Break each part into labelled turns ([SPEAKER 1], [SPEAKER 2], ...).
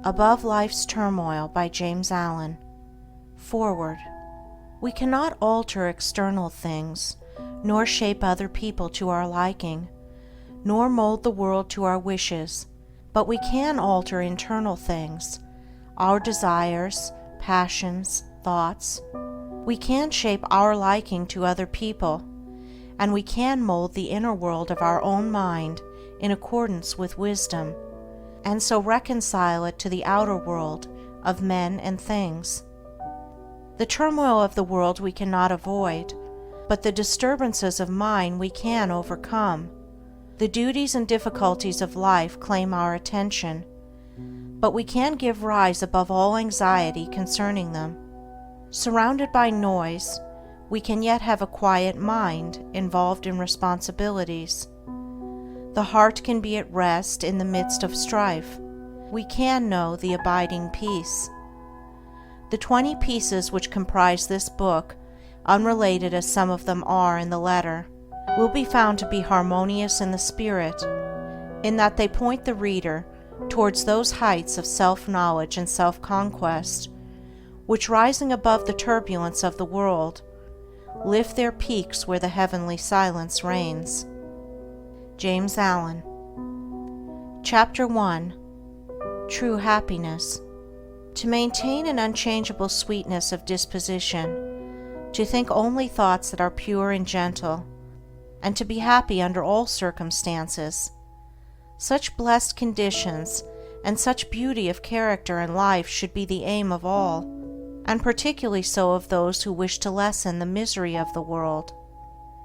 [SPEAKER 1] Above Life's Turmoil by James Allen. Foreword. We cannot alter external things, nor shape other people to our liking, nor mold the world to our wishes, but we can alter internal things, our desires, passions, thoughts. We can shape our liking to other people, and we can mold the inner world of our own mind in accordance with wisdom, and so reconcile it to the outer world of men and things. The turmoil of the world we cannot avoid, but the disturbances of mind we can overcome. The duties and difficulties of life claim our attention, but we can give rise above all anxiety concerning them. Surrounded by noise, we can yet have a quiet mind involved in responsibilities. The heart can be at rest in the midst of strife. We can know the abiding peace. The 20 pieces which comprise this book, unrelated as some of them are in the letter, will be found to be harmonious in the spirit, in that they point the reader towards those heights of self-knowledge and self-conquest, which, rising above the turbulence of the world, lift their peaks where the heavenly silence reigns. James Allen. Chapter 1. True Happiness. To maintain an unchangeable sweetness of disposition, to think only thoughts that are pure and gentle, and to be happy under all circumstances. Such blessed conditions and such beauty of character and life should be the aim of all, and particularly so of those who wish to lessen the misery of the world.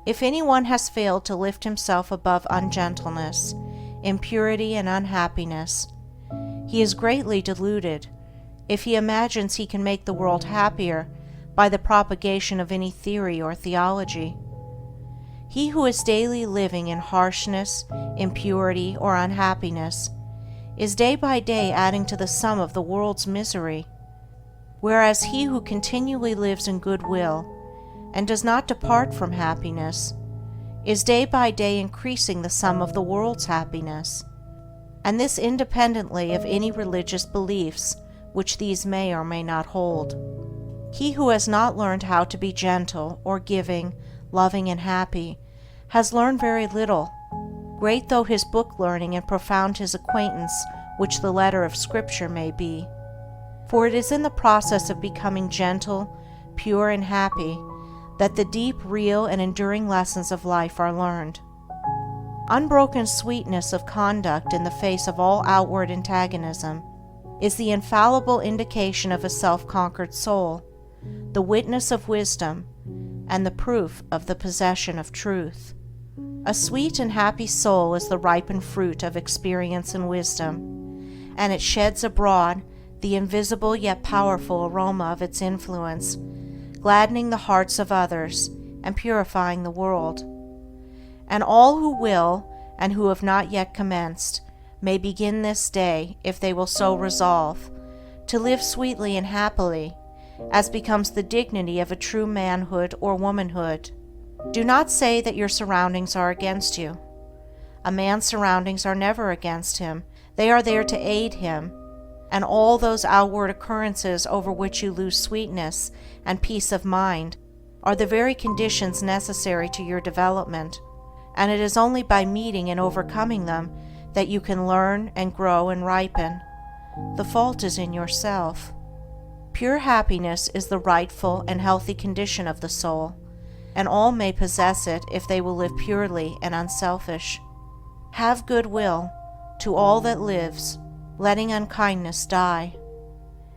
[SPEAKER 1] If anyone has failed to lift himself above ungentleness, impurity, and unhappiness, he is greatly deluded if he imagines he can make the world happier by the propagation of any theory or theology. He who is daily living in harshness, impurity, or unhappiness is day by day adding to the sum of the world's misery, whereas he who continually lives in goodwill and does not depart from happiness is day by day increasing the sum of the world's happiness, and this independently of any religious beliefs which these may or may not hold. He who has not learned how to be gentle or giving, loving, and happy has learned very little, great though his book learning and profound his acquaintance which the letter of Scripture may be. For it is in the process of becoming gentle, pure, and happy that the deep, real, and enduring lessons of life are learned. Unbroken sweetness of conduct in the face of all outward antagonism is the infallible indication of a self-conquered soul, the witness of wisdom, and the proof of the possession of truth. A sweet and happy soul is the ripened fruit of experience and wisdom, and it sheds abroad the invisible yet powerful aroma of its influence, gladdening the hearts of others and purifying the world. And all who will, and who have not yet commenced, may begin this day, if they will so resolve, to live sweetly and happily, as becomes the dignity of a true manhood or womanhood. Do not say that your surroundings are against you. A man's surroundings are never against him. They are there to aid him, and all those outward occurrences over which you lose sweetness and peace of mind are the very conditions necessary to your development, and it is only by meeting and overcoming them that you can learn and grow and ripen. The fault is in yourself. Pure happiness is the rightful and healthy condition of the soul, and all may possess it if they will live purely and unselfish. Have good will to all that lives, letting unkindness die,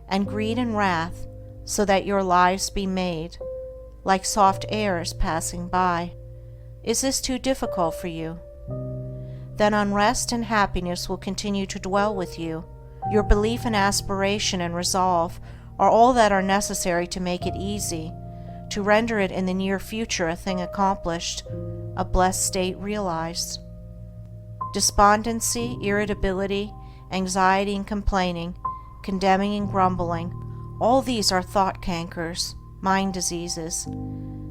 [SPEAKER 1] and greed and wrath, so that your lives be made like soft airs passing by. Is this too difficult for you? Then unrest and happiness will continue to dwell with you. Your belief and aspiration and resolve are all that are necessary to make it easy, to render it in the near future a thing accomplished, a blessed state realized. Despondency, irritability, anxiety and complaining, condemning and grumbling, all these are thought cankers, mind diseases.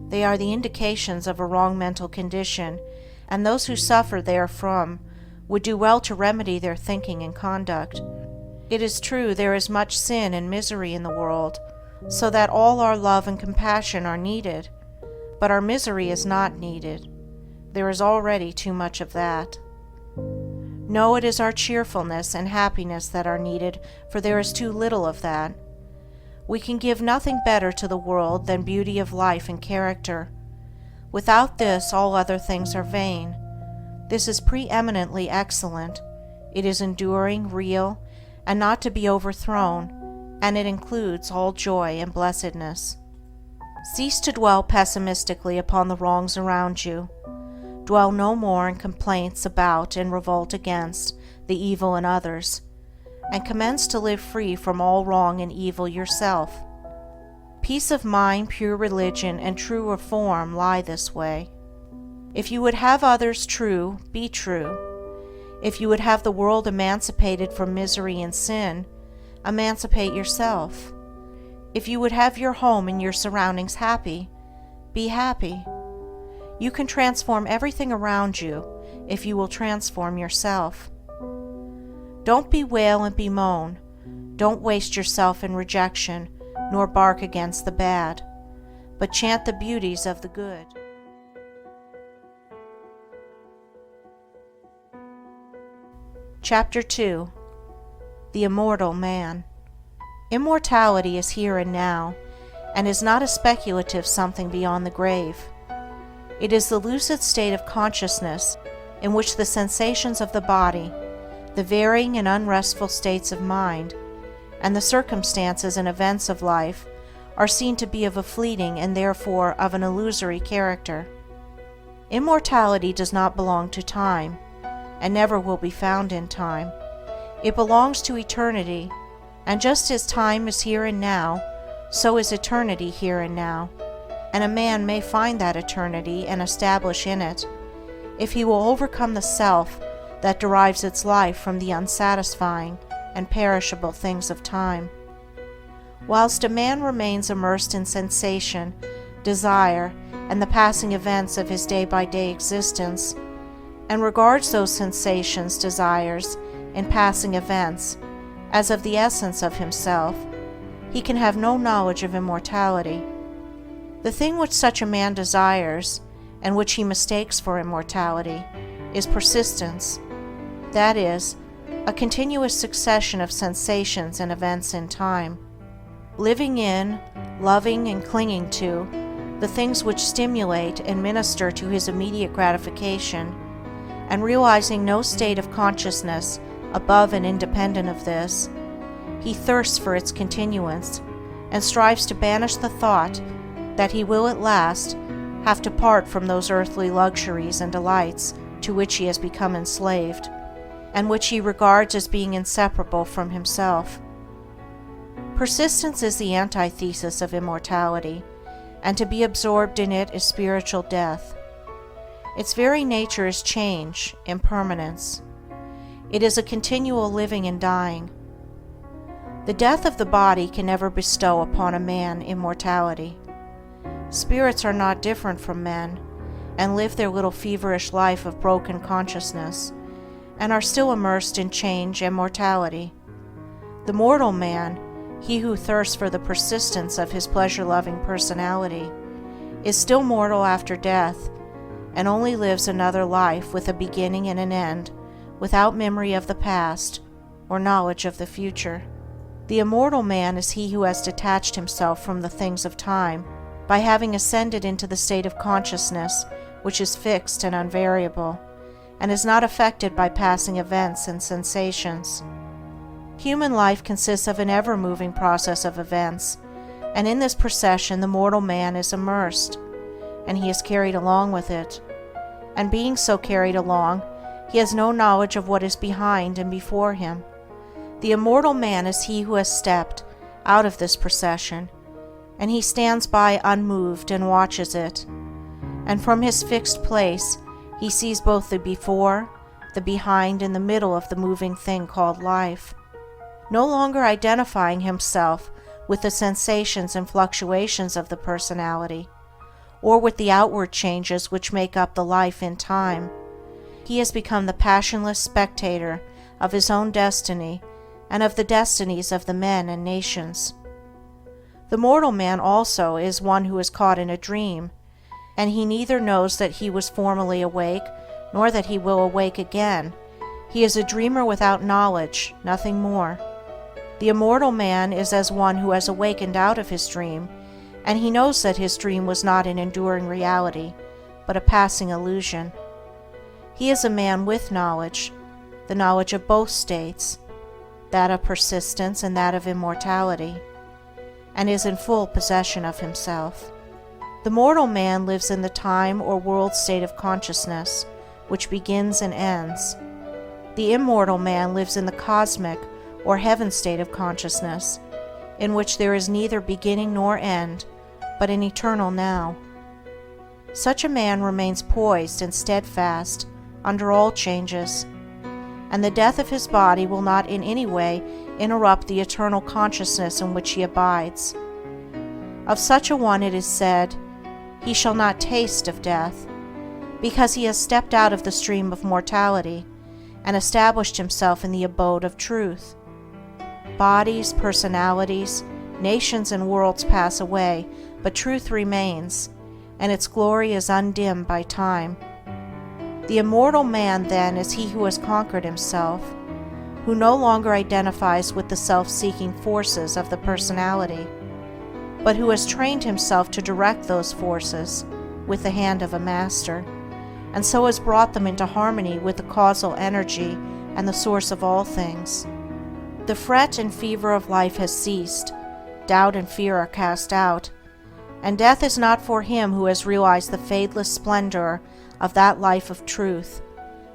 [SPEAKER 1] They are the indications of a wrong mental condition, and those who suffer therefrom would do well to remedy their thinking and conduct. It is true there is much sin and misery in the world, so that all our love and compassion are needed, but our misery is not needed. There is already too much of that. No, it is our cheerfulness and happiness that are needed, for there is too little of that. We can give nothing better to the world than beauty of life and character. Without this, all other things are vain. This is preeminently excellent. It is enduring, real, and not to be overthrown, and it includes all joy and blessedness. Cease to dwell pessimistically upon the wrongs around you. Dwell no more in complaints about and revolt against the evil in others, and commence to live free from all wrong and evil yourself. Peace of mind, pure religion, and true reform lie this way. If you would have others true, be true. If you would have the world emancipated from misery and sin, emancipate yourself. If you would have your home and your surroundings happy, be happy. You can transform everything around you if you will transform yourself. Don't bewail and bemoan. Don't waste yourself in rejection, nor bark against the bad, but chant the beauties of the good. Chapter 2. The Immortal Man. Immortality is here and now, and is not a speculative something beyond the grave. It is the lucid state of consciousness in which the sensations of the body, the varying and unrestful states of mind, and the circumstances and events of life are seen to be of a fleeting and therefore of an illusory character. Immortality does not belong to time, and never will be found in time. It belongs to eternity, and just as time is here and now, so is eternity here and now, and a man may find that eternity and establish in it, if he will overcome the self that derives its life from the unsatisfying and perishable things of time. Whilst a man remains immersed in sensation, desire, and the passing events of his day-by-day existence, and regards those sensations, desires, and passing events as of the essence of himself, he can have no knowledge of immortality. The thing which such a man desires, and which he mistakes for immortality, is persistence, that is, a continuous succession of sensations and events in time, living in, loving and clinging to, the things which stimulate and minister to his immediate gratification, and realizing no state of consciousness above and independent of this, he thirsts for its continuance, and strives to banish the thought that he will at last have to part from those earthly luxuries and delights to which he has become enslaved, and which he regards as being inseparable from himself. Persistence is the antithesis of immortality, and to be absorbed in it is spiritual death. Its very nature is change, impermanence. It is a continual living and dying. The death of the body can never bestow upon a man immortality. Spirits are not different from men, and live their little feverish life of broken consciousness, and are still immersed in change and mortality. The mortal man, he who thirsts for the persistence of his pleasure-loving personality, is still mortal after death, and only lives another life with a beginning and an end, without memory of the past or knowledge of the future. The immortal man is he who has detached himself from the things of time by having ascended into the state of consciousness which is fixed and unvariable, and is not affected by passing events and sensations. Human life consists of an ever-moving process of events, and in this procession the mortal man is immersed, and he is carried along with it. And being so carried along, he has no knowledge of what is behind and before him. The immortal man is he who has stepped out of this procession, and he stands by unmoved and watches it. And from his fixed place he sees both the before, the behind, and the middle of the moving thing called life, no longer identifying himself with the sensations and fluctuations of the personality, or with the outward changes which make up the life in time. He has become the passionless spectator of his own destiny, and of the destinies of the men and nations. The mortal man also is one who is caught in a dream, and he neither knows that he was formerly awake, nor that he will awake again. He is a dreamer without knowledge, nothing more. The immortal man is as one who has awakened out of his dream, and he knows that his dream was not an enduring reality, but a passing illusion. He is a man with knowledge, the knowledge of both states, that of persistence and that of immortality, and is in full possession of himself. The mortal man lives in the time or world state of consciousness, which begins and ends. The immortal man lives in the cosmic or heaven state of consciousness, in which there is neither beginning nor end, but an eternal now. Such a man remains poised and steadfast under all changes, and the death of his body will not in any way interrupt the eternal consciousness in which he abides. Of such a one it is said, "He shall not taste of death," because he has stepped out of the stream of mortality and established himself in the abode of truth. Bodies, personalities, nations, and worlds pass away, but truth remains, and its glory is undimmed by time. The immortal man, then, is he who has conquered himself, who no longer identifies with the self-seeking forces of the personality, but who has trained himself to direct those forces with the hand of a master, and so has brought them into harmony with the causal energy and the source of all things. The fret and fever of life has ceased, doubt and fear are cast out, and death is not for him who has realized the fadeless splendor of that life of truth,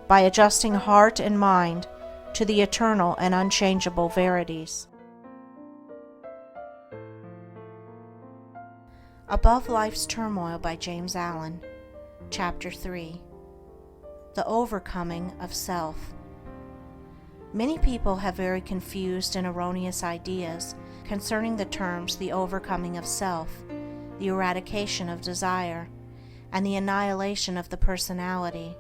[SPEAKER 1] by adjusting heart and mind to the eternal and unchangeable verities. Above Life's Turmoil by James Allen. Chapter 3. The Overcoming of Self. Many people have very confused and erroneous ideas concerning the terms the overcoming of self, the eradication of desire, and the annihilation of the personality.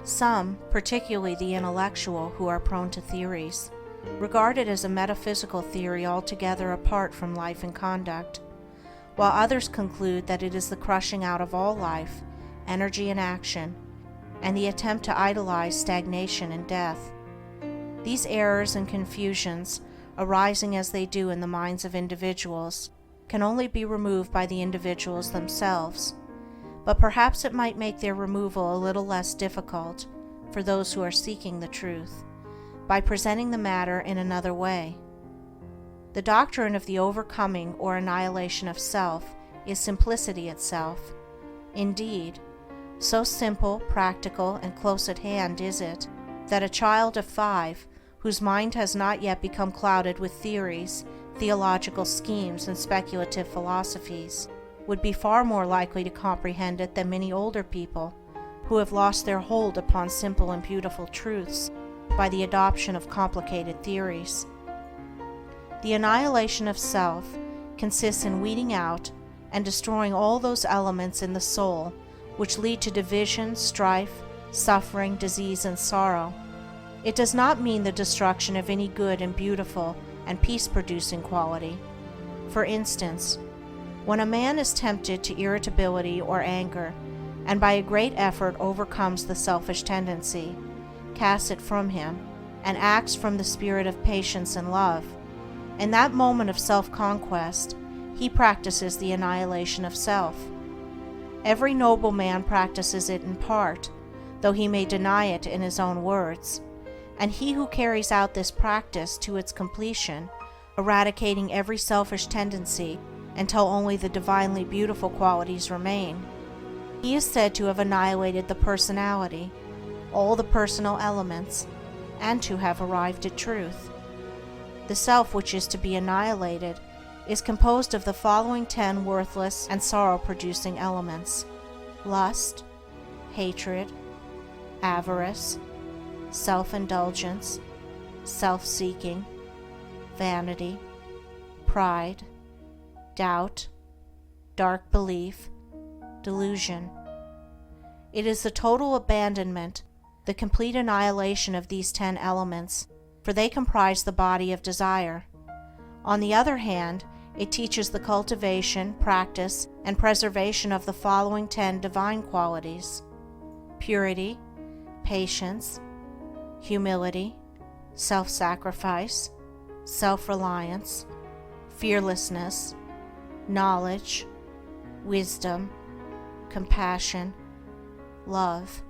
[SPEAKER 1] Some, particularly the intellectual who are prone to theories, regard it as a metaphysical theory altogether apart from life and conduct, while others conclude that it is the crushing out of all life, energy and action, and the attempt to idolize stagnation and death. These errors and confusions, arising as they do in the minds of individuals, can only be removed by the individuals themselves, but perhaps it might make their removal a little less difficult for those who are seeking the truth, by presenting the matter in another way. The doctrine of the overcoming or annihilation of self is simplicity itself. Indeed, so simple, practical, and close at hand is it, that a child of 5, whose mind has not yet become clouded with theories, theological schemes, and speculative philosophies, would be far more likely to comprehend it than many older people, who have lost their hold upon simple and beautiful truths by the adoption of complicated theories. The annihilation of self consists in weeding out and destroying all those elements in the soul which lead to division, strife, suffering, disease, and sorrow. It does not mean the destruction of any good and beautiful and peace-producing quality. For instance, when a man is tempted to irritability or anger, and by a great effort overcomes the selfish tendency, casts it from him, and acts from the spirit of patience and love, in that moment of self-conquest, he practices the annihilation of self. Every noble man practices it in part, though he may deny it in his own words, and he who carries out this practice to its completion, eradicating every selfish tendency until only the divinely beautiful qualities remain, he is said to have annihilated the personality, all the personal elements, and to have arrived at truth. The self which is to be annihilated is composed of the following 10 worthless and sorrow-producing elements: lust, hatred, avarice, self-indulgence, self-seeking, vanity, pride, doubt, dark belief, delusion. It is the total abandonment, the complete annihilation of these 10 elements, for for they comprise the body of desire. On the other hand, it teaches the cultivation, practice, and preservation of the following 10 divine qualities: purity, patience, humility, self-sacrifice, self-reliance, fearlessness, knowledge, wisdom, compassion, love.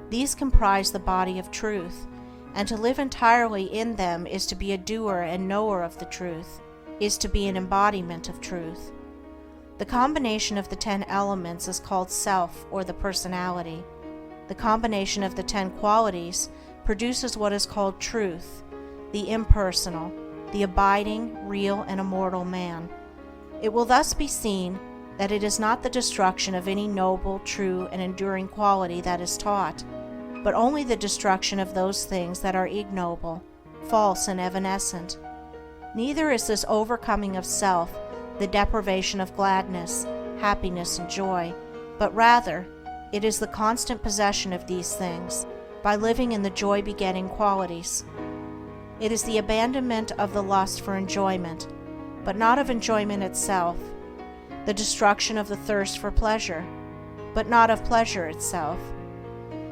[SPEAKER 1] These comprise the body of truth, and to live entirely in them is to be a doer and knower of the truth, is to be an embodiment of truth. The combination of the 10 elements is called self, or the personality. The combination of the 10 qualities produces what is called truth, the impersonal, the abiding, real, and immortal man. It will thus be seen that it is not the destruction of any noble, true, and enduring quality that is taught, but only the destruction of those things that are ignoble, false, and evanescent. Neither is this overcoming of self the deprivation of gladness, happiness, and joy, but rather it is the constant possession of these things by living in the joy-begetting qualities. It is the abandonment of the lust for enjoyment, but not of enjoyment itself, the destruction of the thirst for pleasure, but not of pleasure itself,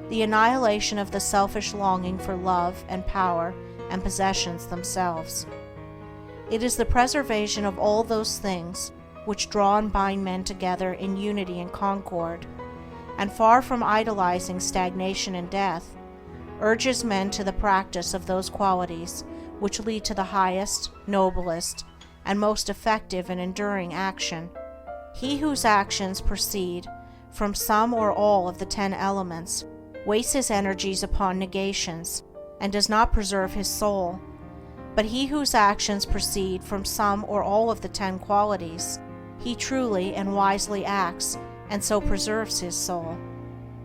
[SPEAKER 1] the annihilation of the selfish longing for love and power and possessions themselves. It is the preservation of all those things which draw and bind men together in unity and concord, and far from idolizing stagnation and death, urges men to the practice of those qualities which lead to the highest, noblest, and most effective and enduring action. He whose actions proceed from some or all of the 10 elements wastes his energies upon negations and does not preserve his soul. But he whose actions proceed from some or all of the 10 qualities, he truly and wisely acts, and so preserves his soul.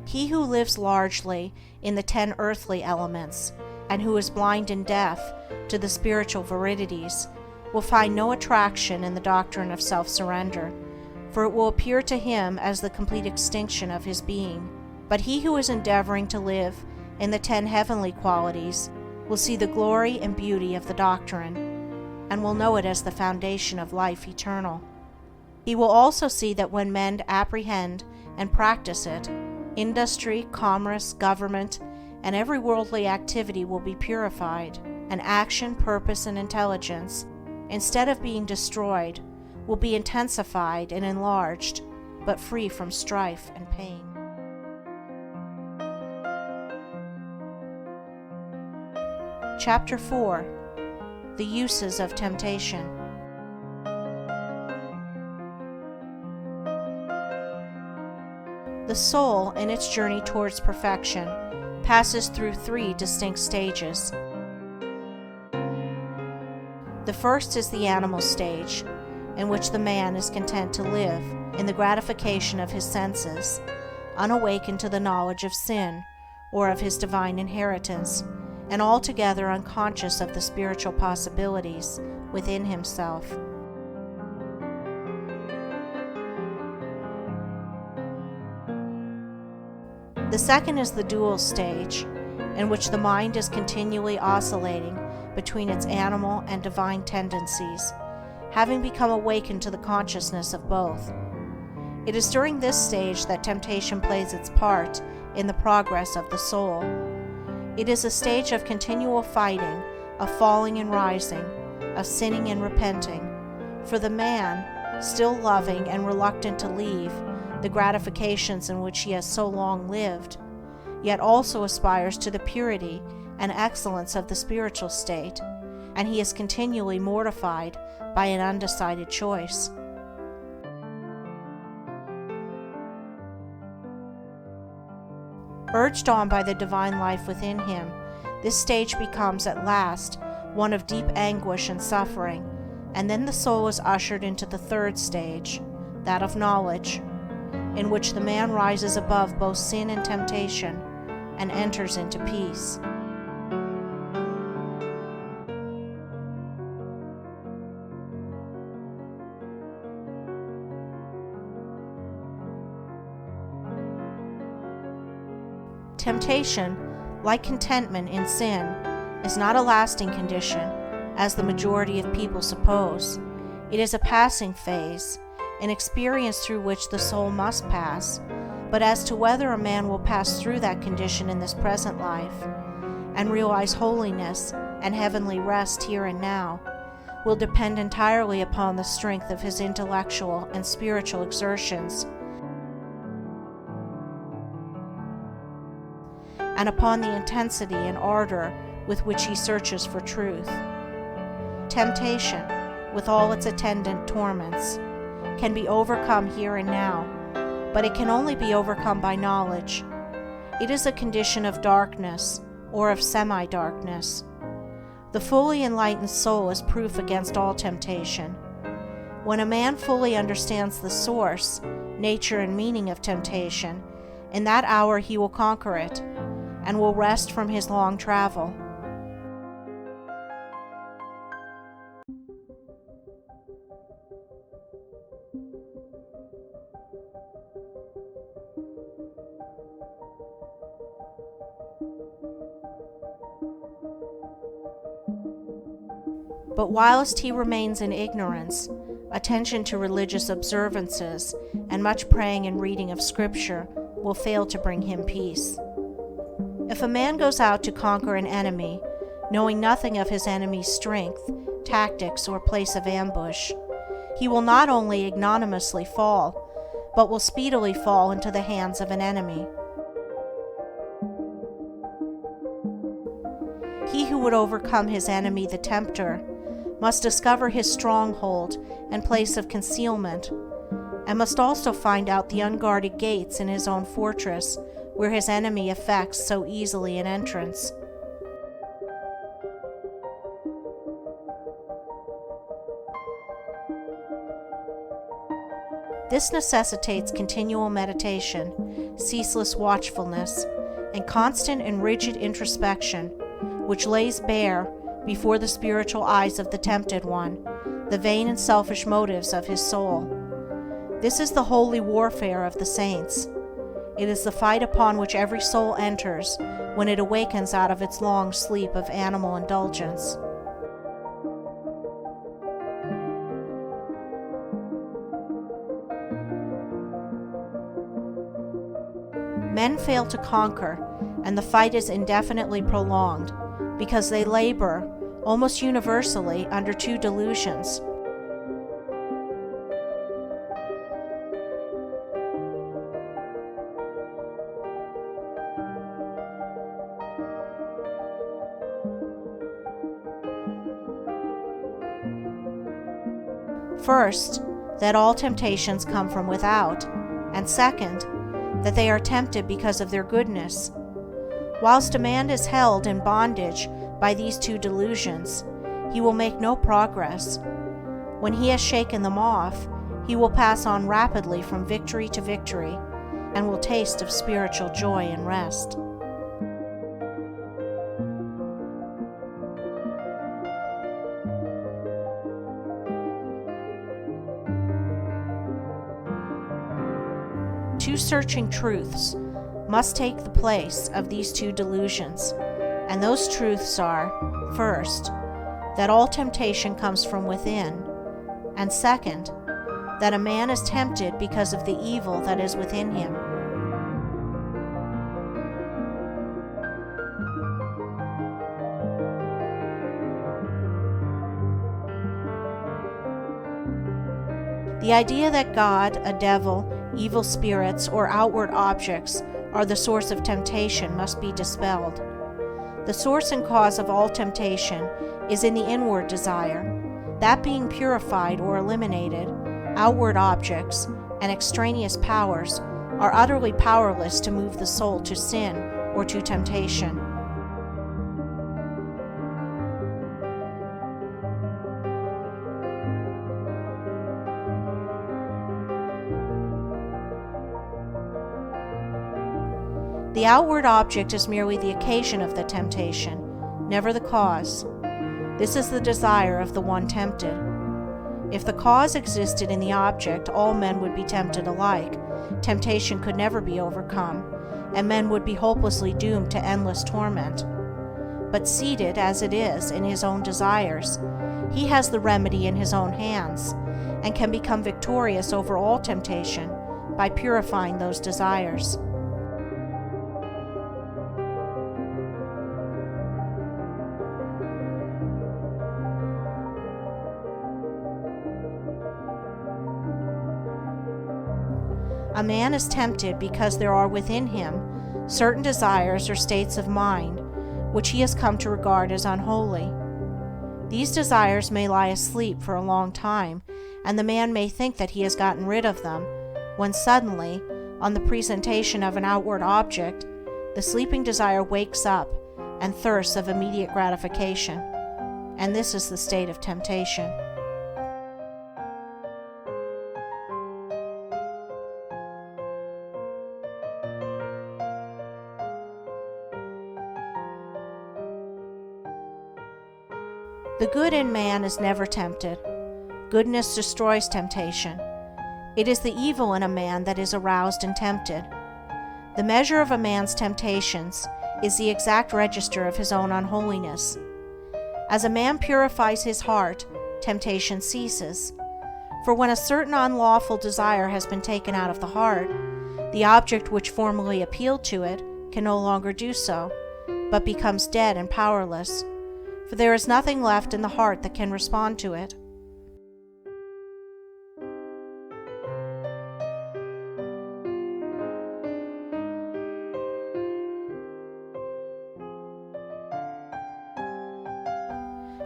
[SPEAKER 1] He who lives largely in the 10 earthly elements, and who is blind and deaf to the spiritual viridities, will find no attraction in the doctrine of self-surrender, for it will appear to him as the complete extinction of his being. But he who is endeavoring to live in the 10 heavenly qualities will see the glory and beauty of the doctrine, and will know it as the foundation of life eternal. He will also see that when men apprehend and practice it, industry, commerce, government, and every worldly activity will be purified, and action, purpose, and intelligence, instead of being destroyed, will be intensified and enlarged, but free from strife and pain. Chapter 4. The Uses of Temptation. The soul, in its journey towards perfection, passes through 3 distinct stages. The first is the animal stage, in which the man is content to live in the gratification of his senses, unawakened to the knowledge of sin or of his divine inheritance, and altogether unconscious of the spiritual possibilities within himself. The second is the dual stage, in which the mind is continually oscillating between its animal and divine tendencies, having become awakened to the consciousness of both. It is during this stage that temptation plays its part in the progress of the soul. It is a stage of continual fighting, of falling and rising, of sinning and repenting, for the man, still loving and reluctant to leave the gratifications in which he has so long lived, yet also aspires to the purity and excellence of the spiritual state, and he is continually mortified by an undecided choice. Urged on by the divine life within him, this stage becomes at last one of deep anguish and suffering, and then the soul is ushered into the third stage, that of knowledge, in which the man rises above both sin and temptation and enters into peace. Temptation, like contentment in sin, is not a lasting condition, as the majority of people suppose. It is a passing phase, an experience through which the soul must pass, but as to whether a man will pass through that condition in this present life and realize holiness and heavenly rest here and now will depend entirely upon the strength of his intellectual and spiritual exertions and upon the intensity and ardor with which he searches for truth. Temptation, with all its attendant torments, can be overcome here and now, but it can only be overcome by knowledge. It is a condition of darkness, or of semi-darkness. The fully enlightened soul is proof against all temptation. When a man fully understands the source, nature, and meaning of temptation, in that hour he will conquer it, and will rest from his long travel. But whilst he remains in ignorance, attention to religious observances and much praying and reading of Scripture will fail to bring him peace. If a man goes out to conquer an enemy, knowing nothing of his enemy's strength, tactics, or place of ambush, he will not only ignominiously fall, but will speedily fall into the hands of an enemy. He who would overcome his enemy, the tempter, must discover his stronghold and place of concealment, and must also find out the unguarded gates in his own fortress, where his enemy effects so easily an entrance. This necessitates continual meditation, ceaseless watchfulness, and constant and rigid introspection, which lays bare, before the spiritual eyes of the tempted one, the vain and selfish motives of his soul. This is the holy warfare of the saints. It is the fight upon which every soul enters when it awakens out of its long sleep of animal indulgence. Men fail to conquer, and the fight is indefinitely prolonged, because they labor, almost universally, under two delusions. First, that all temptations come from without, and second, that they are tempted because of their goodness. Whilst a man is held in bondage by these two delusions, he will make no progress. When he has shaken them off, he will pass on rapidly from victory to victory, and will taste of spiritual joy and rest. Two searching truths must take the place of these two delusions, and those truths are, first, that all temptation comes from within, and second, that a man is tempted because of the evil that is within him. The idea that God, a devil, evil spirits, or outward objects are the source of temptation must be dispelled. The source and cause of all temptation is in the inward desire. That being purified or eliminated, outward objects and extraneous powers are utterly powerless to move the soul to sin or to temptation. The outward object is merely the occasion of the temptation, never the cause. This is the desire of the one tempted. If the cause existed in the object, all men would be tempted alike. Temptation could never be overcome, and men would be hopelessly doomed to endless torment. but seated as it is in his own desires, he has the remedy in his own hands, and can become victorious over all temptation by purifying those desires. A man is tempted because there are within him certain desires or states of mind which he has come to regard as unholy. These desires may lie asleep for a long time, and the man may think that he has gotten rid of them, when suddenly, on the presentation of an outward object, the sleeping desire wakes up and thirsts of immediate gratification, and this is the state of temptation. The good in man is never tempted. Goodness destroys temptation. It is the evil in a man that is aroused and tempted. The measure of a man's temptations is the exact register of his own unholiness. As a man purifies his heart, temptation ceases. For when a certain unlawful desire has been taken out of the heart, the object which formerly appealed to it can no longer do so, but becomes dead and powerless. For there is nothing left in the heart that can respond to it.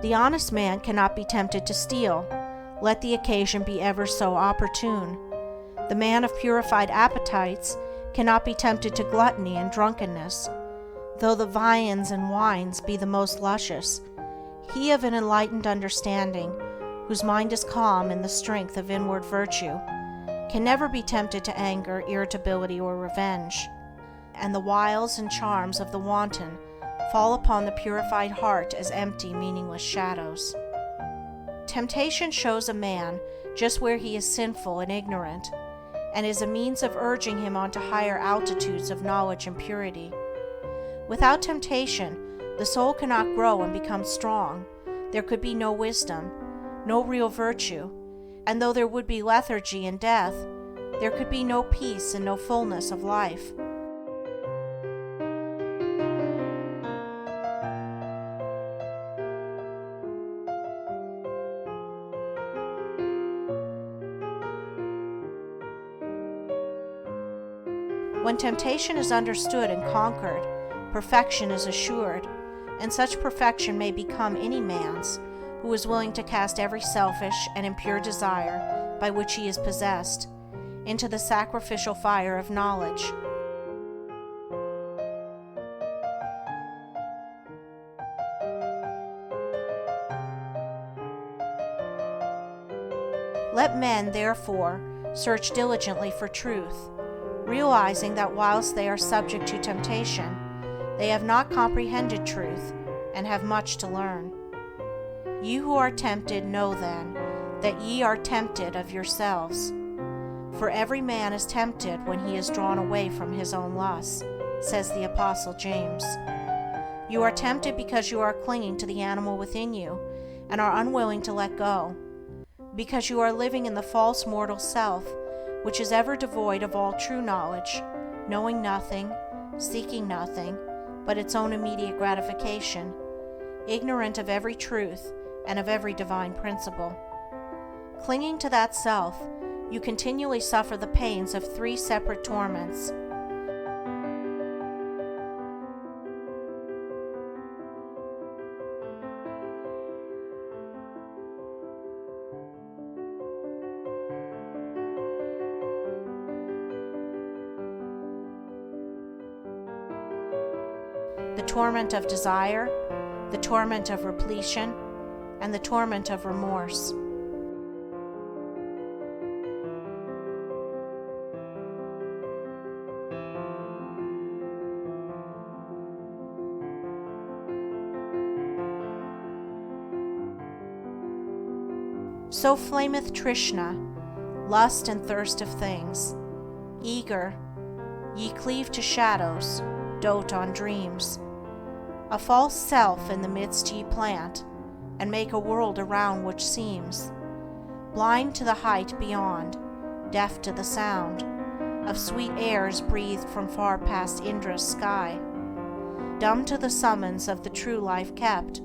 [SPEAKER 1] The honest man cannot be tempted to steal, let the occasion be ever so opportune. The man of purified appetites cannot be tempted to gluttony and drunkenness, though the viands and wines be the most luscious. He of an enlightened understanding, whose mind is calm in the strength of inward virtue, can never be tempted to anger, irritability, or revenge, and the wiles and charms of the wanton fall upon the purified heart as empty, meaningless shadows. Temptation shows a man just where he is sinful and ignorant, and is a means of urging him on to higher altitudes of knowledge and purity. Without temptation, the soul cannot grow and become strong. There could be no wisdom, no real virtue, and though there would be lethargy and death, there could be no peace and no fullness of life. When temptation is understood and conquered, perfection is assured, and such perfection may become any man's who is willing to cast every selfish and impure desire by which he is possessed into the sacrificial fire of knowledge. Let men, therefore, search diligently for truth, realizing that whilst they are subject to temptation, they have not comprehended truth and have much to learn. You who are tempted, know then that ye are tempted of yourselves. For every man is tempted when he is drawn away from his own lusts, says the Apostle James. You are tempted because you are clinging to the animal within you and are unwilling to let go, because you are living in the false mortal self, which is ever devoid of all true knowledge, knowing nothing, seeking nothing, but its own immediate gratification, ignorant of every truth and of every divine principle. Clinging to that self, you continually suffer the pains of three separate torments. The torment of desire, the torment of repletion, and the torment of remorse. So flameth Trishna, lust and thirst of things. Eager, ye cleave to shadows, dote on dreams. A false self in the midst ye plant, and make a world around which seems blind to the height beyond, deaf to the sound of sweet airs breathed from far past Indra's sky, dumb to the summons of the true life kept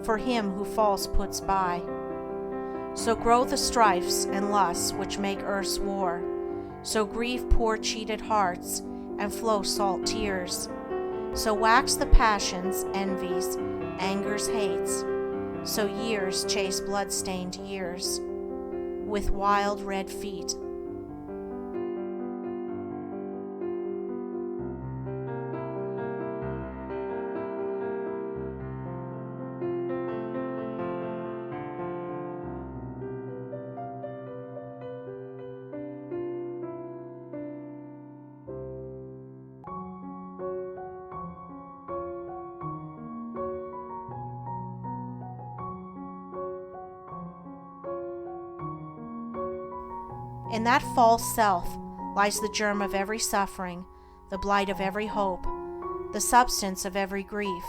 [SPEAKER 1] for him who false puts by. So grow the strifes and lusts which make earth's war, so grieve poor cheated hearts and flow salt tears, so wax the passions, envies, angers, hates, so years chase blood-stained years with wild red feet. In that false self lies the germ of every suffering, the blight of every hope, the substance of every grief.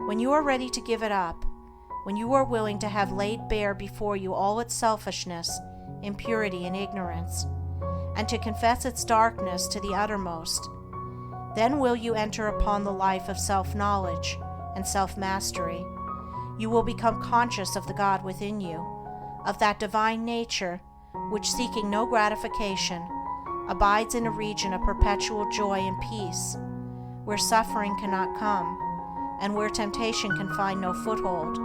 [SPEAKER 1] When you are ready to give it up, when you are willing to have laid bare before you all its selfishness, impurity, and ignorance, and to confess its darkness to the uttermost, then will you enter upon the life of self-knowledge and self-mastery. You will become conscious of the God within you, of that divine nature which, seeking no gratification, abides in a region of perpetual joy and peace, where suffering cannot come, and where temptation can find no foothold.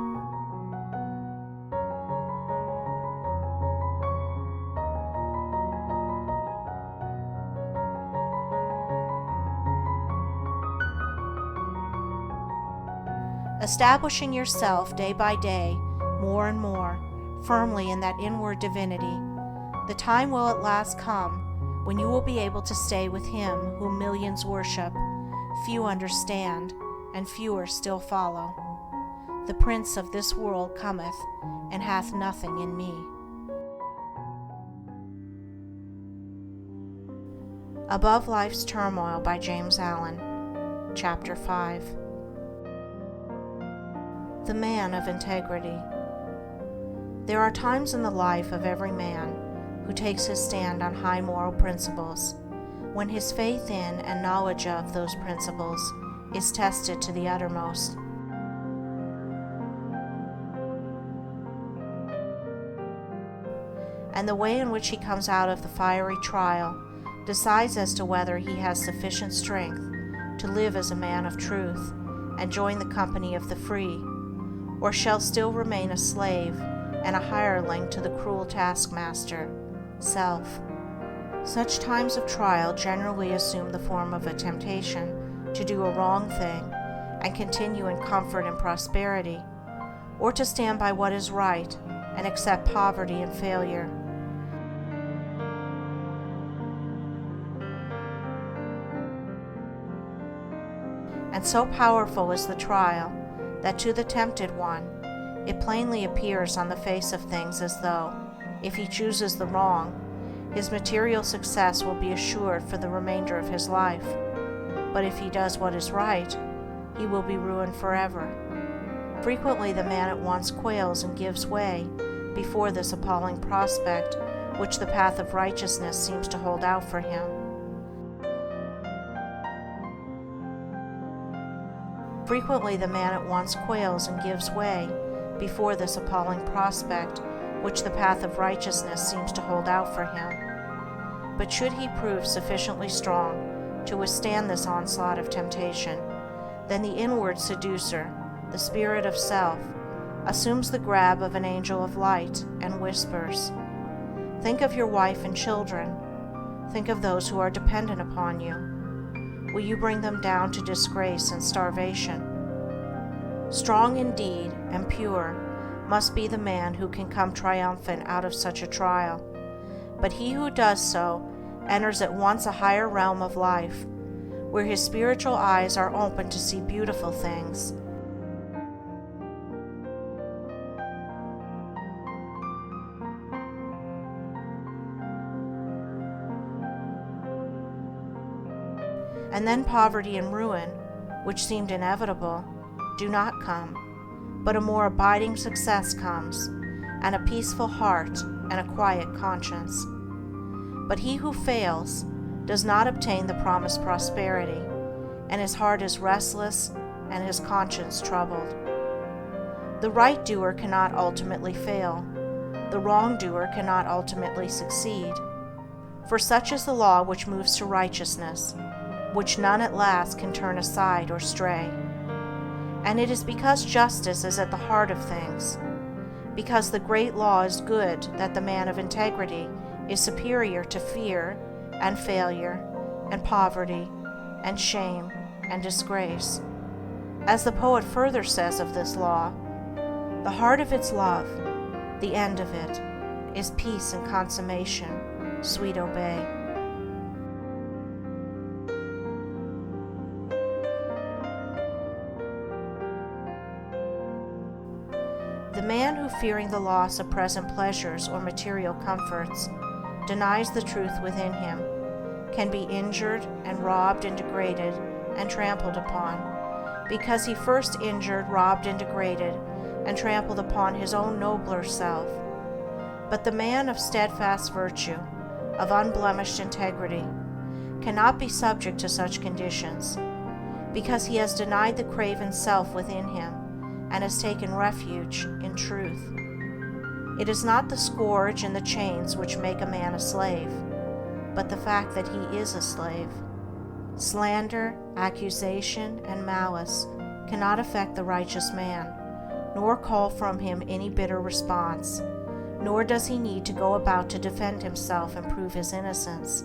[SPEAKER 1] Establishing yourself day by day, more and more, firmly in that inward divinity, the time will at last come when you will be able to stay with Him whom millions worship, few understand, and fewer still follow. The Prince of this world cometh, and hath nothing in me. Above Life's Turmoil by James Allen. Chapter 5. The Man of Integrity. There are times in the life of every man who takes his stand on high moral principles, when his faith in and knowledge of those principles is tested to the uttermost. And the way in which he comes out of the fiery trial decides as to whether he has sufficient strength to live as a man of truth and join the company of the free, or shall still remain a slave and a hireling to the cruel taskmaster, self. Such times of trial generally assume the form of a temptation to do a wrong thing and continue in comfort and prosperity, or to stand by what is right and accept poverty and failure. And so powerful is the trial that to the tempted one it plainly appears on the face of things as though, if he chooses the wrong, his material success will be assured for the remainder of his life, but if he does what is right, he will be ruined forever. Frequently the man at once quails and gives way before this appalling prospect which the path of righteousness seems to hold out for him. Frequently the man at once quails and gives way before this appalling prospect which the path of righteousness seems to hold out for him. But should he prove sufficiently strong to withstand this onslaught of temptation, then the inward seducer, the spirit of self, assumes the grab of an angel of light and whispers, "Think of your wife and children. Think of those who are dependent upon you. Will you bring them down to disgrace and starvation?" Strong indeed and pure must be the man who can come triumphant out of such a trial, but he who does so enters at once a higher realm of life, where his spiritual eyes are open to see beautiful things. And then poverty and ruin, which seemed inevitable, do not come, but a more abiding success comes, and a peaceful heart and a quiet conscience. But he who fails does not obtain the promised prosperity, and his heart is restless and his conscience troubled. The right doer cannot ultimately fail. The wrongdoer cannot ultimately succeed. For such is the law which moves to righteousness, which none at last can turn aside or stray. And it is because justice is at the heart of things, because the great law is good, that the man of integrity is superior to fear and failure and poverty and shame and disgrace. As the poet further says of this law, the heart of its love, the end of it, is peace and consummation, sweet obey. The man who, fearing the loss of present pleasures or material comforts, denies the truth within him, can be injured and robbed and degraded and trampled upon, because he first injured, robbed, and degraded, and trampled upon his own nobler self. But the man of steadfast virtue, of unblemished integrity, cannot be subject to such conditions, because he has denied the craven self within him, and has taken refuge in truth. It is not the scourge and the chains which make a man a slave, but the fact that he is a slave. Slander, accusation, and malice cannot affect the righteous man, nor call from him any bitter response, nor does he need to go about to defend himself and prove his innocence.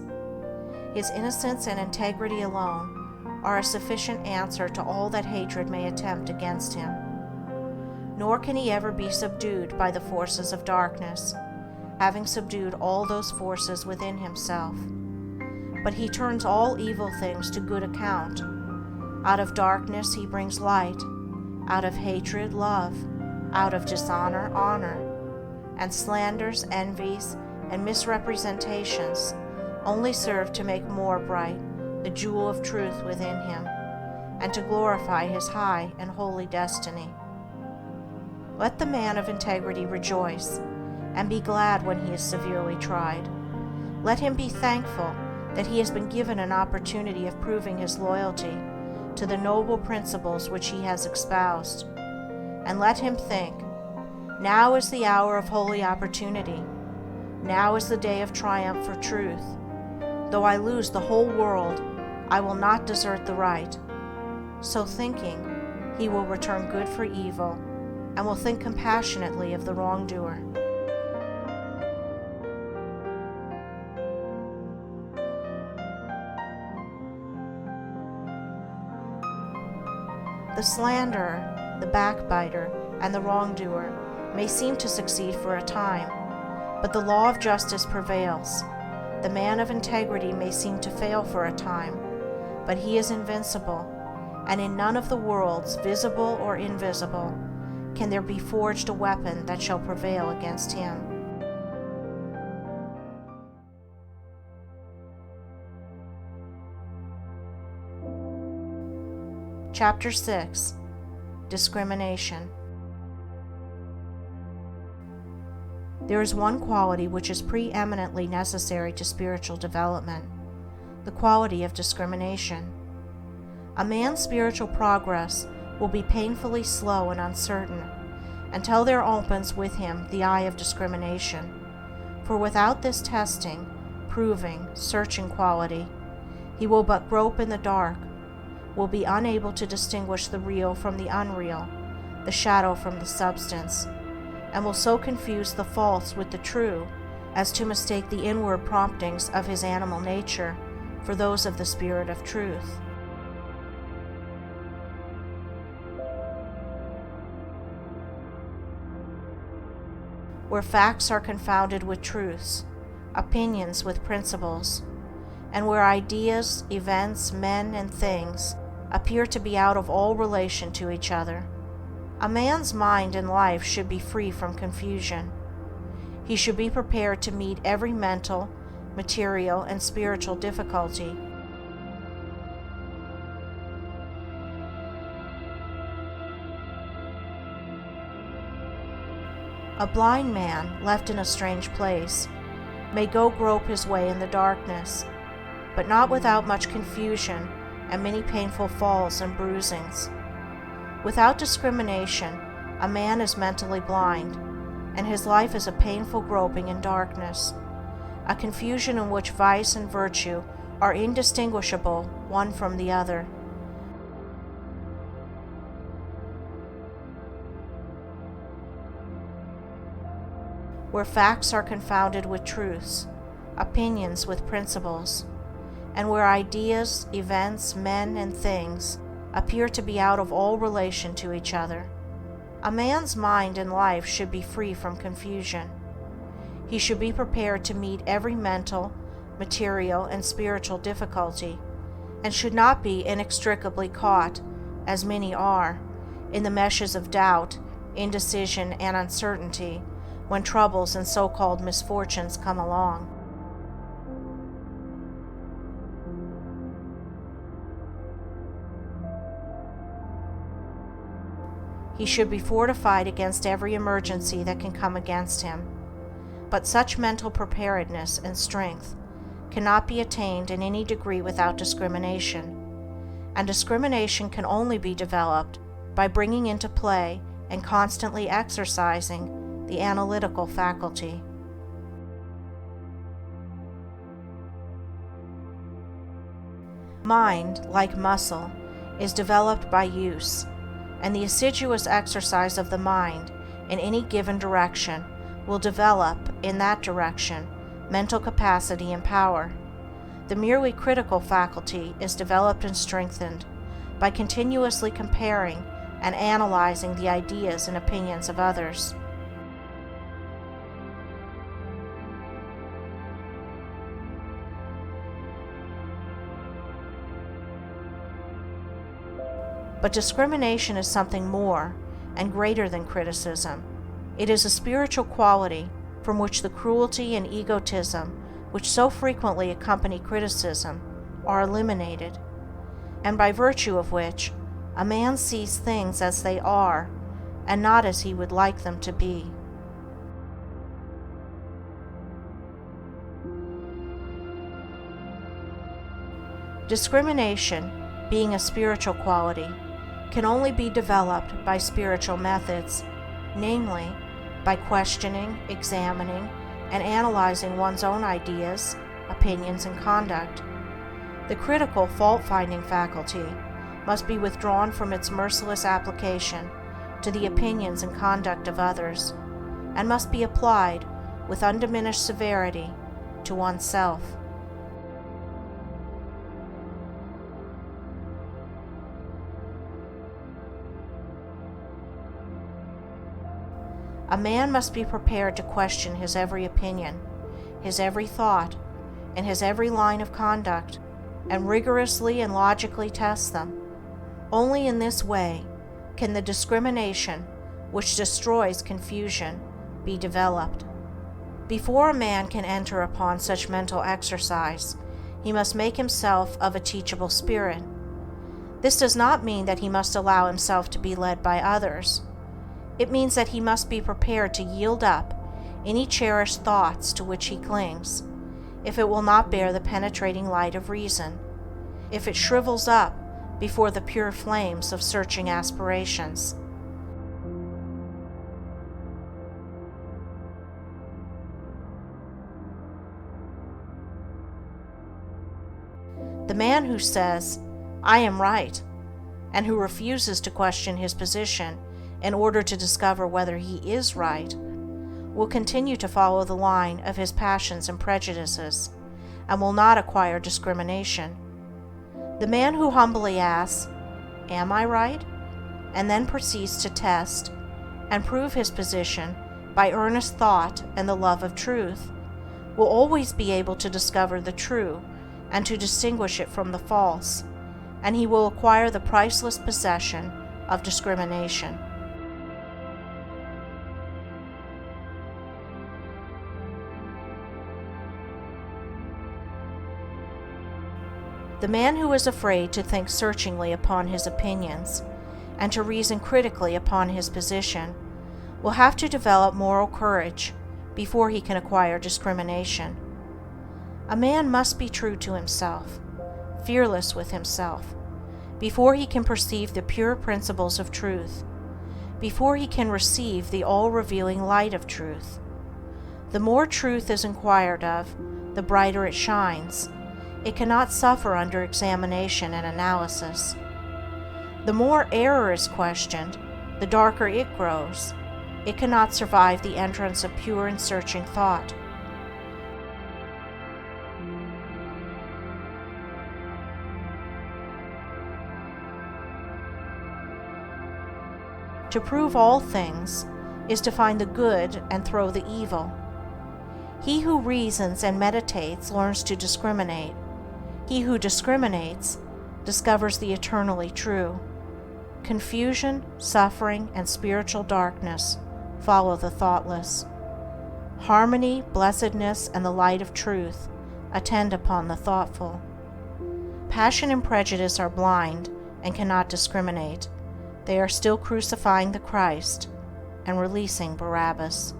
[SPEAKER 1] His innocence and integrity alone are a sufficient answer to all that hatred may attempt against him. Nor can he ever be subdued by the forces of darkness, having subdued all those forces within himself. But he turns all evil things to good account. Out of darkness he brings light, out of hatred love, out of dishonor honor, and slanders, envies, and misrepresentations only serve to make more bright the jewel of truth within him, and to glorify his high and holy destiny. Let the man of integrity rejoice, and be glad when he is severely tried. Let him be thankful that he has been given an opportunity of proving his loyalty to the noble principles which he has espoused. And let him think, now is the hour of holy opportunity. Now is the day of triumph for truth. Though I lose the whole world, I will not desert the right. So thinking, he will return good for evil, and will think compassionately of the wrongdoer. The slanderer, the backbiter, and the wrongdoer may seem to succeed for a time, but the law of justice prevails. The man of integrity may seem to fail for a time, but he is invincible, and in none of the worlds, visible or invisible, can there be forged a weapon that shall prevail against him. Chapter 6. Discrimination. There is one quality which is preeminently necessary to spiritual development, the quality of discrimination. A man's spiritual progress will be painfully slow and uncertain until there opens with him the eye of discrimination, for without this testing, proving, searching quality, he will but grope in the dark, will be unable to distinguish the real from the unreal, the shadow from the substance, and will so confuse the false with the true as to mistake the inward promptings of his animal nature for those of the Spirit of truth. Where facts are confounded with truths, opinions with principles, and where ideas, events, men, and things appear to be out of all relation to each other, a man's mind and life should be free from confusion. He should be prepared to meet every mental, material, and spiritual difficulty. A blind man, left in a strange place, may go grope his way in the darkness, but not without much confusion and many painful falls and bruisings. Without discrimination, a man is mentally blind, and his life is a painful groping in darkness, a confusion in which vice and virtue are indistinguishable one from the other. Where facts are confounded with truths, opinions with principles, and where ideas, events, men, and things appear to be out of all relation to each other. A man's mind and life should be free from confusion. He should be prepared to meet every mental, material, and spiritual difficulty, and should not be inextricably caught, as many are, in the meshes of doubt, indecision, and uncertainty when troubles and so-called misfortunes come along. He should be fortified against every emergency that can come against him, but such mental preparedness and strength cannot be attained in any degree without discrimination, and discrimination can only be developed by bringing into play and constantly exercising the analytical faculty. Mind, like muscle, is developed by use, and the assiduous exercise of the mind in any given direction will develop, in that direction, mental capacity and power. The merely critical faculty is developed and strengthened by continuously comparing and analyzing the ideas and opinions of others. But discrimination is something more and greater than criticism. It is a spiritual quality from which the cruelty and egotism which so frequently accompany criticism are eliminated, and by virtue of which a man sees things as they are and not as he would like them to be. Discrimination, being a spiritual quality, can only be developed by spiritual methods, namely, by questioning, examining, and analyzing one's own ideas, opinions, and conduct. The critical, fault-finding faculty must be withdrawn from its merciless application to the opinions and conduct of others, and must be applied with undiminished severity to oneself. A man must be prepared to question his every opinion, his every thought, and his every line of conduct, and rigorously and logically test them. Only in this way can the discrimination which destroys confusion be developed. Before a man can enter upon such mental exercise, he must make himself of a teachable spirit. This does not mean that he must allow himself to be led by others. It means that he must be prepared to yield up any cherished thoughts to which he clings, if it will not bear the penetrating light of reason, if it shrivels up before the pure flames of searching aspirations. The man who says, "I am right," and who refuses to question his position in order to discover whether he is right, will continue to follow the line of his passions and prejudices, and will not acquire discrimination. The man who humbly asks, "Am I right?" and then proceeds to test and prove his position by earnest thought and the love of truth, will always be able to discover the true and to distinguish it from the false, and he will acquire the priceless possession of discrimination. The man who is afraid to think searchingly upon his opinions, and to reason critically upon his position, will have to develop moral courage before he can acquire discrimination. A man must be true to himself, fearless with himself, before he can perceive the pure principles of truth, before he can receive the all-revealing light of truth. The more truth is inquired of, the brighter it shines. It cannot suffer under examination and analysis. The more error is questioned, the darker it grows. It cannot survive the entrance of pure and searching thought. To prove all things is to find the good and throw the evil. He who reasons and meditates learns to discriminate. He who discriminates discovers the eternally true. Confusion, suffering, and spiritual darkness follow the thoughtless. Harmony, blessedness, and the light of truth attend upon the thoughtful. Passion and prejudice are blind and cannot discriminate. They are still crucifying the Christ and releasing Barabbas.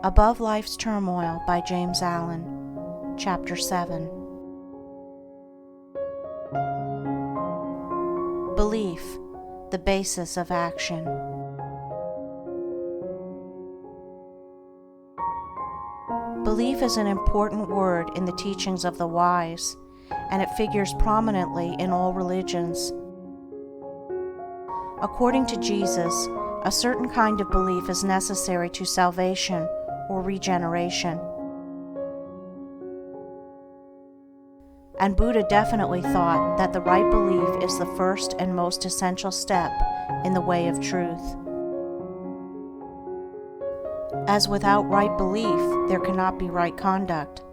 [SPEAKER 1] Above Life's Turmoil by James Allen, Chapter 7. Belief, the basis of action. Belief is an important word in the teachings of the wise, and it figures prominently in all religions. According to Jesus, a certain kind of belief is necessary to salvation or regeneration. And Buddha definitely thought that the right belief is the first and most essential step in the way of truth. As without right belief, there cannot be right conduct,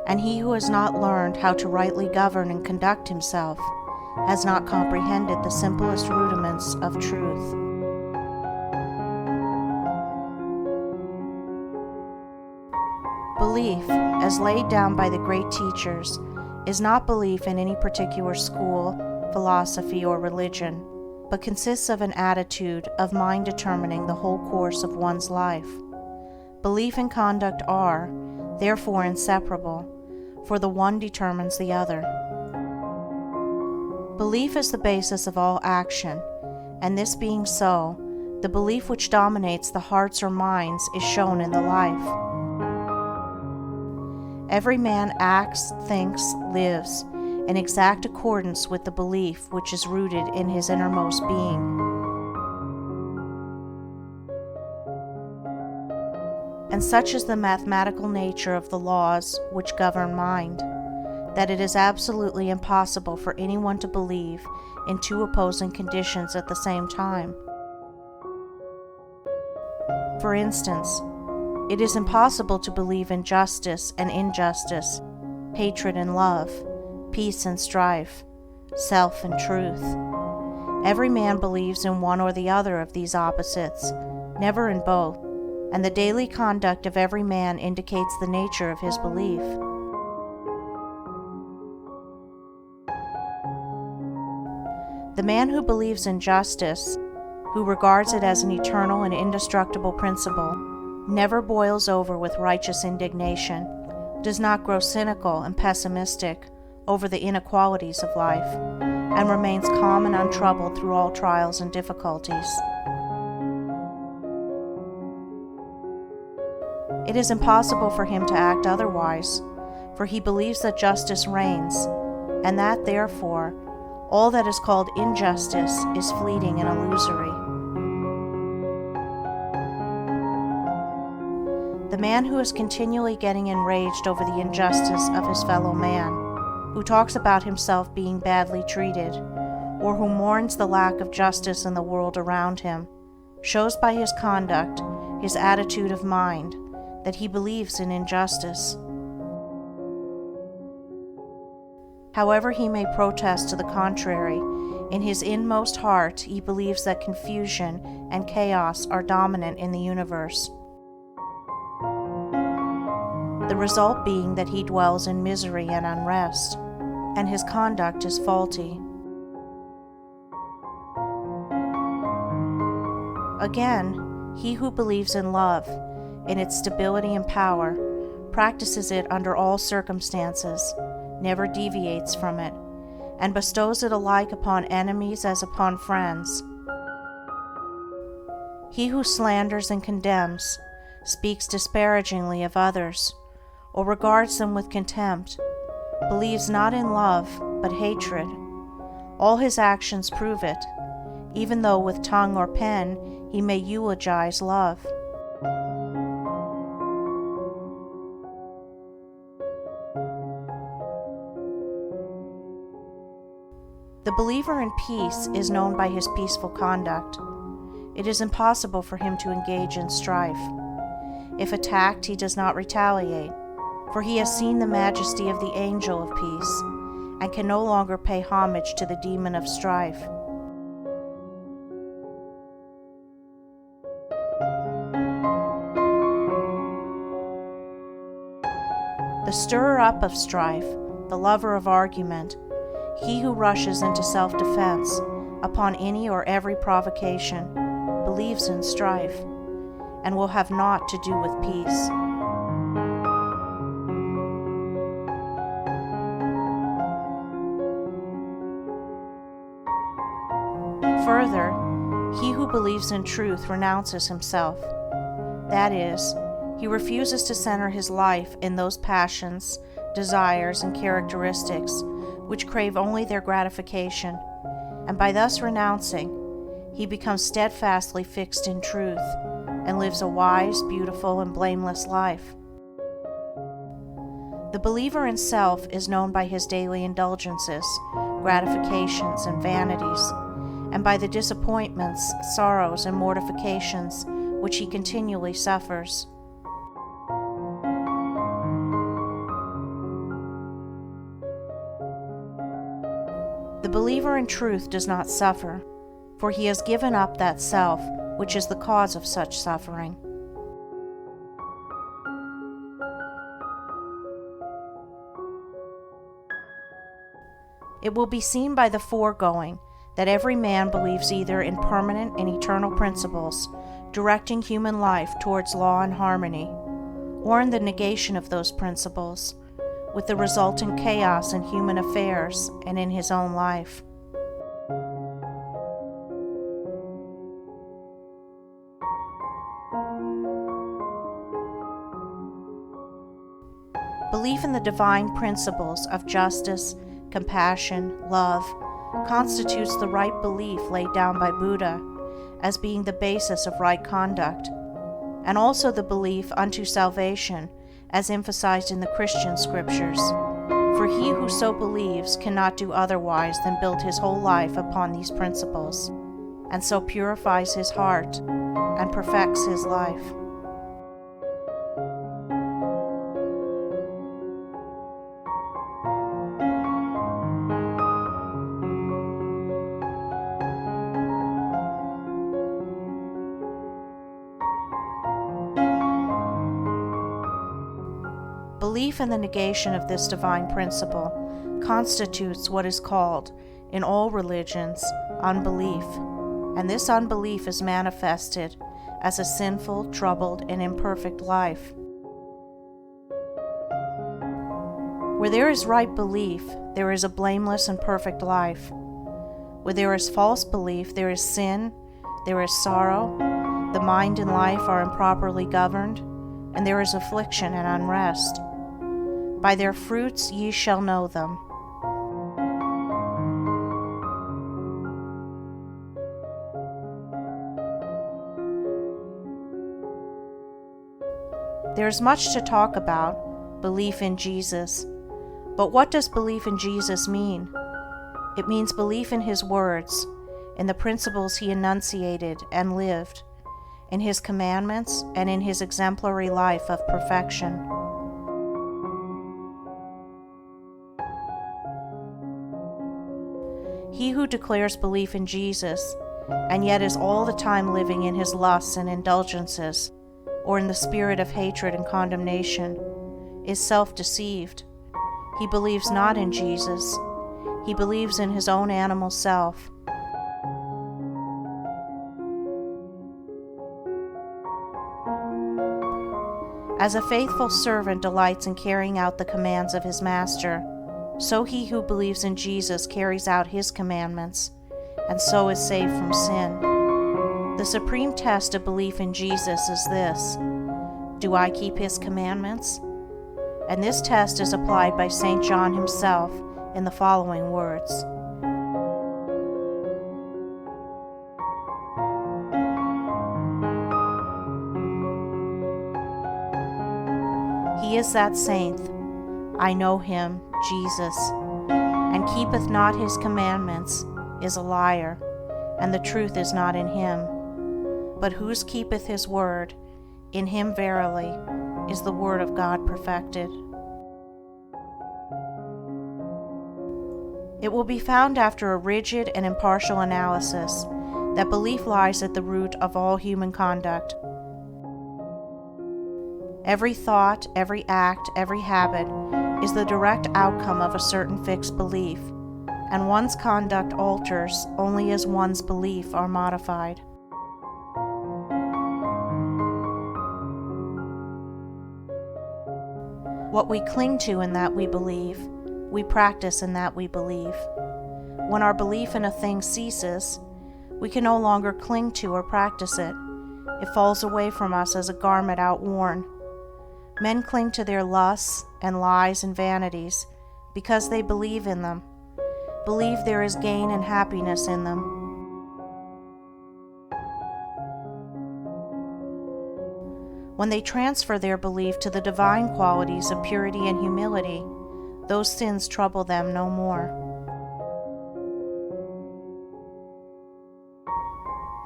[SPEAKER 1] and he who has not learned how to rightly govern and conduct himself has not comprehended the simplest rudiments of truth. Belief, as laid down by the great teachers, is not belief in any particular school, philosophy, or religion, but consists of an attitude of mind determining the whole course of one's life. Belief and conduct are, therefore, inseparable, for the one determines the other. Belief is the basis of all action, and this being so, the belief which dominates the hearts or minds is shown in the life. Every man acts, thinks, lives in exact accordance with the belief which is rooted in his innermost being. And such is the mathematical nature of the laws which govern mind, that it is absolutely impossible for anyone to believe in two opposing conditions at the same time. For instance, it is impossible to believe in justice and injustice, hatred and love, peace and strife, self and truth. Every man believes in one or the other of these opposites, never in both, and the daily conduct of every man indicates the nature of his belief. The man who believes in justice, who regards it as an eternal and indestructible principle, never boils over with righteous indignation, does not grow cynical and pessimistic over the inequalities of life, and remains calm and untroubled through all trials and difficulties. It is impossible for him to act otherwise, for he believes that justice reigns, and that, therefore, all that is called injustice is fleeting and illusory. The man who is continually getting enraged over the injustice of his fellow man, who talks about himself being badly treated, or who mourns the lack of justice in the world around him, shows by his conduct, his attitude of mind, that he believes in injustice. However he may protest to the contrary, in his inmost heart he believes that confusion and chaos are dominant in the universe. The result being that he dwells in misery and unrest, and his conduct is faulty. Again, he who believes in love, in its stability and power, practices it under all circumstances, never deviates from it, and bestows it alike upon enemies as upon friends. He who slanders and condemns, speaks disparagingly of others, or regards them with contempt, believes not in love, but hatred. All his actions prove it, even though with tongue or pen he may eulogize love. The believer in peace is known by his peaceful conduct. It is impossible for him to engage in strife. If attacked, he does not retaliate, for he has seen the majesty of the angel of peace, and can no longer pay homage to the demon of strife. The stirrer-up of strife, the lover of argument, he who rushes into self-defense upon any or every provocation, believes in strife, and will have naught to do with peace. Further, he who believes in truth renounces himself. That is, he refuses to center his life in those passions, desires, and characteristics which crave only their gratification, and by thus renouncing, he becomes steadfastly fixed in truth, and lives a wise, beautiful, and blameless life. The believer in self is known by his daily indulgences, gratifications, and vanities, and by the disappointments, sorrows, and mortifications which he continually suffers. The believer in truth does not suffer, for he has given up that self which is the cause of such suffering. It will be seen by the foregoing that every man believes either in permanent and eternal principles directing human life towards law and harmony, or in the negation of those principles, with the resultant chaos in human affairs and in his own life. Belief in the divine principles of justice, compassion, love, constitutes the right belief laid down by Buddha as being the basis of right conduct, and also the belief unto salvation as emphasized in the Christian scriptures. For he who so believes cannot do otherwise than build his whole life upon these principles, and so purifies his heart and perfects his life. Belief in the negation of this divine principle constitutes what is called, in all religions, unbelief, and this unbelief is manifested as a sinful, troubled, and imperfect life. Where there is right belief, there is a blameless and perfect life. Where there is false belief, there is sin, there is sorrow, the mind and life are improperly governed, and there is affliction and unrest. By their fruits ye shall know them. There is much to talk about, belief in Jesus. But what does belief in Jesus mean? It means belief in his words, in the principles he enunciated and lived, in his commandments, and in his exemplary life of perfection. He who declares belief in Jesus, and yet is all the time living in his lusts and indulgences, or in the spirit of hatred and condemnation, is self-deceived. He believes not in Jesus. He believes in his own animal self. As a faithful servant delights in carrying out the commands of his master, so he who believes in Jesus carries out his commandments, and so is saved from sin. The supreme test of belief in Jesus is this: do I keep his commandments? And this test is applied by St. John himself in the following words: He is that saint, I know him, Jesus, and keepeth not his commandments, is a liar, and the truth is not in him. But whose keepeth his word, in him verily is the word of God perfected. It will be found after a rigid and impartial analysis that belief lies at the root of all human conduct. Every thought, every act, every habit is the direct outcome of a certain fixed belief, and one's conduct alters only as one's beliefs are modified. What we cling to in that we believe, we practice in that we believe. When our belief in a thing ceases, we can no longer cling to or practice it. It falls away from us as a garment outworn. Men cling to their lusts and lies and vanities because they believe in them, believe there is gain and happiness in them. When they transfer their belief to the divine qualities of purity and humility, those sins trouble them no more.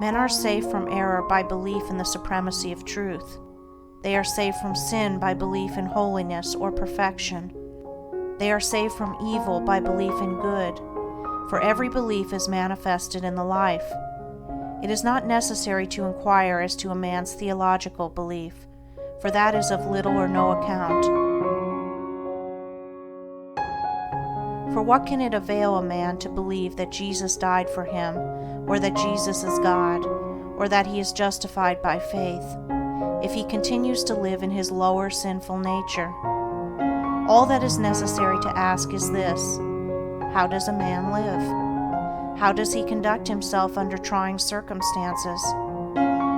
[SPEAKER 1] Men are saved from error by belief in the supremacy of truth. They are saved from sin by belief in holiness or perfection. They are saved from evil by belief in good, for every belief is manifested in the life. It is not necessary to inquire as to a man's theological belief, for that is of little or no account. For what can it avail a man to believe that Jesus died for him, or that Jesus is God, or that he is justified by faith, if he continues to live in his lower sinful nature? All that is necessary to ask is this: how does a man live? How does he conduct himself under trying circumstances?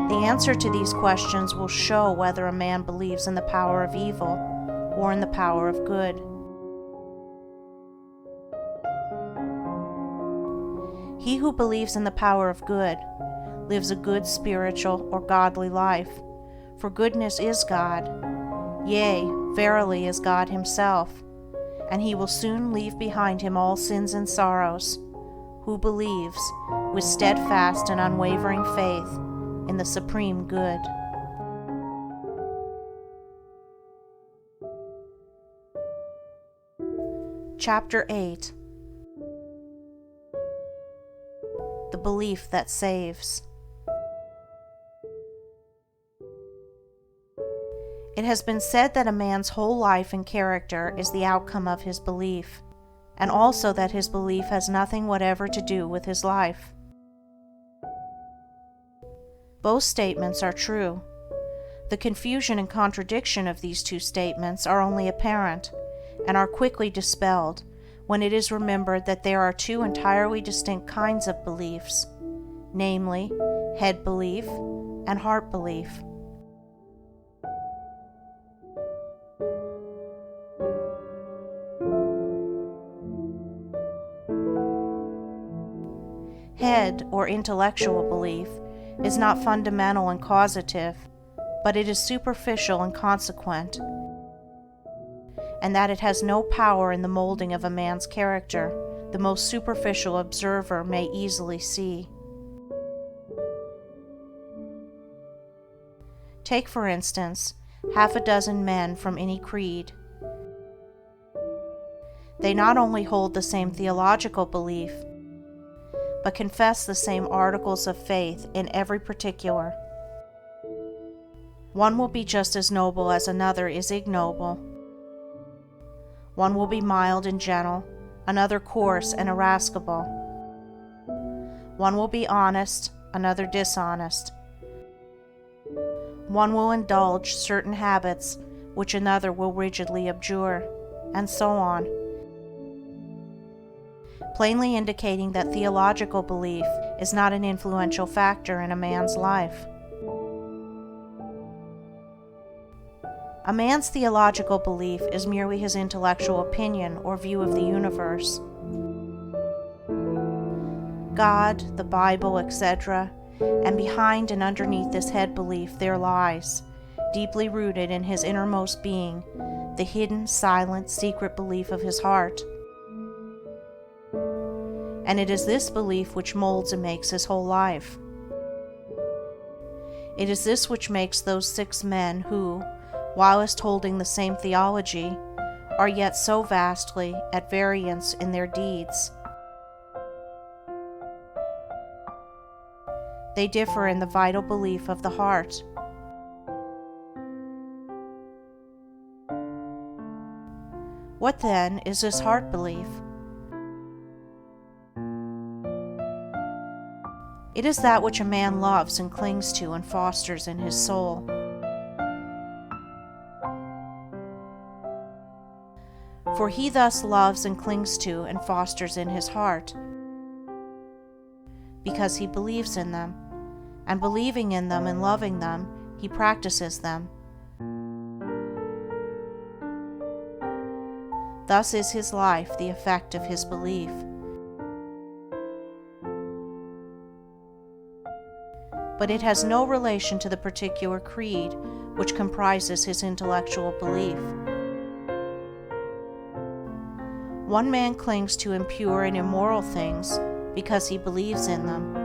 [SPEAKER 1] The answer to these questions will show whether a man believes in the power of evil or in the power of good. He who believes in the power of good lives a good spiritual or godly life, for goodness is God, yea, verily is God himself, and he will soon leave behind him all sins and sorrows, who believes with steadfast and unwavering faith in the supreme good. Chapter 8. The belief that saves. It has been said that a man's whole life and character is the outcome of his belief, and also that his belief has nothing whatever to do with his life. Both statements are true. The confusion and contradiction of these two statements are only apparent, and are quickly dispelled when it is remembered that there are two entirely distinct kinds of beliefs, namely, head belief and heart belief. Head, or intellectual belief, is not fundamental and causative, but it is superficial and consequent, and that it has no power in the molding of a man's character, the most superficial observer may easily see. Take, for instance, half a dozen men from any creed. They not only hold the same theological belief, but confess the same articles of faith in every particular. One will be just as noble as another is ignoble. One will be mild and gentle, another coarse and irascible. One will be honest, another dishonest. One will indulge certain habits, which another will rigidly abjure, and so on, plainly indicating that theological belief is not an influential factor in a man's life. A man's theological belief is merely his intellectual opinion or view of the universe. God, the Bible, etc., and behind and underneath this head belief there lies, deeply rooted in his innermost being, the hidden, silent, secret belief of his heart. And it is this belief which molds and makes his whole life. It is this which makes those 6 men who, whilst holding the same theology, are yet so vastly at variance in their deeds. They differ in the vital belief of the heart. What then is this heart belief? It is that which a man loves and clings to and fosters in his soul. For he thus loves and clings to and fosters in his heart, because he believes in them, and believing in them and loving them, he practices them. Thus is his life the effect of his belief. But it has no relation to the particular creed which comprises his intellectual belief. One man clings to impure and immoral things because he believes in them.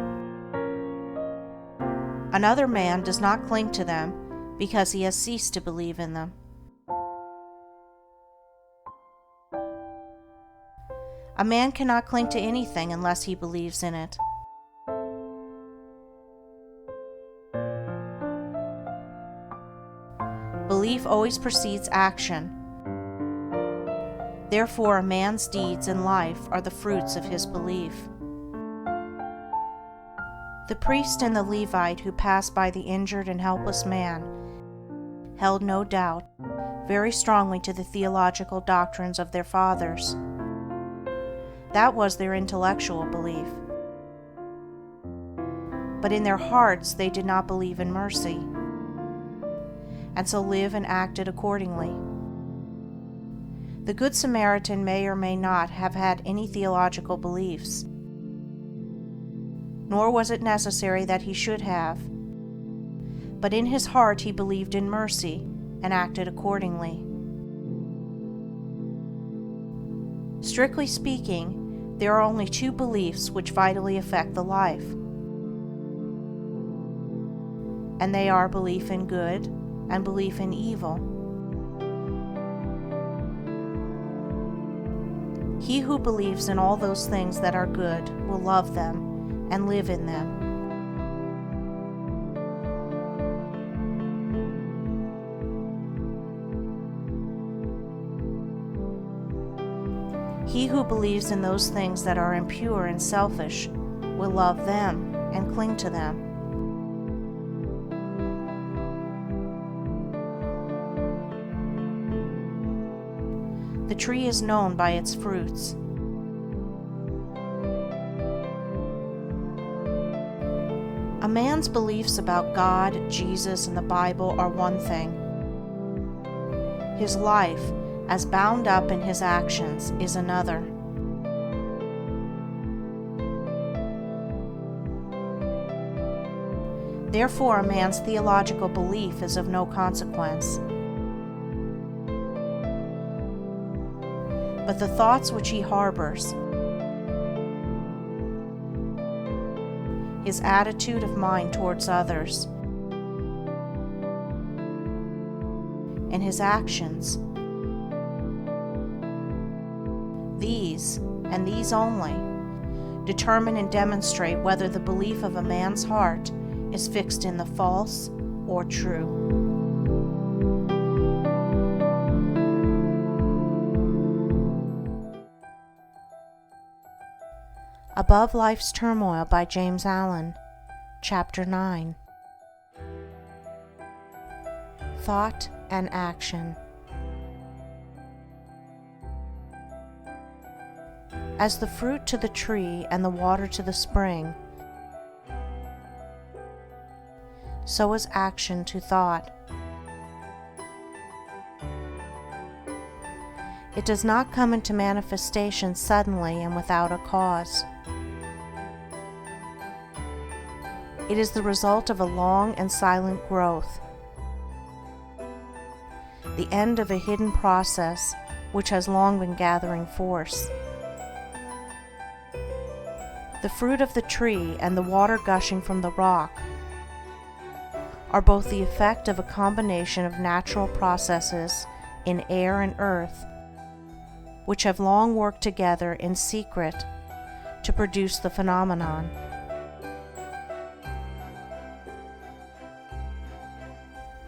[SPEAKER 1] Another man does not cling to them because he has ceased to believe in them. A man cannot cling to anything unless he believes in it. Belief always precedes action. Therefore, a man's deeds in life are the fruits of his belief. The priest and the Levite who passed by the injured and helpless man held no doubt very strongly to the theological doctrines of their fathers. That was their intellectual belief. But in their hearts they did not believe in mercy, and so live and acted accordingly. The Good Samaritan may or may not have had any theological beliefs, nor was it necessary that he should have, but in his heart he believed in mercy and acted accordingly. Strictly speaking, there are only 2 beliefs which vitally affect the life, and they are belief in good and belief in evil. He who believes in all those things that are good will love them and live in them. He who believes in those things that are impure and selfish will love them and cling to them. The tree is known by its fruits. A man's beliefs about God, Jesus, and the Bible are one thing. His life, as bound up in his actions, is another. Therefore, a man's theological belief is of no consequence. But the thoughts which he harbors, his attitude of mind towards others, and his actions, these, and these only, determine and demonstrate whether the belief of a man's heart is fixed in the false or true. Above Life's Turmoil by James Allen, Chapter 9. thought and action. As the fruit to the tree and the water to the spring, so is action to thought. It does not come into manifestation suddenly and without a cause. It is the result of a long and silent growth, the end of a hidden process which has long been gathering force. The fruit of the tree and the water gushing from the rock are both the effect of a combination of natural processes in air and earth, which have long worked together in secret to produce the phenomenon.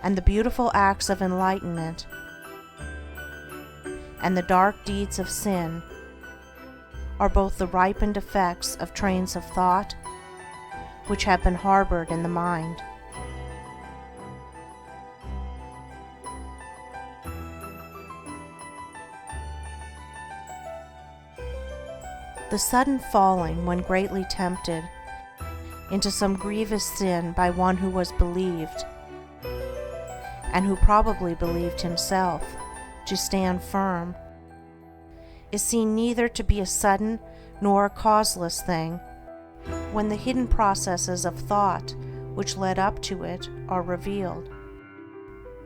[SPEAKER 1] And the beautiful acts of enlightenment and the dark deeds of sin are both the ripened effects of trains of thought which have been harbored in the mind. The sudden falling, when greatly tempted, into some grievous sin by one who was believed, and who probably believed himself, to stand firm, is seen neither to be a sudden nor a causeless thing, when the hidden processes of thought which led up to it are revealed.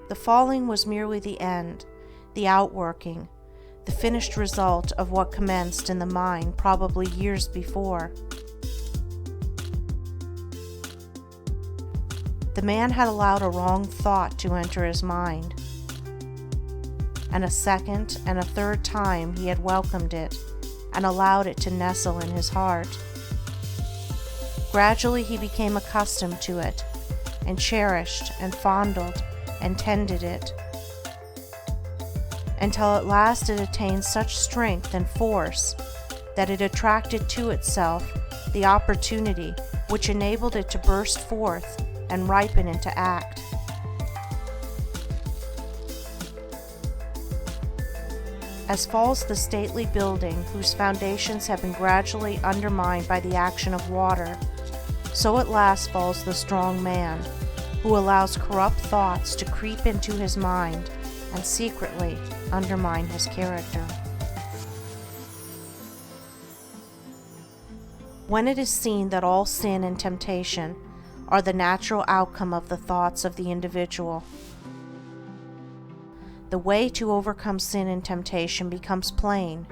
[SPEAKER 1] The falling was merely the end, the outworking, the finished result of what commenced in the mind probably years before. The man had allowed a wrong thought to enter his mind, and a second and a third time he had welcomed it and allowed it to nestle in his heart. Gradually he became accustomed to it, and cherished and fondled and tended it, until at last it attained such strength and force that it attracted to itself the opportunity which enabled it to burst forth and ripen into act. As falls the stately building whose foundations have been gradually undermined by the action of water, so at last falls the strong man, who allows corrupt thoughts to creep into his mind and secretly undermine his character. When it is seen that all sin and temptation are the natural outcome of the thoughts of the individual, the way to overcome sin and temptation becomes plain,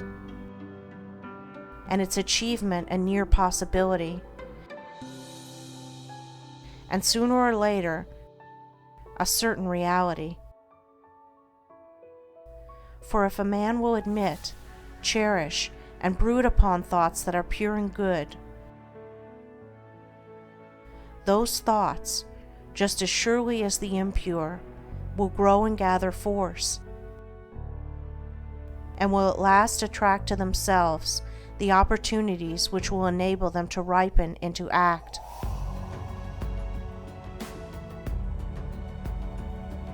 [SPEAKER 1] and its achievement a near possibility, and sooner or later a certain reality. For if a man will admit, cherish, and brood upon thoughts that are pure and good, those thoughts, just as surely as the impure, will grow and gather force, and will at last attract to themselves the opportunities which will enable them to ripen into act.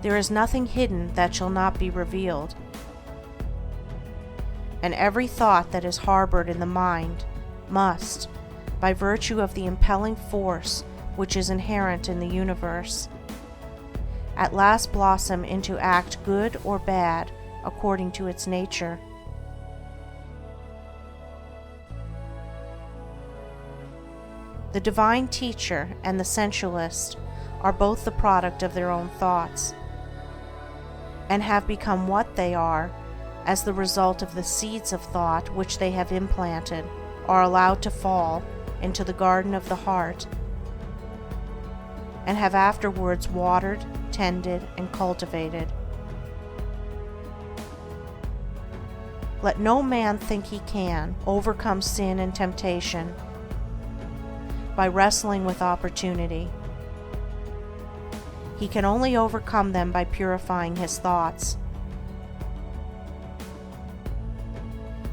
[SPEAKER 1] There is nothing hidden that shall not be revealed, and every thought that is harbored in the mind must, by virtue of the impelling force which is inherent in the universe, at last blossom into act good or bad according to its nature. The divine teacher and the sensualist are both the product of their own thoughts, and have become what they are as the result of the seeds of thought which they have implanted, are allowed to fall into the garden of the heart, and have afterwards watered, tended, and cultivated. Let no man think he can overcome sin and temptation by wrestling with opportunity. He can only overcome them by purifying his thoughts.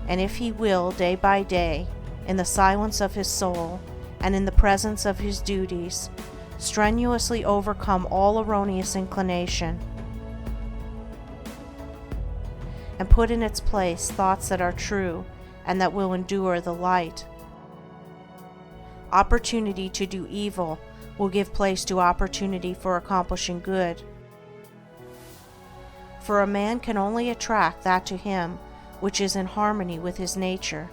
[SPEAKER 1] And if he will, day by day, in the silence of his soul and in the presence of his duties, strenuously overcome all erroneous inclination, and put in its place thoughts that are true and that will endure the light. Opportunity to do evil will give place to opportunity for accomplishing good. For a man can only attract that to him which is in harmony with his nature.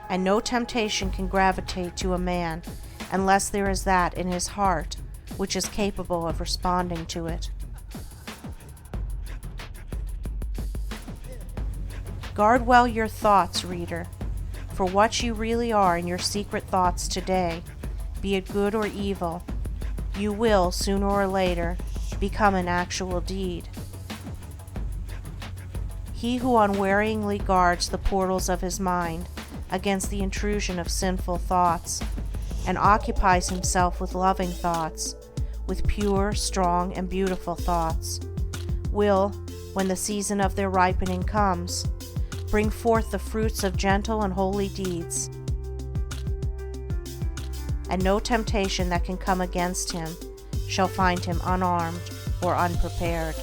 [SPEAKER 1] And no temptation can gravitate to a man unless there is that in his heart which is capable of responding to it. Guard well your thoughts, reader, for what you really are in your secret thoughts today, be it good or evil, you will, sooner or later, become an actual deed. He who unwaringly guards the portals of his mind against the intrusion of sinful thoughts, and occupies himself with loving thoughts, with pure, strong, and beautiful thoughts, will, when the season of their ripening comes, bring forth the fruits of gentle and holy deeds, and no temptation that can come against him shall find him unarmed or unprepared.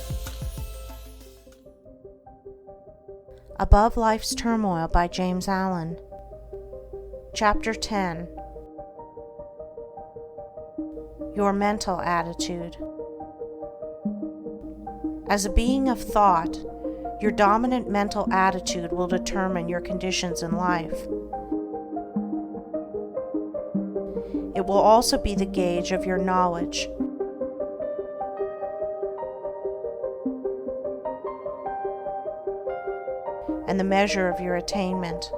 [SPEAKER 1] Above Life's Turmoil by James Allen. Chapter 10. Your mental attitude. As a being of thought, your dominant mental attitude will determine your conditions in life. It will also be the gauge of your knowledge. And the measure of your attainment.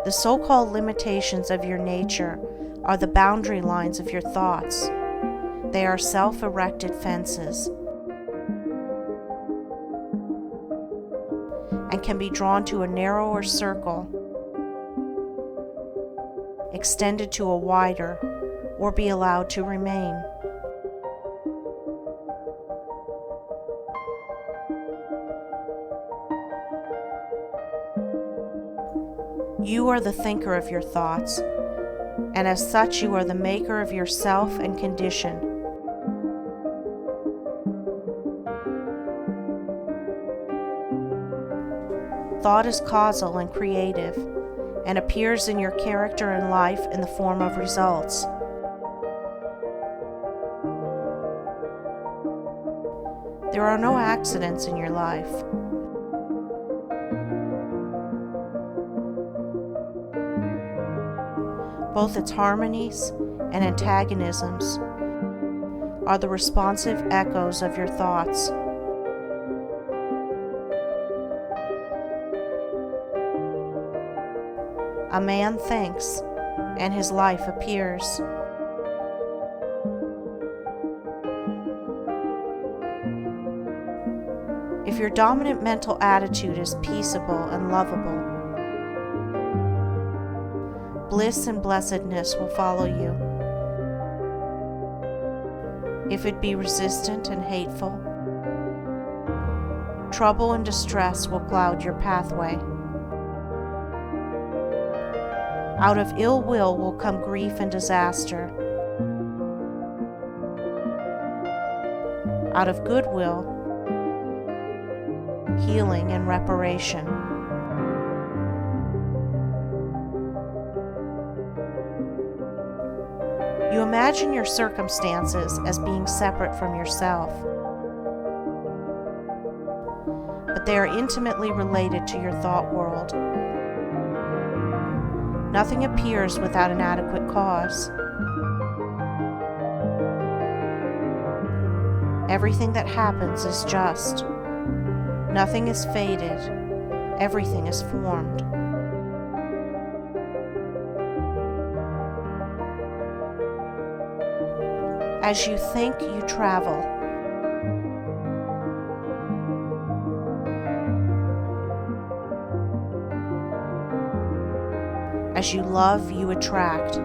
[SPEAKER 1] The so-called limitations of your nature are the boundary lines of your thoughts. They are self-erected fences, and can be drawn to a narrower circle, extended to a wider, or be allowed to remain. You are the thinker of your thoughts, and as such you are the maker of yourself and condition. Thought is causal and creative, and appears in your character and life in the form of results. There are no accidents in your life. Both its harmonies and antagonisms are the responsive echoes of your thoughts. A man thinks, and his life appears. If your dominant mental attitude is peaceable and lovable, bliss and blessedness will follow you. If it be resistant and hateful, trouble and distress will cloud your pathway. Out of ill will come grief and disaster. Out of goodwill, healing and reparation. You imagine your circumstances as being separate from yourself, but they are intimately related to your thought world. Nothing appears without an adequate cause. Everything that happens is just. Nothing is fated. Everything is formed. As you think, you travel. As you love, you attract.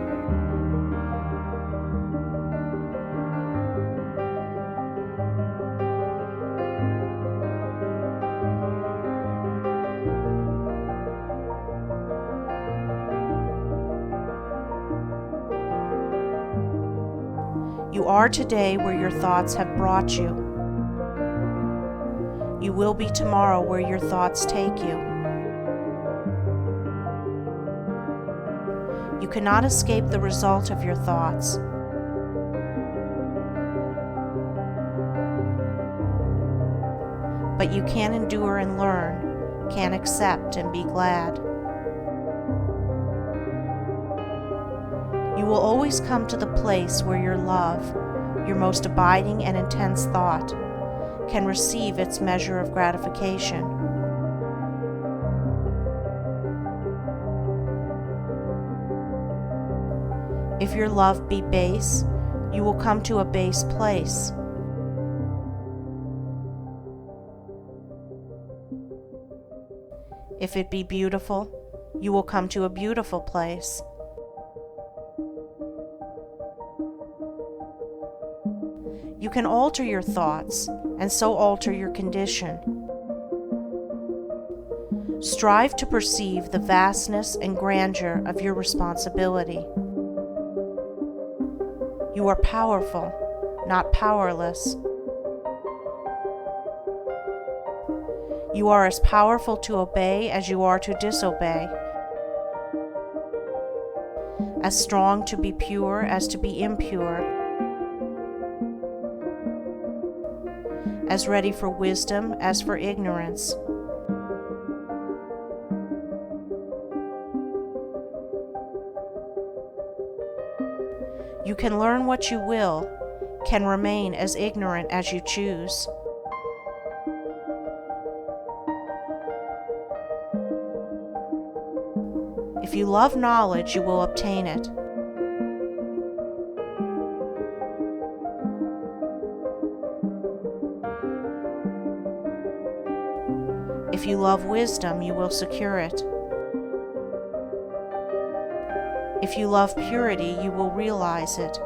[SPEAKER 1] You are today where your thoughts have brought you. You will be tomorrow where your thoughts take you. You cannot escape the result of your thoughts. But you can endure and learn, can accept and be glad. You will always come to the place where your love, your most abiding and intense thought, can receive its measure of gratification. If your love be base, you will come to a base place. If it be beautiful, you will come to a beautiful place. You can alter your thoughts, and so alter your condition. Strive to perceive the vastness and grandeur of your responsibility. You are powerful, not powerless. You are as powerful to obey as you are to disobey, as strong to be pure as to be impure, as ready for wisdom as for ignorance. You can learn what you will, can remain as ignorant as you choose. If you love knowledge, you will obtain it. If you love wisdom, you will secure it. If you love purity, you will realize it.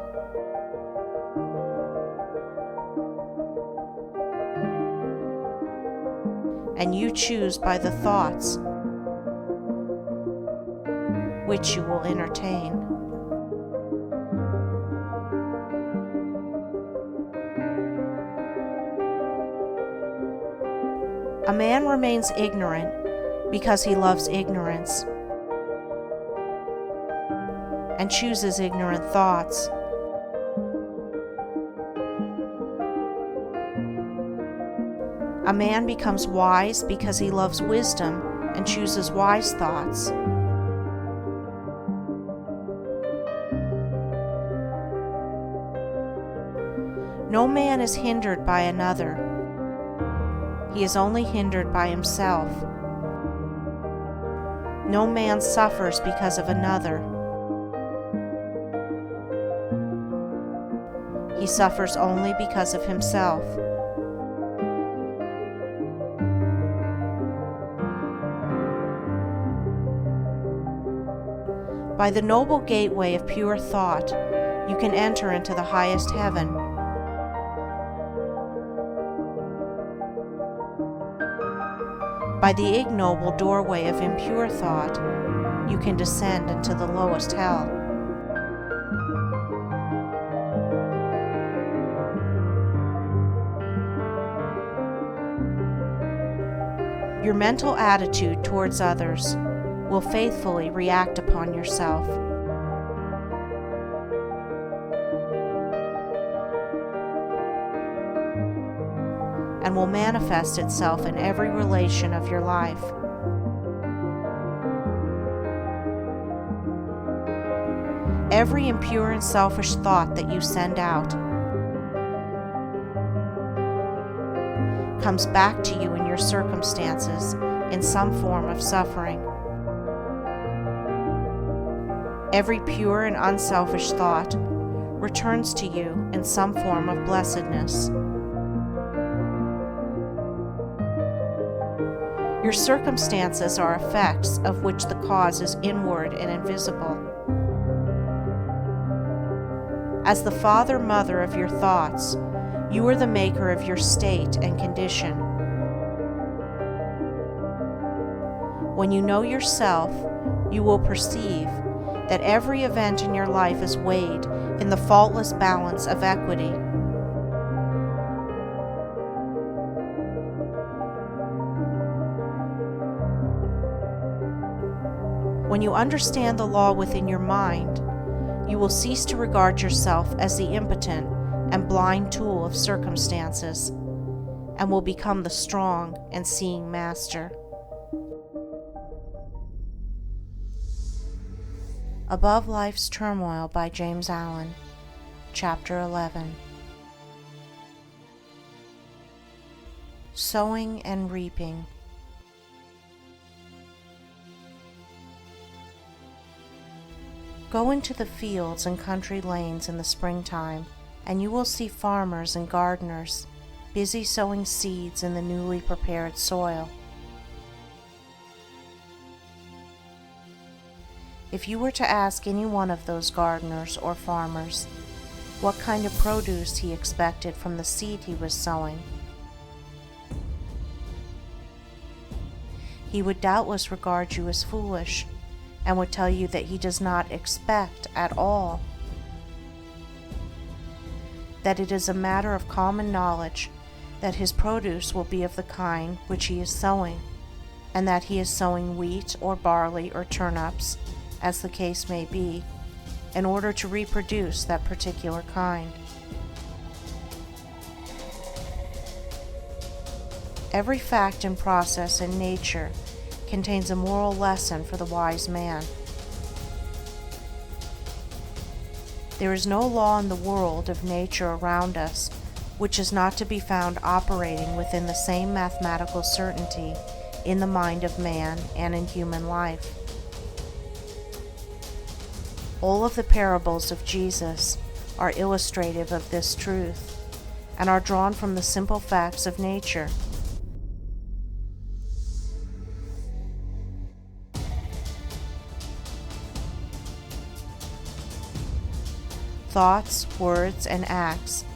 [SPEAKER 1] And you choose by the thoughts which you will entertain. A man remains ignorant because he loves ignorance and chooses ignorant thoughts. A man becomes wise because he loves wisdom and chooses wise thoughts. No man is hindered by another. He is only hindered by himself. No man suffers because of another. He suffers only because of himself. By the noble gateway of pure thought, you can enter into the highest heaven. By the ignoble doorway of impure thought, you can descend into the lowest hell. Your mental attitude towards others will faithfully react upon yourself. And will manifest itself in every relation of your life. Every impure and selfish thought that you send out comes back to you in your circumstances in some form of suffering. Every pure and unselfish thought returns to you in some form of blessedness. Your circumstances are effects of which the cause is inward and invisible. As the father-mother of your thoughts, you are the maker of your state and condition. When you know yourself, you will perceive that every event in your life is weighed in the faultless balance of equity. When you understand the law within your mind, you will cease to regard yourself as the impotent and blind tool of circumstances, and will become the strong and seeing master. Above Life's Turmoil by James Allen, Chapter 11. Sowing and Reaping. Go into the fields and country lanes in the springtime, and you will see farmers and gardeners busy sowing seeds in the newly prepared soil. If you were to ask any one of those gardeners or farmers what kind of produce he expected from the seed he was sowing, he would doubtless regard you as foolish and would tell you that he does not expect at all, that it is a matter of common knowledge that his produce will be of the kind which he is sowing, and that he is sowing wheat or barley or turnips, as the case may be, in order to reproduce that particular kind. Every fact and process in nature contains a moral lesson for the wise man. There is no law in the world of nature around us which is not to be found operating within the same mathematical certainty in the mind of man and in human life. All of the parables of Jesus are illustrative of this truth and are drawn from the simple facts of nature. Thoughts, words, and acts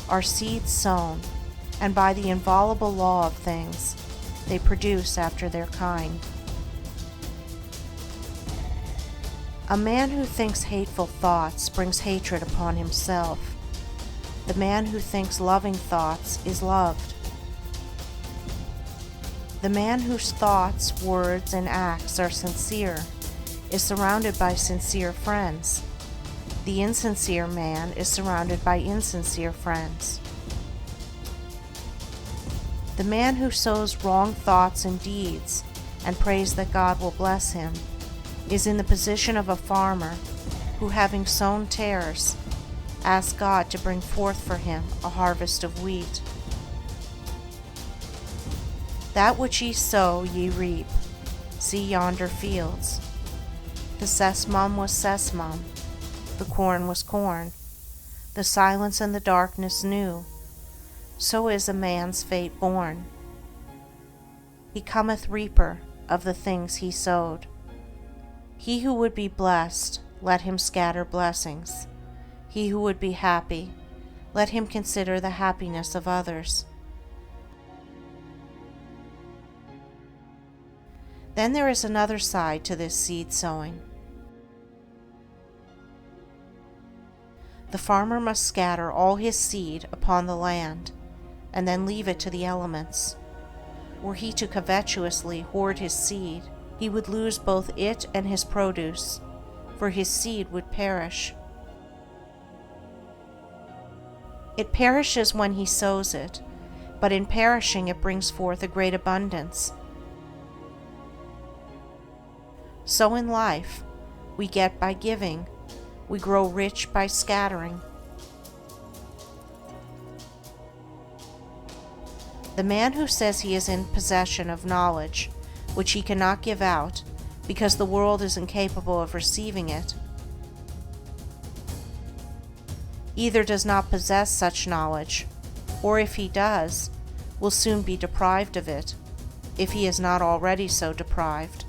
[SPEAKER 1] are seeds sown, and by the inviolable law of things, they produce after their kind. A man who thinks hateful thoughts brings hatred upon himself. The man who thinks loving thoughts is loved. The man whose thoughts, words, and acts are sincere is surrounded by sincere friends. The insincere man is surrounded by insincere friends. The man who sows wrong thoughts and deeds and prays that God will bless him is in the position of a farmer who, having sown tares, asks God to bring forth for him a harvest of wheat. That which ye sow ye reap. See yonder fields. The sesamum was sesamum. The corn was corn. The silence and the darkness knew. So is a man's fate born. He cometh reaper of the things he sowed. He who would be blessed, let him scatter blessings. He who would be happy, let him consider the happiness of others. Then there is another side to this seed sowing. The farmer must scatter all his seed upon the land, and then leave it to the elements. Were he to covetously hoard his seed, he would lose both it and his produce, for his seed would perish. It perishes when he sows it, but in perishing it brings forth a great abundance. So in life, we get by giving, we grow rich by scattering. The man who says he is in possession of knowledge, which he cannot give out because the world is incapable of receiving it, either does not possess such knowledge, or if he does, will soon be deprived of it, if he is not already so deprived.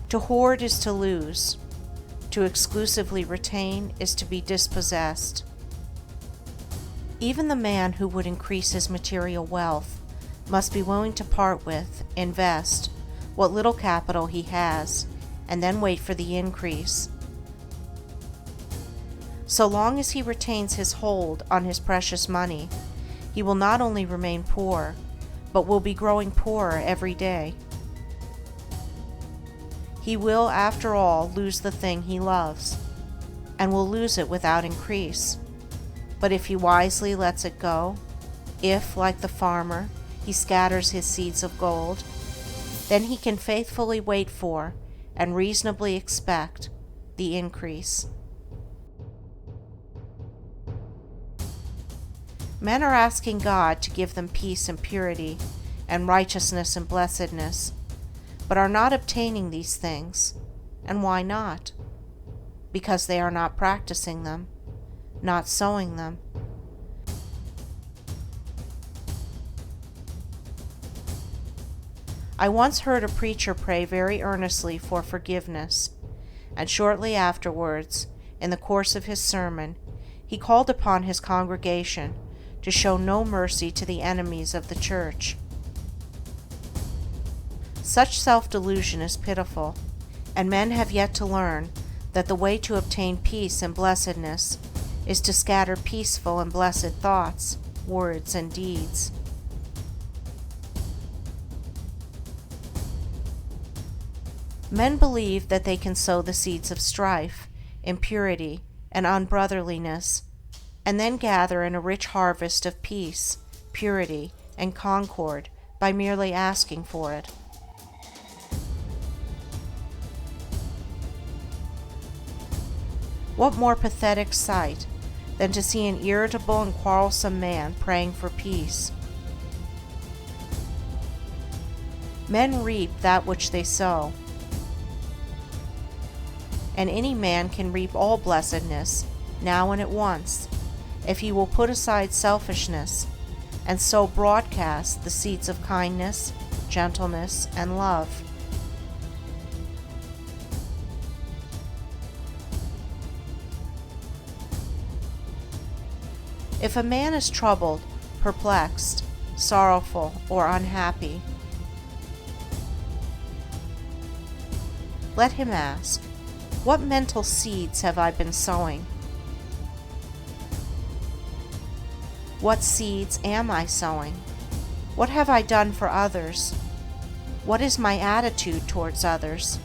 [SPEAKER 1] To hoard is to lose. To exclusively retain is to be dispossessed. Even the man who would increase his material wealth must be willing to part with, invest, what little capital he has, and then wait for the increase, So long as he retains his hold on his precious money, he will not only remain poor, but will be growing poorer every day. He will, after all, lose the thing he loves, and will lose it without increase. But if he wisely lets it go, if, like the farmer, he scatters his seeds of gold, then he can faithfully wait for, and reasonably expect, the increase. Men are asking God to give them peace and purity, and righteousness and blessedness, but are not obtaining these things. And why not? Because they are not practicing them, not sowing them. I once heard a preacher pray very earnestly for forgiveness, and shortly afterwards, in the course of his sermon, he called upon his congregation to show no mercy to the enemies of the church. Such self-delusion is pitiful, and men have yet to learn that the way to obtain peace and blessedness is to scatter peaceful and blessed thoughts, words, and deeds. Men believe that they can sow the seeds of strife, impurity, and unbrotherliness, and then gather in a rich harvest of peace, purity, and concord by merely asking for it. What more pathetic sight than to see an irritable and quarrelsome man praying for peace? Men reap that which they sow, and any man can reap all blessedness now and at once, if he will put aside selfishness and sow broadcast the seeds of kindness, gentleness, and love. If a man is troubled, perplexed, sorrowful, or unhappy, let him ask, what mental seeds have I been sowing? What seeds am I sowing? What have I done for others? What is my attitude towards others?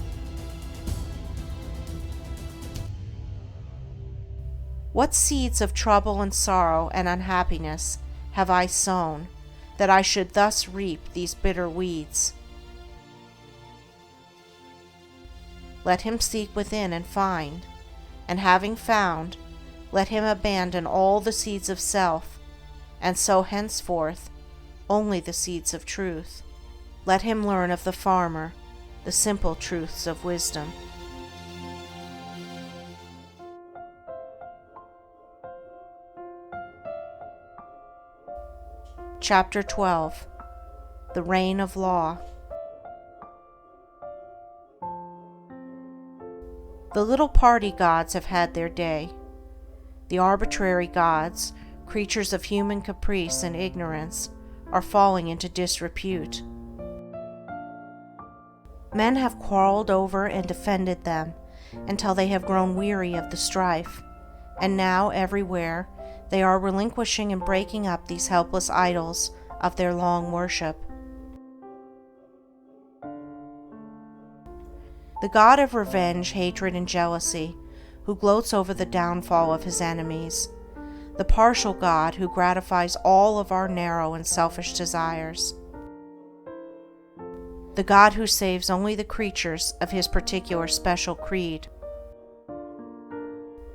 [SPEAKER 1] What seeds of trouble and sorrow and unhappiness have I sown, that I should thus reap these bitter weeds? Let him seek within and find, and having found, let him abandon all the seeds of self, and sow henceforth only the seeds of truth. Let him learn of the farmer the simple truths of wisdom. Chapter 12. The Reign of Law. The little party gods have had their day. The arbitrary gods, creatures of human caprice and ignorance, are falling into disrepute. Men have quarreled over and defended them until they have grown weary of the strife, and now everywhere they are relinquishing and breaking up these helpless idols of their long worship. The god of revenge, hatred, and jealousy, who gloats over the downfall of his enemies, the partial God who gratifies all of our narrow and selfish desires, the God who saves only the creatures of his particular special creed,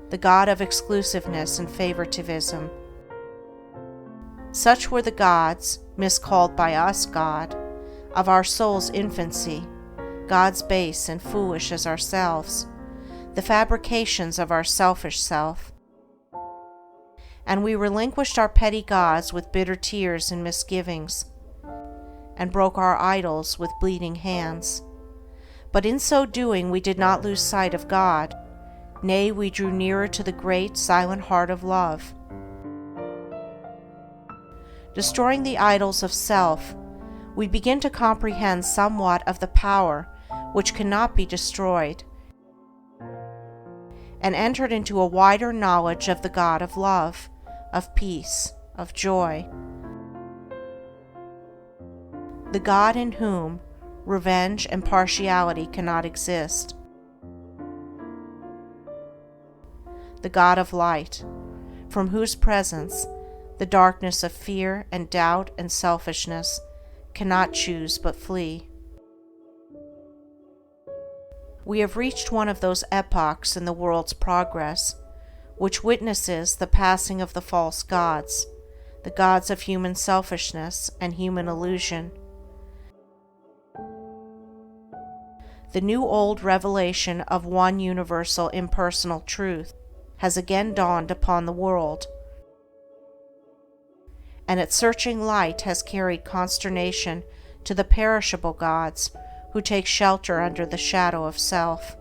[SPEAKER 1] the God of exclusiveness and favoritism. Such were the gods, miscalled by us God, of our soul's infancy, gods base and foolish as ourselves, the fabrications of our selfish self. And we relinquished our petty gods with bitter tears and misgivings, and broke our idols with bleeding hands. But in so doing we did not lose sight of God. Nay, we drew nearer to the great, silent heart of love. Destroying the idols of self, we begin to comprehend somewhat of the power which cannot be destroyed, and entered into a wider knowledge of the God of love, of peace, of joy. The God in whom revenge and partiality cannot exist. The God of light, from whose presence the darkness of fear and doubt and selfishness cannot choose but flee. We have reached one of those epochs in the world's progress which witnesses the passing of the false gods, the gods of human selfishness and human illusion. The new-old revelation of one universal impersonal truth has again dawned upon the world, and its searching light has carried consternation to the perishable gods who take shelter under the shadow of self.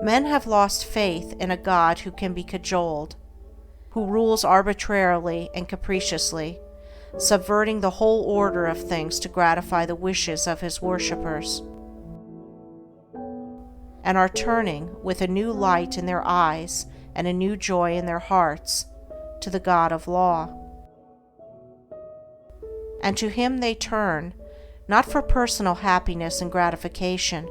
[SPEAKER 1] Men have lost faith in a God who can be cajoled, who rules arbitrarily and capriciously, subverting the whole order of things to gratify the wishes of his worshippers, and are turning with a new light in their eyes and a new joy in their hearts to the God of law. And to him they turn, not for personal happiness and gratification,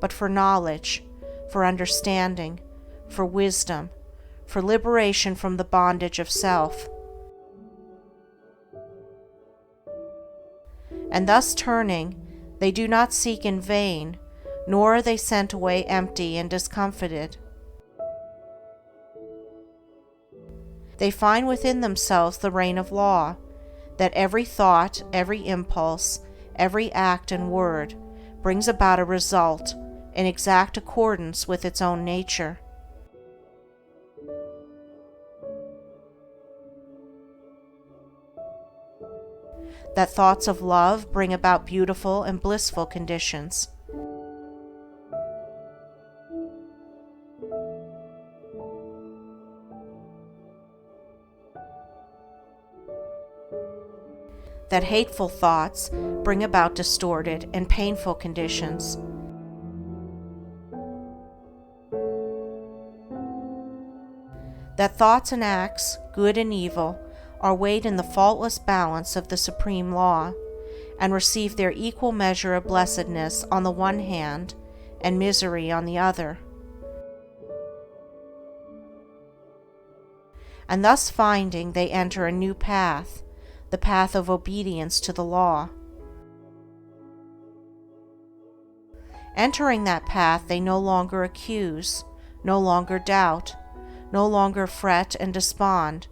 [SPEAKER 1] but for knowledge, for understanding, for wisdom, for liberation from the bondage of self. And thus turning, they do not seek in vain, nor are they sent away empty and discomfited. They find within themselves the reign of law, that every thought, every impulse, every act and word brings about a result in exact accordance with its own nature. That thoughts of love bring about beautiful and blissful conditions. That hateful thoughts bring about distorted and painful conditions. That thoughts and acts, good and evil, are weighed in the faultless balance of the supreme law, and receive their equal measure of blessedness on the one hand and misery on the other. And thus finding, they enter a new path, the path of obedience to the law. Entering that path, they no longer accuse, no longer doubt, no longer fret and despond,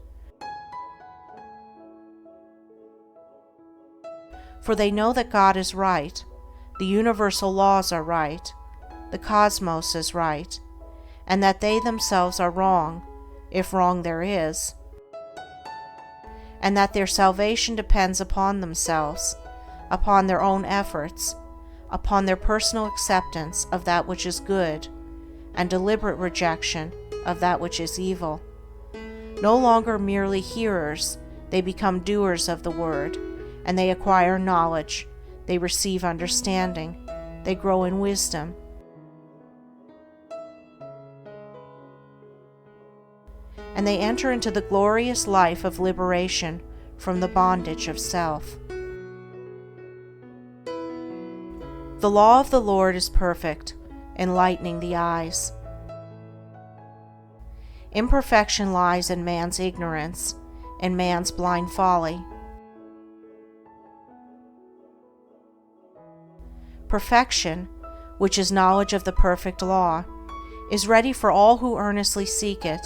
[SPEAKER 1] for they know that God is right, the universal laws are right, the cosmos is right, and that they themselves are wrong, if wrong there is, and that their salvation depends upon themselves, upon their own efforts, upon their personal acceptance of that which is good, and deliberate rejection of that which is evil. No longer merely hearers, they become doers of the word, and they acquire knowledge, they receive understanding, they grow in wisdom. And they enter into the glorious life of liberation from the bondage of self. The law of the Lord is perfect, enlightening the eyes. Imperfection lies in man's ignorance, in man's blind folly. Perfection, which is knowledge of the perfect law, is ready for all who earnestly seek it.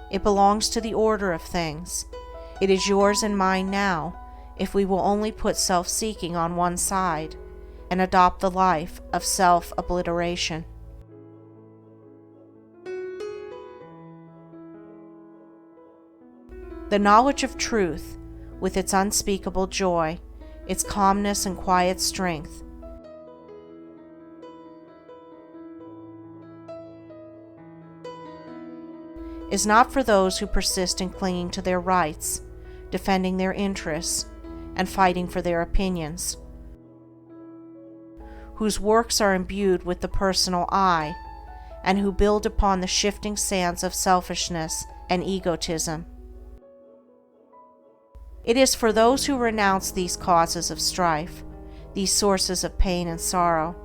[SPEAKER 1] It belongs to the order of things. It is yours and mine now, if we will only put self-seeking on one side and adopt the life of self-obliteration. The knowledge of truth, with its unspeakable joy, its calmness and quiet strength, is not for those who persist in clinging to their rights, defending their interests, and fighting for their opinions, whose works are imbued with the personal I, and who build upon the shifting sands of selfishness and egotism. It is for those who renounce these causes of strife, these sources of pain and sorrow,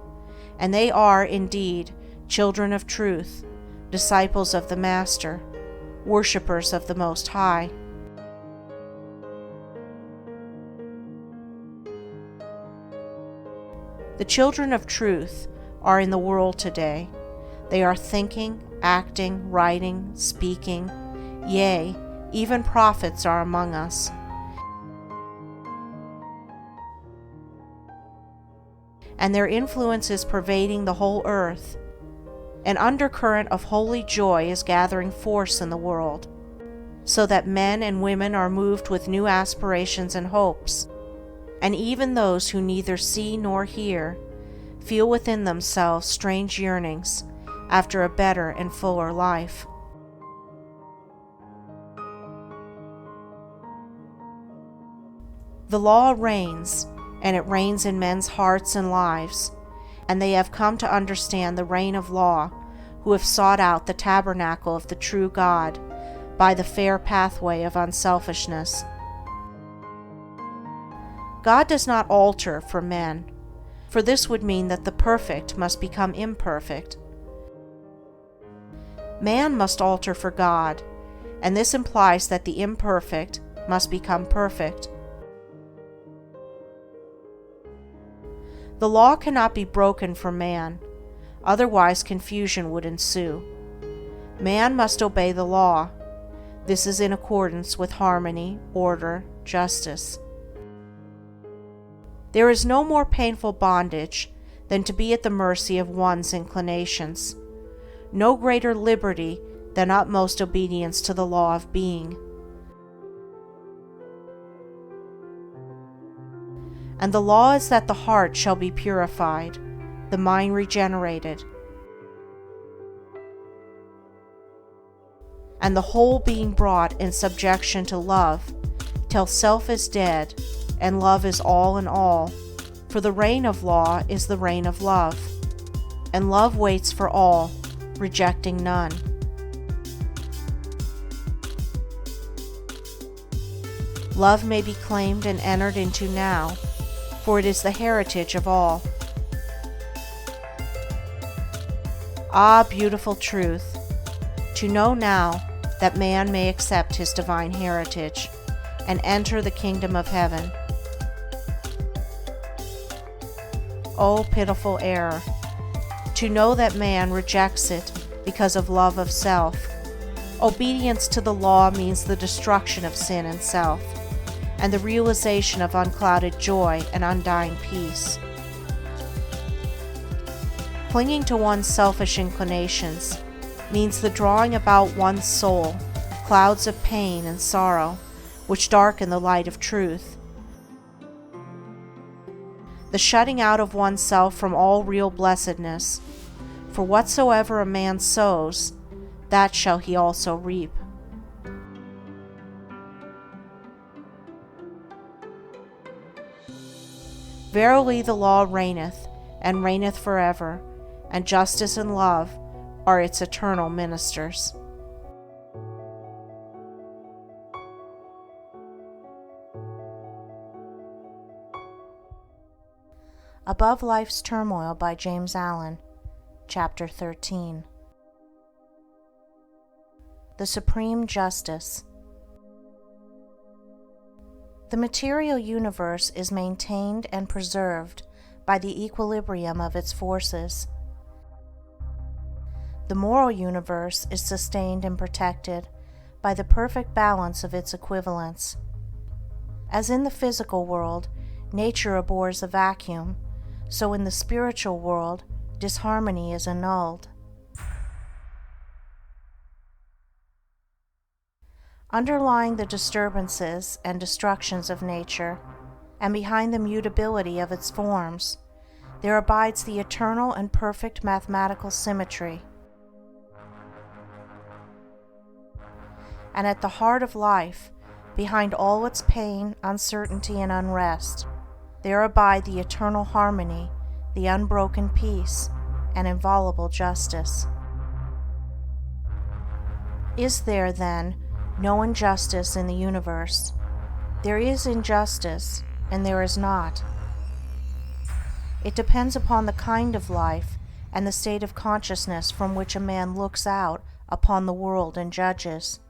[SPEAKER 1] and they are indeed children of truth, disciples of the Master, worshippers of the Most High. The children of truth are in the world today. They are thinking, acting, writing, speaking, yea, even prophets are among us. And their influence is pervading the whole earth. An undercurrent of holy joy is gathering force in the world, so that men and women are moved with new aspirations and hopes, and even those who neither see nor hear feel within themselves strange yearnings after a better and fuller life. The law reigns, and it reigns in men's hearts and lives, and they have come to understand the reign of law who have sought out the tabernacle of the true God by the fair pathway of unselfishness. God does not alter for men, for this would mean that the perfect must become imperfect. Man must alter for God, and this implies that the imperfect must become perfect. The law cannot be broken for man, otherwise confusion would ensue. Man must obey the law. This is in accordance with harmony, order, justice. There is no more painful bondage than to be at the mercy of one's inclinations, no greater liberty than utmost obedience to the law of being. And the law is that the heart shall be purified, the mind regenerated, and the whole being brought in subjection to love, till self is dead, and love is all in all, for the reign of law is the reign of love, and love waits for all, rejecting none. Love may be claimed and entered into now, for it is the heritage of all. Ah, beautiful truth, to know now that man may accept his divine heritage and enter the kingdom of heaven. Oh, pitiful error, to know that man rejects it because of love of self. Obedience to the law means the destruction of sin and self, and the realization of unclouded joy and undying peace. Clinging to one's selfish inclinations means the drawing about one's soul clouds of pain and sorrow which darken the light of truth, the shutting out of oneself from all real blessedness, for whatsoever a man sows, that shall he also reap. Verily the law reigneth, and reigneth forever, and justice and love are its eternal ministers. Above Life's Turmoil by James Allen, Chapter 13. The Supreme Justice. The material universe is maintained and preserved by the equilibrium of its forces. The moral universe is sustained and protected by the perfect balance of its equivalents. As in the physical world, nature abhors a vacuum, so in the spiritual world, disharmony is annulled. Underlying the disturbances and destructions of nature, and behind the mutability of its forms, there abides the eternal and perfect mathematical symmetry. And at the heart of life, behind all its pain, uncertainty, and unrest, there abide the eternal harmony, the unbroken peace, and inviolable justice. Is there, then, no injustice in the universe? There is injustice, and there is not. It depends upon the kind of life and the state of consciousness from which a man looks out upon the world and judges.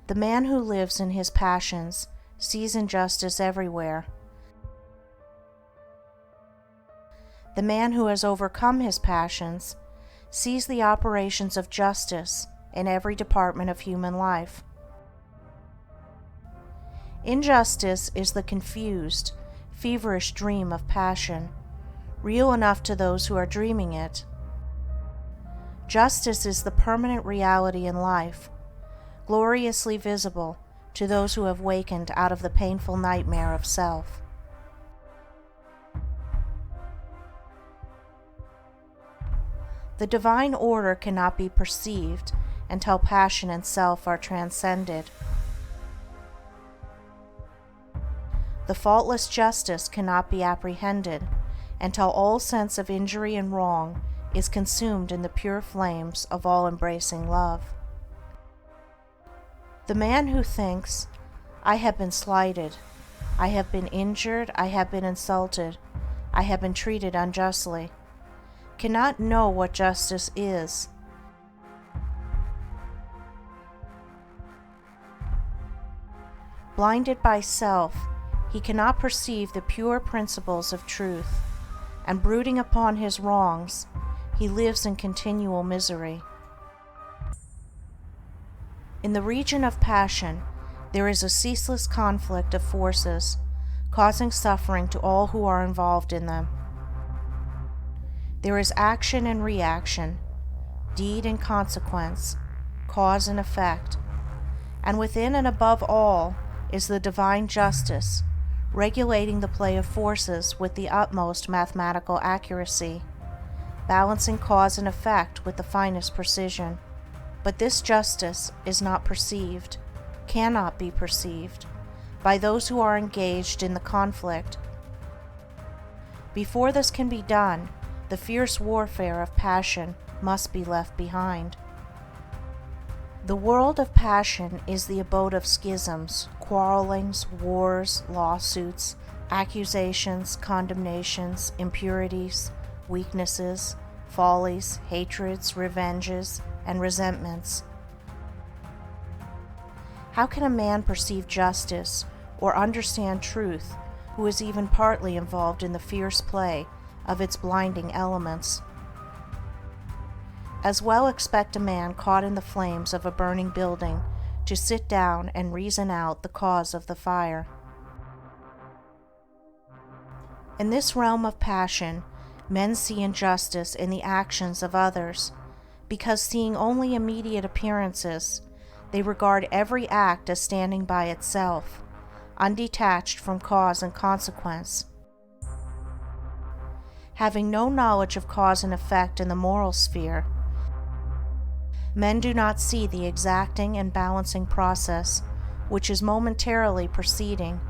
[SPEAKER 1] The man who lives in his passions sees injustice everywhere. The man who has overcome his passions sees the operations of justice in every department of human life. Injustice is the confused, feverish dream of passion, real enough to those who are dreaming it. Justice is the permanent reality in life, gloriously visible to those who have wakened out of the painful nightmare of self. The divine order cannot be perceived until passion and self are transcended. The faultless justice cannot be apprehended until all sense of injury and wrong is consumed in the pure flames of all-embracing love. The man who thinks, "I have been slighted, I have been injured, I have been insulted, I have been treated unjustly," cannot know what justice is. Blinded by self, he cannot perceive the pure principles of truth, and brooding upon his wrongs, he lives in continual misery. In the region of passion, there is a ceaseless conflict of forces, causing suffering to all who are involved in them. There is action and reaction, deed and consequence, cause and effect, and within and above all is the divine justice, regulating the play of forces with the utmost mathematical accuracy, balancing cause and effect with the finest precision. But this justice is not perceived, cannot be perceived, by those who are engaged in the conflict. Before this can be done, the fierce warfare of passion must be left behind. The world of passion is the abode of schisms, quarrelings, wars, lawsuits, accusations, condemnations, impurities, weaknesses, follies, hatreds, revenges, and resentments. How can a man perceive justice or understand truth who is even partly involved in the fierce play of its blinding elements? As well expect a man caught in the flames of a burning building to sit down and reason out the cause of the fire. In this realm of passion, men see injustice in the actions of others, because seeing only immediate appearances, they regard every act as standing by itself, undetached from cause and consequence. Having no knowledge of cause and effect in the moral sphere, men do not see the exacting and balancing process which is momentarily proceeding,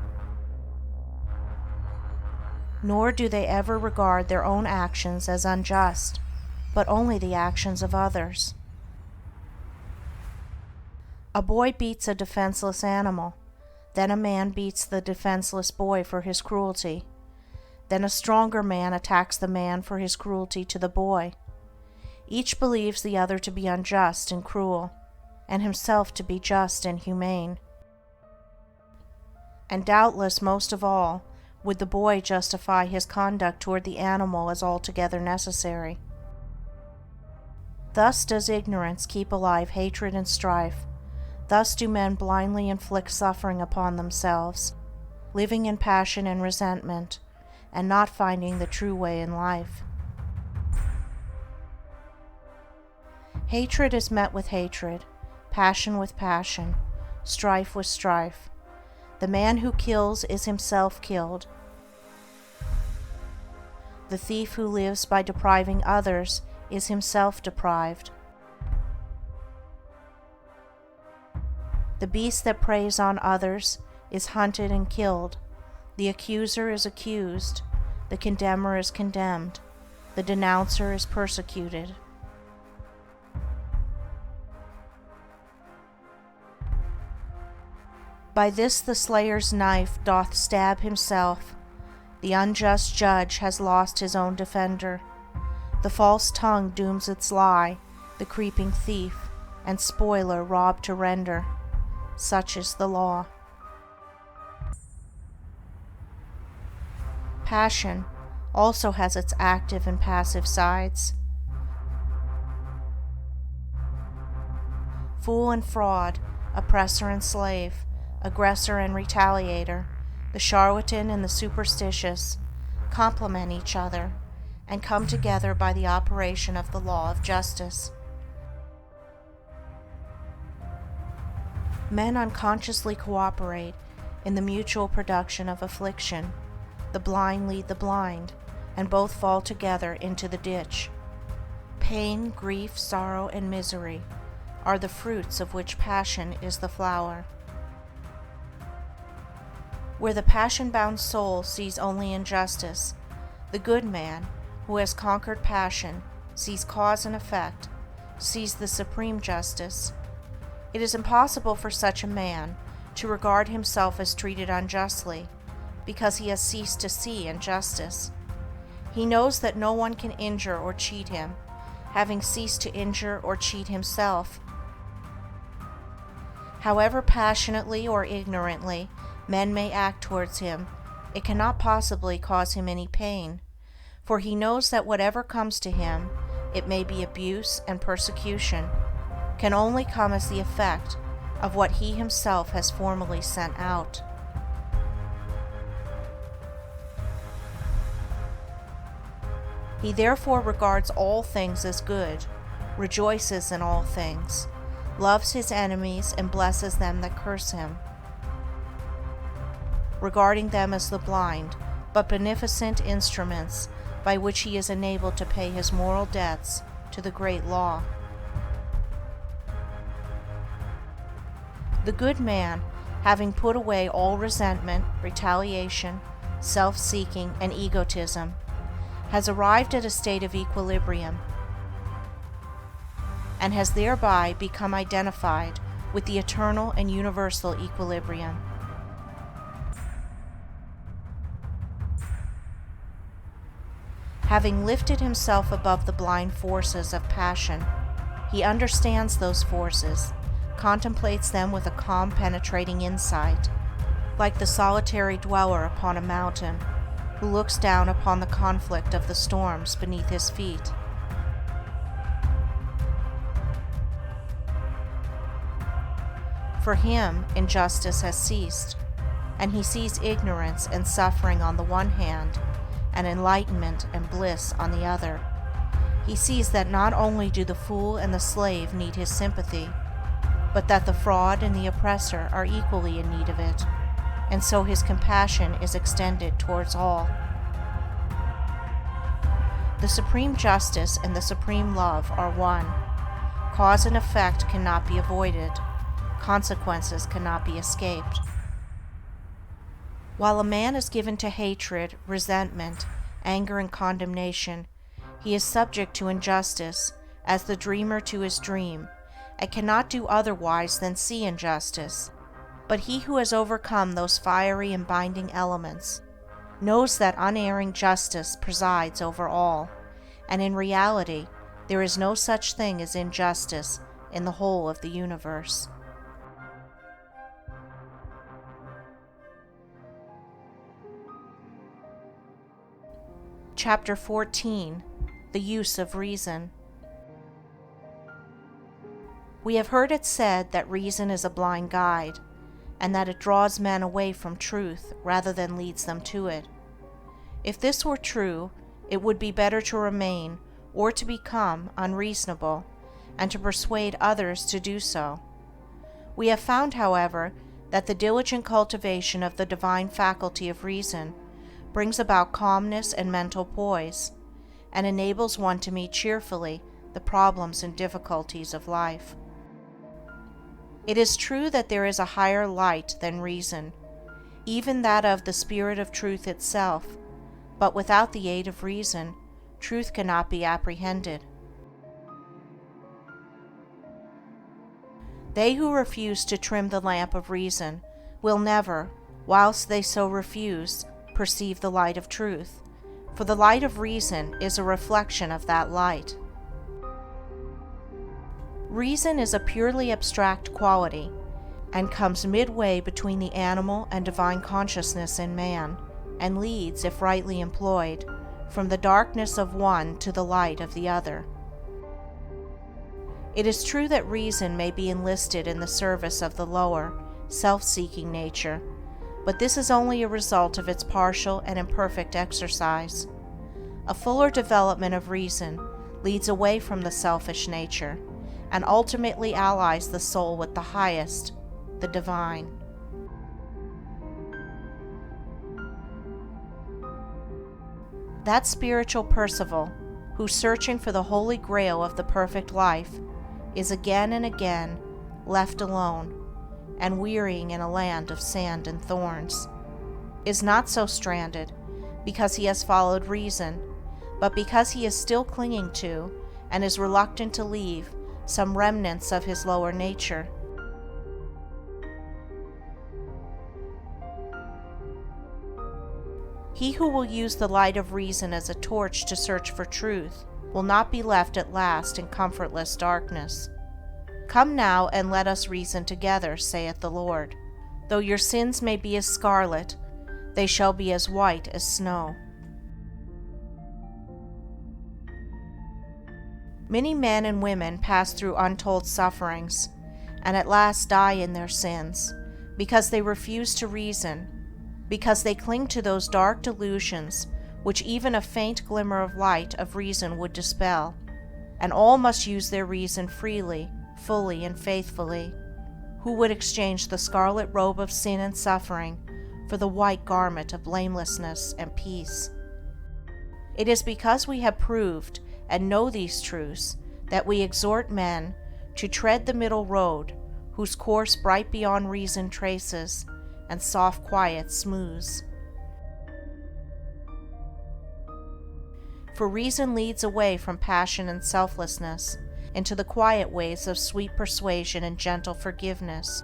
[SPEAKER 1] nor do they ever regard their own actions as unjust, but only the actions of others. A boy beats a defenseless animal, then a man beats the defenseless boy for his cruelty, then a stronger man attacks the man for his cruelty to the boy. Each believes the other to be unjust and cruel, and himself to be just and humane. And doubtless most of all would the boy justify his conduct toward the animal as altogether necessary. Thus does ignorance keep alive hatred and strife. Thus do men blindly inflict suffering upon themselves, living in passion and resentment, and not finding the true way in life. Hatred is met with hatred, passion with passion, strife with strife. The man who kills is himself killed. The thief who lives by depriving others is himself deprived. The beast that preys on others is hunted and killed. The accuser is accused. The condemner is condemned. The denouncer is persecuted. By this the slayer's knife doth stab himself, the unjust judge has lost his own defender, the false tongue dooms its lie, the creeping thief and spoiler rob to render. Such is the law. Passion also has its active and passive sides. Fool and fraud, oppressor and slave, aggressor and retaliator, the charlatan and the superstitious, complement each other and come together by the operation of the law of justice. Men unconsciously cooperate in the mutual production of affliction. The blind lead the blind, and both fall together into the ditch. Pain, grief, sorrow, and misery are the fruits of which passion is the flower. Where the passion-bound soul sees only injustice, the good man, who has conquered passion, sees cause and effect, sees the supreme justice. It is impossible for such a man to regard himself as treated unjustly, because he has ceased to see injustice. He knows that no one can injure or cheat him, having ceased to injure or cheat himself. However passionately or ignorantly men may act towards him, it cannot possibly cause him any pain, for he knows that whatever comes to him, it may be abuse and persecution, can only come as the effect of what he himself has formerly sent out. He therefore regards all things as good, rejoices in all things, loves his enemies and blesses them that curse him, regarding them as the blind but beneficent instruments by which he is enabled to pay his moral debts to the great law. The good man, having put away all resentment, retaliation, self-seeking, and egotism, has arrived at a state of equilibrium, and has thereby become identified with the eternal and universal equilibrium. Having lifted himself above the blind forces of passion, he understands those forces, contemplates them with a calm, penetrating insight, like the solitary dweller upon a mountain, who looks down upon the conflict of the storms beneath his feet. For him, injustice has ceased, and he sees ignorance and suffering on the one hand, and enlightenment and bliss on the other. He sees that not only do the fool and the slave need his sympathy, but that the fraud and the oppressor are equally in need of it, and so his compassion is extended towards all. The supreme justice and the supreme love are one. Cause and effect cannot be avoided. Consequences cannot be escaped. While a man is given to hatred, resentment, anger, and condemnation, he is subject to injustice as the dreamer to his dream, and cannot do otherwise than see injustice. But he who has overcome those fiery and binding elements knows that unerring justice presides over all, and in reality there is no such thing as injustice in the whole of the universe. Chapter 14. The Use of Reason. We have heard it said that reason is a blind guide, and that it draws men away from truth rather than leads them to it. If this were true, it would be better to remain, or to become, unreasonable, and to persuade others to do so. We have found, however, that the diligent cultivation of the divine faculty of reason brings about calmness and mental poise, and enables one to meet cheerfully the problems and difficulties of life. It is true that there is a higher light than reason, even that of the Spirit of Truth itself, but without the aid of reason, truth cannot be apprehended. They who refuse to trim the lamp of reason will never, whilst they so refuse, perceive the light of truth, for the light of reason is a reflection of that light. Reason is a purely abstract quality, and comes midway between the animal and divine consciousness in man, and leads, if rightly employed, from the darkness of one to the light of the other. It is true that reason may be enlisted in the service of the lower, self-seeking nature, but this is only a result of its partial and imperfect exercise. A fuller development of reason leads away from the selfish nature, and ultimately allies the soul with the highest, the divine. That spiritual Percival, who, searching for the holy grail of the perfect life, is again and again left alone and wearying in a land of sand and thorns, is not so stranded because he has followed reason, but because he is still clinging to, and is reluctant to leave, some remnants of his lower nature. He who will use the light of reason as a torch to search for truth will not be left at last in comfortless darkness. Come now, and let us reason together, saith the Lord. Though your sins may be as scarlet, they shall be as white as snow. Many men and women pass through untold sufferings, and at last die in their sins, because they refuse to reason, because they cling to those dark delusions which even a faint glimmer of light of reason would dispel, and all must use their reason freely, fully, and faithfully. Who would exchange the scarlet robe of sin and suffering for the white garment of blamelessness and peace? It is because we have proved and know these truths that we exhort men to tread the middle road, whose course bright beyond reason traces, and soft quiet smooths. For reason leads away from passion and selflessness into the quiet ways of sweet persuasion and gentle forgiveness.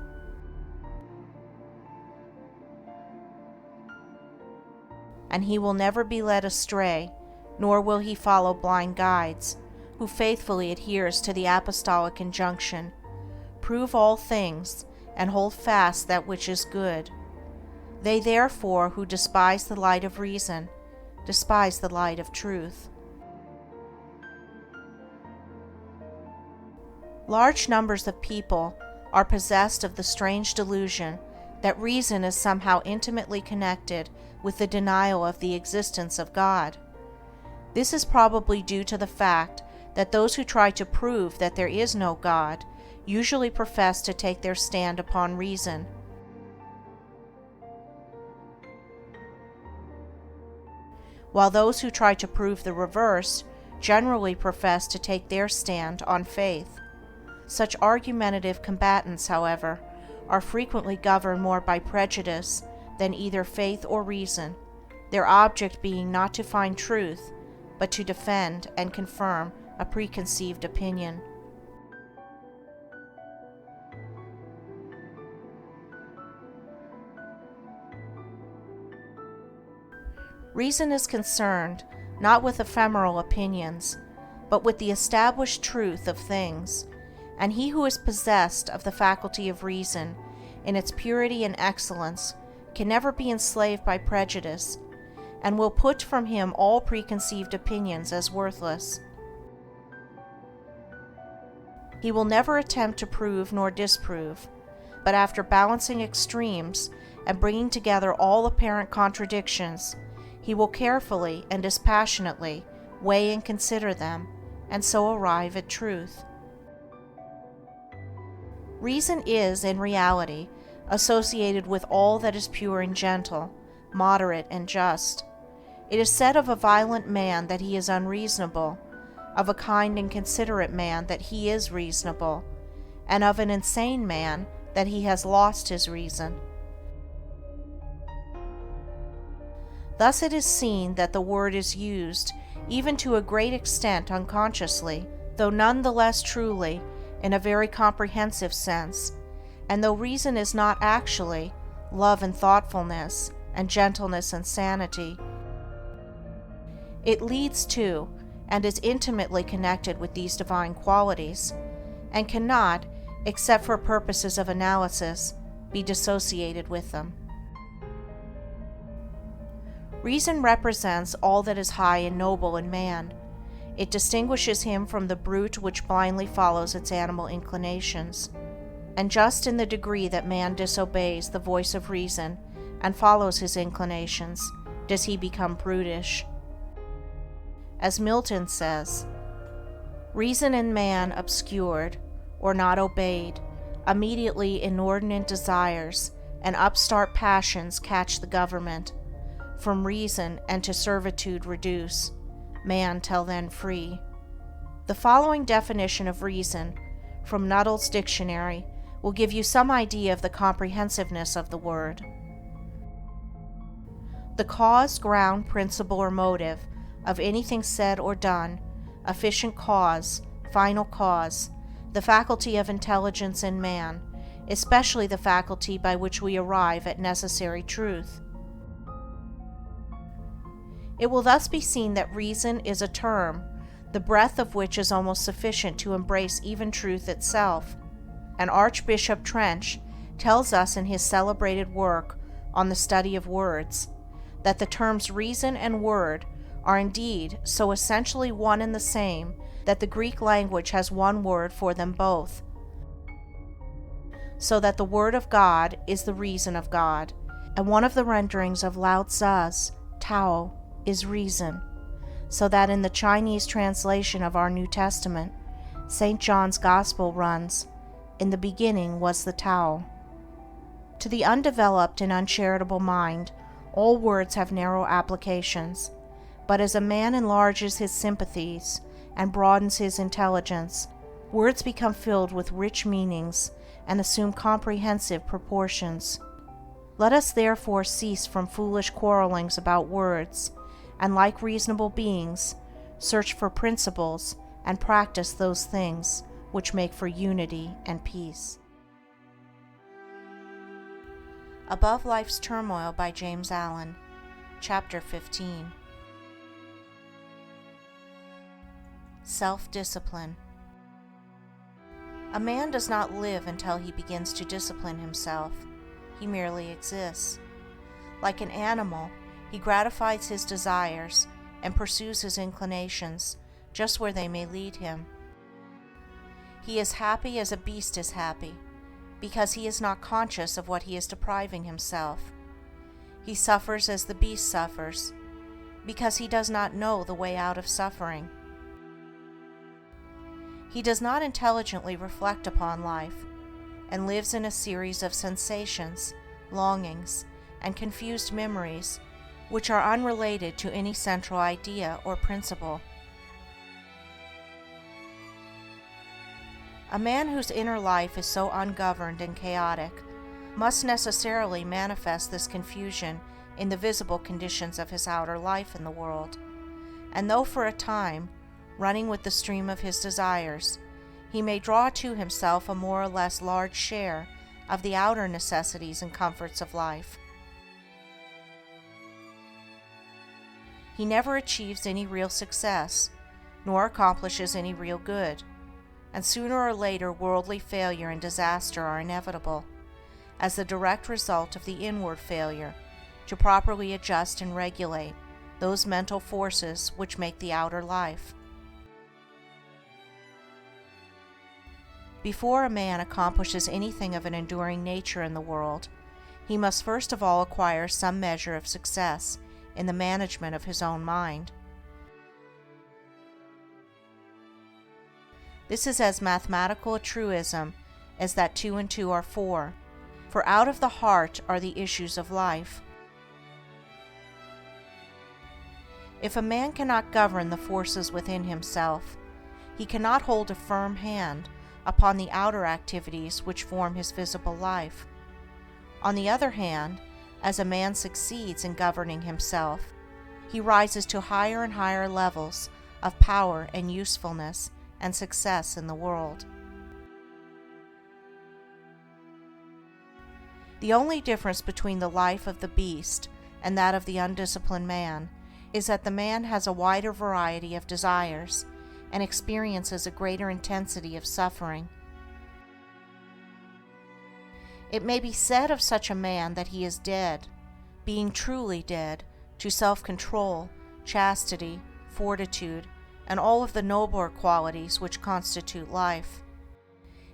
[SPEAKER 1] And he will never be led astray, nor will he follow blind guides, who faithfully adheres to the apostolic injunction, prove all things, and hold fast that which is good. They therefore who despise the light of reason, despise the light of truth. Large numbers of people are possessed of the strange delusion that reason is somehow intimately connected with the denial of the existence of God. This is probably due to the fact that those who try to prove that there is no God usually profess to take their stand upon reason. While those who try to prove the reverse generally profess to take their stand on faith. Such argumentative combatants, however, are frequently governed more by prejudice than either faith or reason, their object being not to find truth, but to defend and confirm a preconceived opinion. Reason is concerned not with ephemeral opinions, but with the established truth of things, and he who is possessed of the faculty of reason in its purity and excellence can never be enslaved by prejudice, and will put from him all preconceived opinions as worthless. He will never attempt to prove nor disprove, but after balancing extremes and bringing together all apparent contradictions, he will carefully and dispassionately weigh and consider them, and so arrive at truth. Reason is, in reality, associated with all that is pure and gentle, moderate and just. It is said of a violent man that he is unreasonable, of a kind and considerate man that he is reasonable, and of an insane man that he has lost his reason. Thus it is seen that the word is used, even to a great extent unconsciously, though none the less truly, in a very comprehensive sense, and though reason is not actually, love and thoughtfulness, and gentleness and sanity. It leads to and is intimately connected with these divine qualities, and cannot, except for purposes of analysis, be dissociated with them. Reason represents all that is high and noble in man. It distinguishes him from the brute which blindly follows its animal inclinations. And just in the degree that man disobeys the voice of reason and follows his inclinations, does he become brutish. As Milton says, "Reason in man obscured, or not obeyed, immediately inordinate desires and upstart passions catch the government, from reason and to servitude reduce, man till then free." The following definition of reason, from Nuttall's Dictionary, will give you some idea of the comprehensiveness of the word. The cause, ground, principle, or motive of anything said or done, efficient cause, final cause, the faculty of intelligence in man, especially the faculty by which we arrive at necessary truth. It will thus be seen that reason is a term, the breadth of which is almost sufficient to embrace even truth itself, and Archbishop Trench tells us in his celebrated work on the study of words, that the terms reason and word are indeed so essentially one and the same that the Greek language has one word for them both, so that the Word of God is the reason of God, and one of the renderings of Lao Tzu's Tao is reason, so that in the Chinese translation of our New Testament, St. John's Gospel runs, "In the beginning was the Tao." To the undeveloped and uncharitable mind, all words have narrow applications, but as a man enlarges his sympathies and broadens his intelligence, words become filled with rich meanings and assume comprehensive proportions. Let us therefore cease from foolish quarrelings about words, and like reasonable beings, search for principles and practice those things which make for unity and peace. Above Life's Turmoil by James Allen, Chapter 15. Self-discipline. A man does not live until he begins to discipline himself. He merely exists. Like an animal, he gratifies his desires and pursues his inclinations just where they may lead him. He is happy as a beast is happy, because he is not conscious of what he is depriving himself. He suffers as the beast suffers, because he does not know the way out of suffering. He does not intelligently reflect upon life, and lives in a series of sensations, longings, and confused memories which are unrelated to any central idea or principle. A man whose inner life is so ungoverned and chaotic must necessarily manifest this confusion in the visible conditions of his outer life in the world, and though for a time, running with the stream of his desires, he may draw to himself a more or less large share of the outer necessities and comforts of life, he never achieves any real success, nor accomplishes any real good, and sooner or later worldly failure and disaster are inevitable, as the direct result of the inward failure to properly adjust and regulate those mental forces which make the outer life. Before a man accomplishes anything of an enduring nature in the world, he must first of all acquire some measure of success in the management of his own mind. This is as mathematical a truism as that 2 and 2 are 4, for out of the heart are the issues of life. If a man cannot govern the forces within himself, he cannot hold a firm hand upon the outer activities which form his visible life. On the other hand, as a man succeeds in governing himself, he rises to higher and higher levels of power and usefulness and success in the world. The only difference between the life of the beast and that of the undisciplined man is that the man has a wider variety of desires and experiences a greater intensity of suffering. It may be said of such a man that he is dead, being truly dead, to self-control, chastity, fortitude, and all of the nobler qualities which constitute life.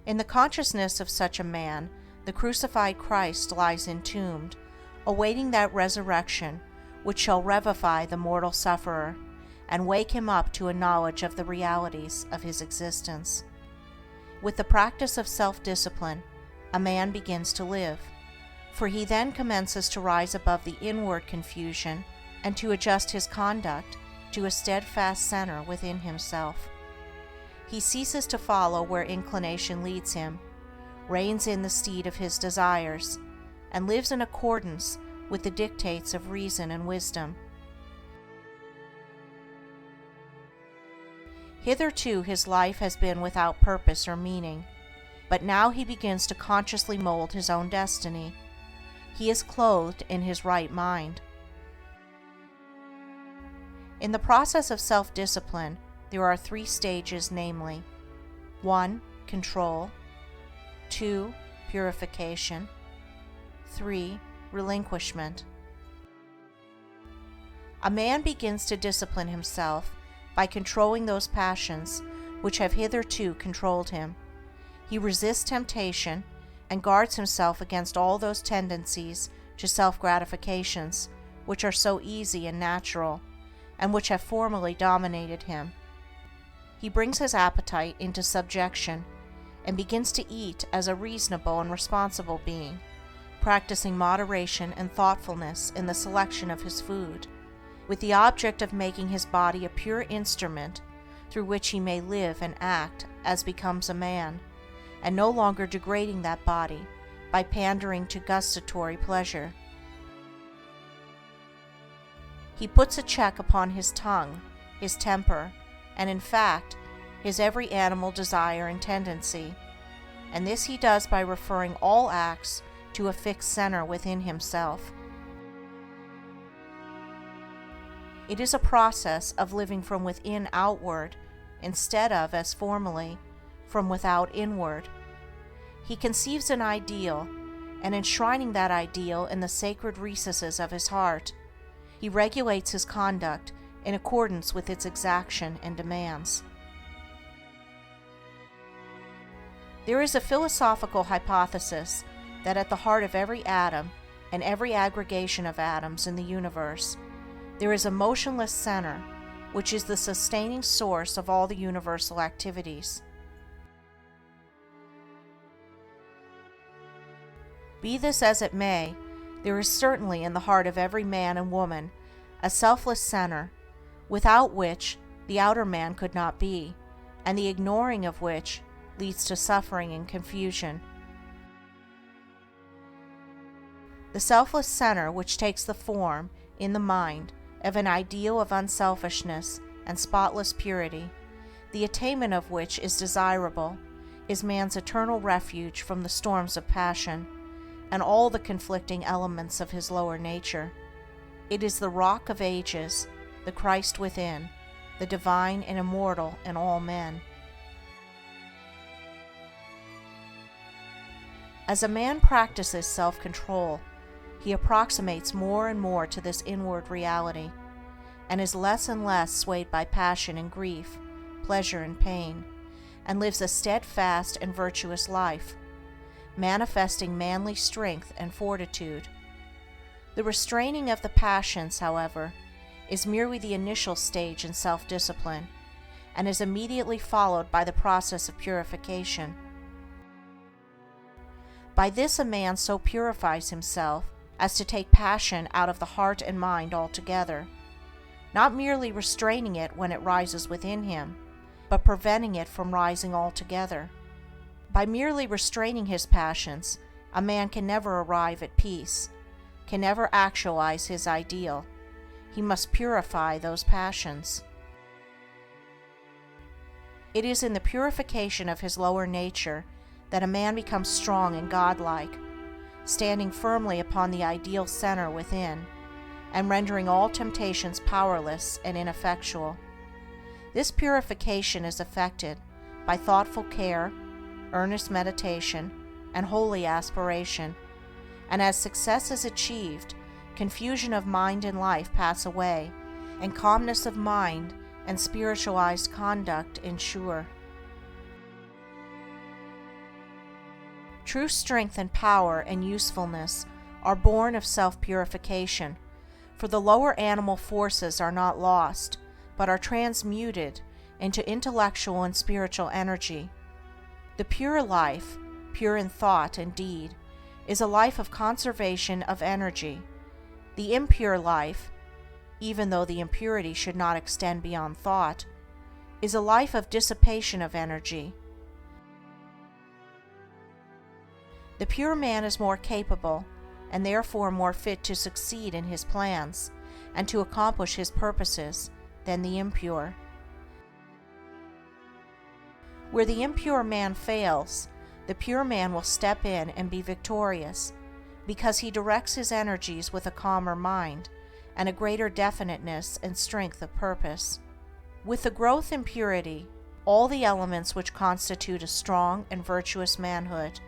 [SPEAKER 1] In the consciousness of such a man, the crucified Christ lies entombed, awaiting that resurrection which shall revivify the mortal sufferer and wake him up to a knowledge of the realities of his existence. With the practice of self-discipline, a man begins to live, for he then commences to rise above the inward confusion and to adjust his conduct to a steadfast center within himself. He ceases to follow where inclination leads him, reins in the steed of his desires, and lives in accordance with the dictates of reason and wisdom. Hitherto his life has been without purpose or meaning, but now he begins to consciously mold his own destiny. He is clothed in his right mind. In the process of self-discipline, there are 3 stages, namely: 1. Control. 2. Purification. 3. Relinquishment. A man begins to discipline himself by controlling those passions which have hitherto controlled him. He resists temptation and guards himself against all those tendencies to self-gratifications which are so easy and natural, and which have formerly dominated him. He brings his appetite into subjection and begins to eat as a reasonable and responsible being, practicing moderation and thoughtfulness in the selection of his food, with the object of making his body a pure instrument through which he may live and act as becomes a man, and no longer degrading that body by pandering to gustatory pleasure. He puts a check upon his tongue, his temper, and in fact, his every animal desire and tendency, and this he does by referring all acts to a fixed center within himself. It is a process of living from within outward, instead of, as formerly, from without inward. He conceives an ideal, and enshrining that ideal in the sacred recesses of his heart, he regulates his conduct in accordance with its exaction and demands. There is a philosophical hypothesis that at the heart of every atom and every aggregation of atoms in the universe, there is a motionless center, which is the sustaining source of all the universal activities. Be this as it may, there is certainly in the heart of every man and woman a selfless center, without which the outer man could not be, and the ignoring of which leads to suffering and confusion. The selfless center, which takes the form, in the mind, of an ideal of unselfishness and spotless purity, the attainment of which is desirable, is man's eternal refuge from the storms of passion and all the conflicting elements of his lower nature. It is the rock of ages, the Christ within, the divine and immortal in all men. As a man practices self-control, he approximates more and more to this inward reality, and is less and less swayed by passion and grief, pleasure and pain, and lives a steadfast and virtuous life, manifesting manly strength and fortitude. The restraining of the passions, however, is merely the initial stage in self-discipline, and is immediately followed by the process of purification. By this a man so purifies himself as to take passion out of the heart and mind altogether, not merely restraining it when it rises within him, but preventing it from rising altogether. By merely restraining his passions, a man can never arrive at peace, can never actualize his ideal. He must purify those passions. It is in the purification of his lower nature that a man becomes strong and godlike. standing firmly upon the ideal center within, and rendering all temptations powerless and ineffectual. This purification is effected by thoughtful care, earnest meditation, and holy aspiration, and as success is achieved, confusion of mind and life pass away, and calmness of mind and spiritualized conduct ensure. True strength and power and usefulness are born of self-purification, for the lower animal forces are not lost, but are transmuted into intellectual and spiritual energy. The pure life, pure in thought and deed, is a life of conservation of energy. The impure life, even though the impurity should not extend beyond thought, is a life of dissipation of energy. The pure man is more capable, and therefore more fit to succeed in his plans and to accomplish his purposes, than the impure. Where the impure man fails, the pure man will step in and be victorious, because he directs his energies with a calmer mind and a greater definiteness and strength of purpose. With the growth in purity, all the elements which constitute a strong and virtuous manhood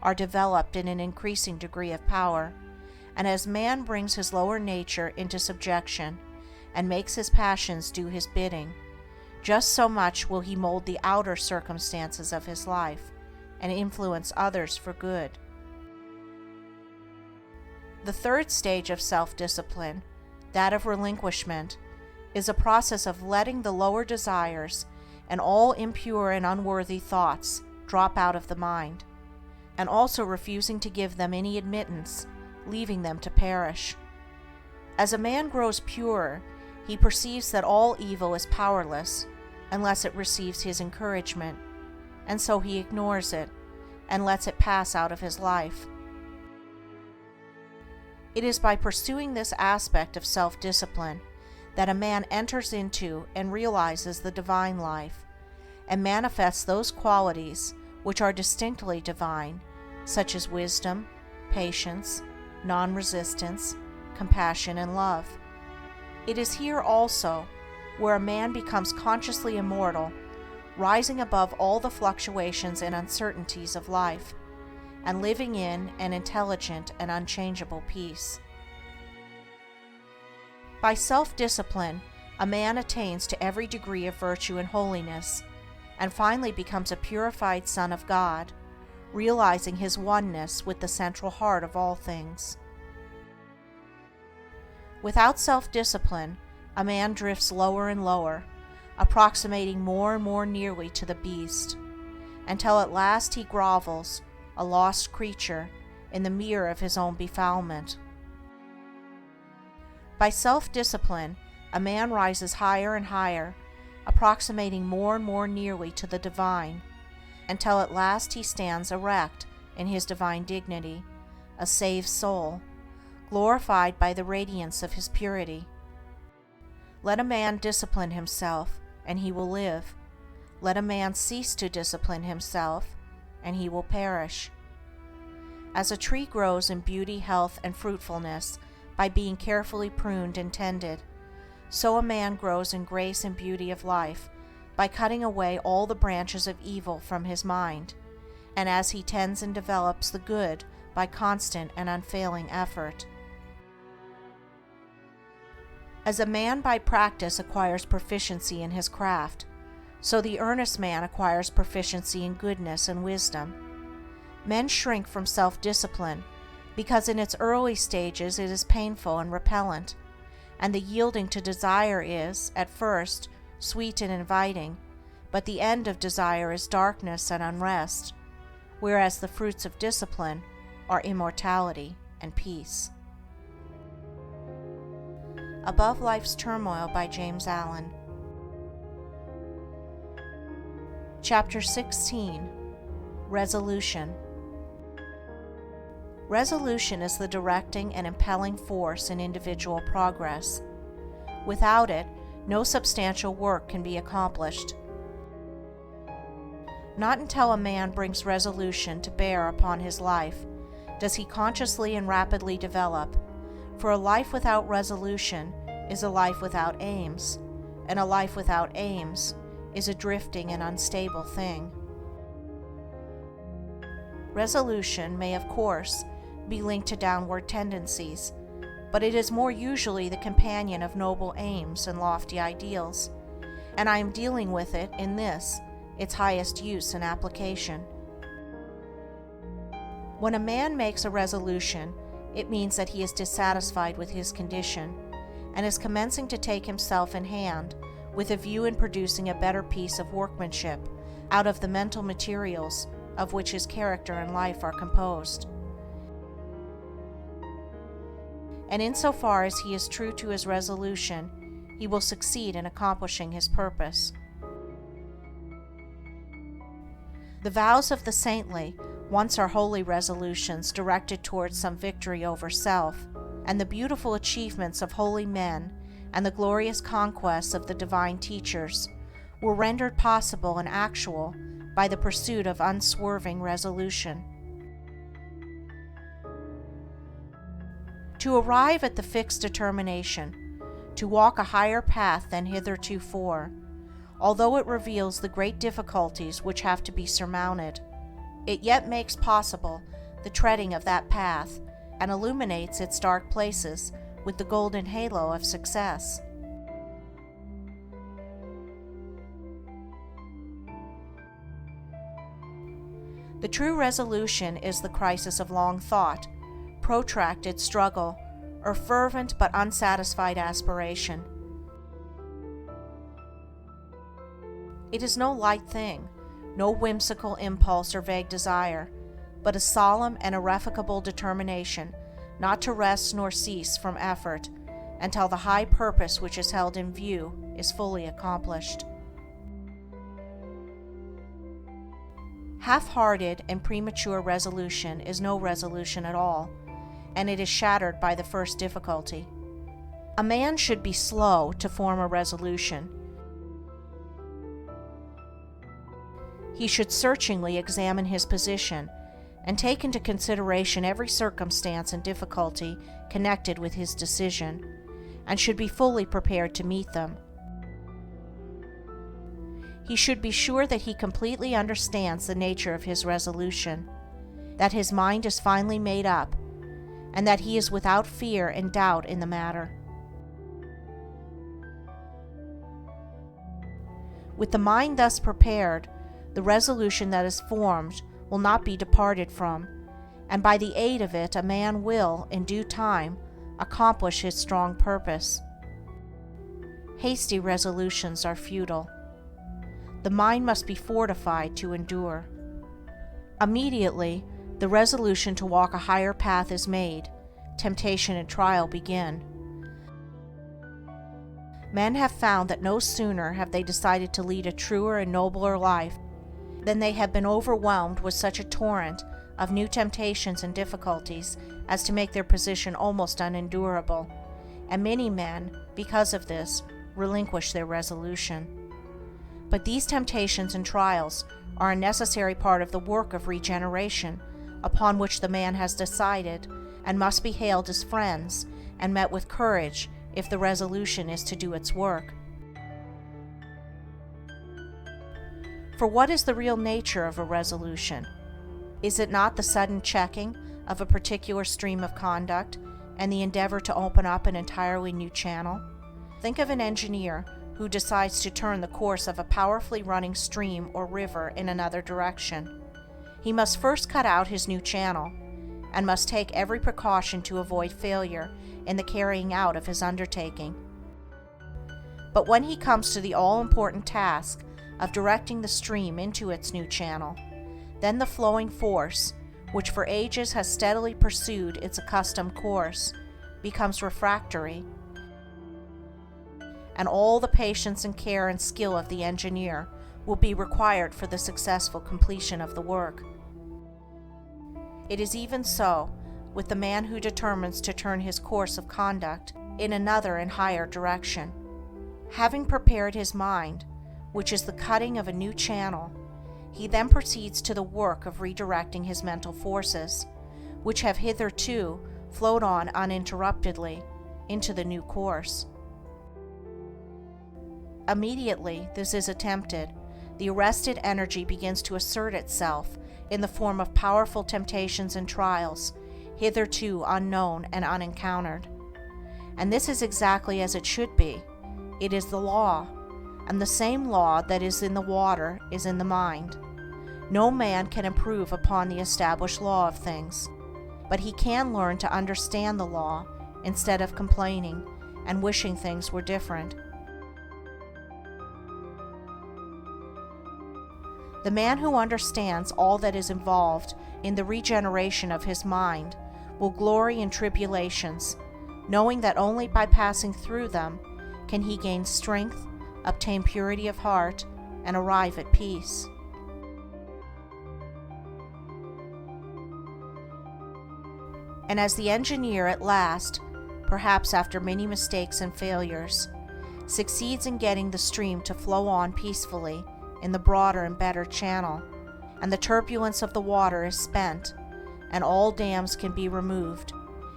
[SPEAKER 1] are developed in an increasing degree of power, and as man brings his lower nature into subjection and makes his passions do his bidding, just so much will he mold the outer circumstances of his life and influence others for good. The third stage of self-discipline, that of relinquishment, is a process of letting the lower desires and all impure and unworthy thoughts drop out of the mind, and also refusing to give them any admittance, leaving them to perish. As a man grows purer, he perceives that all evil is powerless unless it receives his encouragement, and so he ignores it and lets it pass out of his life. It is by pursuing this aspect of self-discipline that a man enters into and realizes the divine life, and manifests those qualities which are distinctly divine, such as wisdom, patience, non-resistance, compassion, and love. It is here also where a man becomes consciously immortal, rising above all the fluctuations and uncertainties of life, and living in an intelligent and unchangeable peace. By self-discipline, a man attains to every degree of virtue and holiness, and finally becomes a purified son of God, realizing his oneness with the central heart of all things. Without self-discipline, a man drifts lower and lower, approximating more and more nearly to the beast, until at last he grovels, a lost creature, in the mirror of his own befoulment. By self-discipline, a man rises higher and higher, approximating more and more nearly to the divine, until at last he stands erect in his divine dignity, a saved soul, glorified by the radiance of his purity. Let a man discipline himself, and he will live. Let a man cease to discipline himself, and he will perish. As a tree grows in beauty, health, and fruitfulness by being carefully pruned and tended, so a man grows in grace and beauty of life by cutting away all the branches of evil from his mind, and as he tends and develops the good by constant and unfailing effort. As a man by practice acquires proficiency in his craft, so the earnest man acquires proficiency in goodness and wisdom. Men shrink from self-discipline because in its early stages it is painful and repellent, and the yielding to desire is, at first, sweet and inviting, but the end of desire is darkness and unrest, whereas the fruits of discipline are immortality and peace. Above Life's Turmoil by James Allen. Chapter 16. Resolution. Resolution is the directing and impelling force in individual progress. Without it, no substantial work can be accomplished. Not until a man brings resolution to bear upon his life does he consciously and rapidly develop, for a life without resolution is a life without aims, and a life without aims is a drifting and unstable thing. Resolution may, of course, be linked to downward tendencies, but it is more usually the companion of noble aims and lofty ideals, and I am dealing with it in this, its highest use and application. When a man makes a resolution, it means that he is dissatisfied with his condition, and is commencing to take himself in hand with a view in producing a better piece of workmanship out of the mental materials of which his character and life are composed. And insofar as he is true to his resolution, he will succeed in accomplishing his purpose. The vows of the saintly once are holy resolutions directed towards some victory over self, and the beautiful achievements of holy men and the glorious conquests of the divine teachers were rendered possible and actual by the pursuit of unswerving resolution. To arrive at the fixed determination, to walk a higher path than heretofore, although it reveals the great difficulties which have to be surmounted, it yet makes possible the treading of that path and illuminates its dark places with the golden halo of success. The true resolution is the crisis of long thought, protracted struggle, or fervent but unsatisfied aspiration. It is no light thing, no whimsical impulse or vague desire, but a solemn and irrevocable determination not to rest nor cease from effort until the high purpose which is held in view is fully accomplished. Half-hearted and premature resolution is no resolution at all, and it is shattered by the first difficulty. A man should be slow to form a resolution. He should searchingly examine his position and take into consideration every circumstance and difficulty connected with his decision, and should be fully prepared to meet them. He should be sure that he completely understands the nature of his resolution, that his mind is finally made up, and that he is without fear and doubt in the matter. With the mind thus prepared, the resolution that is formed will not be departed from, and by the aid of it a man will, in due time, accomplish his strong purpose. Hasty resolutions are futile. The mind must be fortified to endure. Immediately, the resolution to walk a higher path is made, temptation and trial begin. Men have found that no sooner have they decided to lead a truer and nobler life than they have been overwhelmed with such a torrent of new temptations and difficulties as to make their position almost unendurable, and many men, because of this, relinquish their resolution. But these temptations and trials are a necessary part of the work of regeneration upon which the man has decided, and must be hailed as friends and met with courage if the resolution is to do its work. For what is the real nature of a resolution? Is it not the sudden checking of a particular stream of conduct and the endeavor to open up an entirely new channel? Think of an engineer who decides to turn the course of a powerfully running stream or river in another direction. He must first cut out his new channel, and must take every precaution to avoid failure in the carrying out of his undertaking. But when he comes to the all-important task of directing the stream into its new channel, then the flowing force, which for ages has steadily pursued its accustomed course, becomes refractory, and all the patience and care and skill of the engineer will be required for the successful completion of the work. It is even so with the man who determines to turn his course of conduct in another and higher direction. Having prepared his mind, which is the cutting of a new channel, he then proceeds to the work of redirecting his mental forces, which have hitherto flowed on uninterruptedly, into the new course. Immediately this is attempted, the arrested energy begins to assert itself in the form of powerful temptations and trials, hitherto unknown and unencountered. And this is exactly as it should be. It is the law, and the same law that is in the water is in the mind. No man can improve upon the established law of things, but he can learn to understand the law instead of complaining and wishing things were different. The man who understands all that is involved in the regeneration of his mind will glory in tribulations, knowing that only by passing through them can he gain strength, obtain purity of heart, and arrive at peace. And as the engineer at last, perhaps after many mistakes and failures, succeeds in getting the stream to flow on peacefully in the broader and better channel, and the turbulence of the water is spent, and all dams can be removed,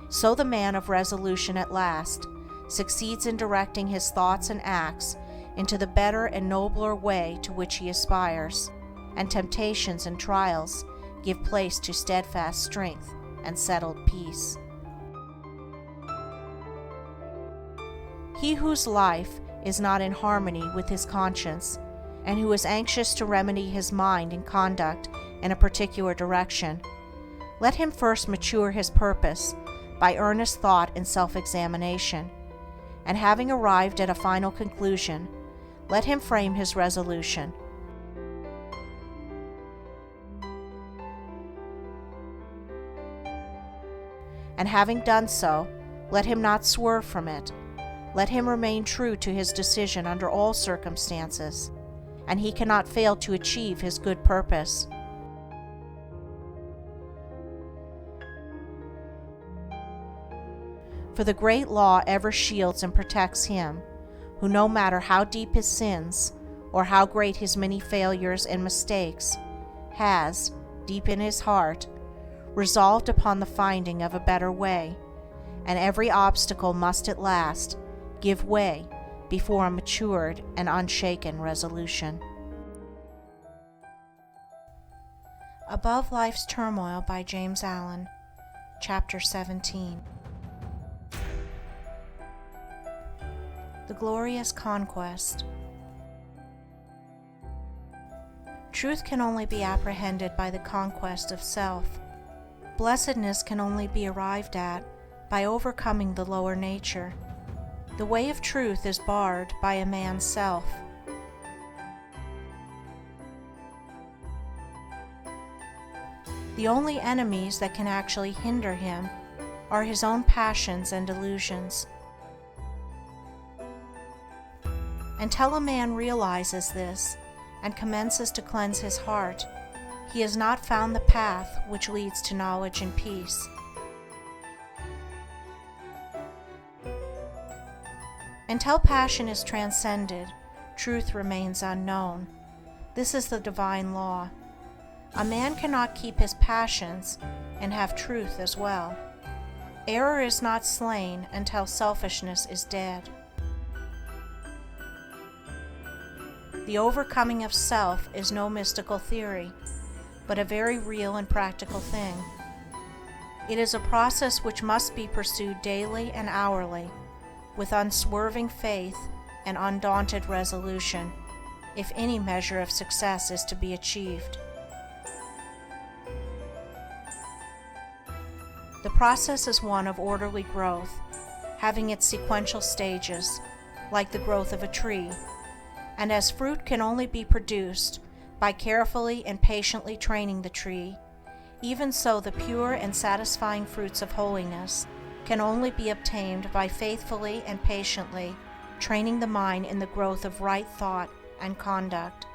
[SPEAKER 1] so the man of resolution at last succeeds in directing his thoughts and acts into the better and nobler way to which he aspires, and temptations and trials give place to steadfast strength and settled peace. He whose life is not in harmony with his conscience, and who is anxious to remedy his mind and conduct in a particular direction, let him first mature his purpose by earnest thought and self-examination, and having arrived at a final conclusion, let him frame his resolution. And having done so, let him not swerve from it. Let him remain true to his decision under all circumstances, and he cannot fail to achieve his good purpose. For the great law ever shields and protects him who, no matter how deep his sins, or how great his many failures and mistakes, has, deep in his heart, resolved upon the finding of a better way, and every obstacle must at last give way before a matured and unshaken resolution. Above Life's Turmoil by James Allen, Chapter 17. The Glorious Conquest. Truth can only be apprehended by the conquest of self. Blessedness can only be arrived at by overcoming the lower nature. The way of truth is barred by a man's self. The only enemies that can actually hinder him are his own passions and delusions. Until a man realizes this and commences to cleanse his heart, he has not found the path which leads to knowledge and peace. Until passion is transcended, truth remains unknown. This is the divine law. A man cannot keep his passions and have truth as well. Error is not slain until selfishness is dead. The overcoming of self is no mystical theory, but a very real and practical thing. It is a process which must be pursued daily and hourly, with unswerving faith and undaunted resolution, if any measure of success is to be achieved. The process is one of orderly growth, having its sequential stages, like the growth of a tree, and as fruit can only be produced by carefully and patiently training the tree, even so the pure and satisfying fruits of holiness can only be obtained by faithfully and patiently training the mind in the growth of right thought and conduct.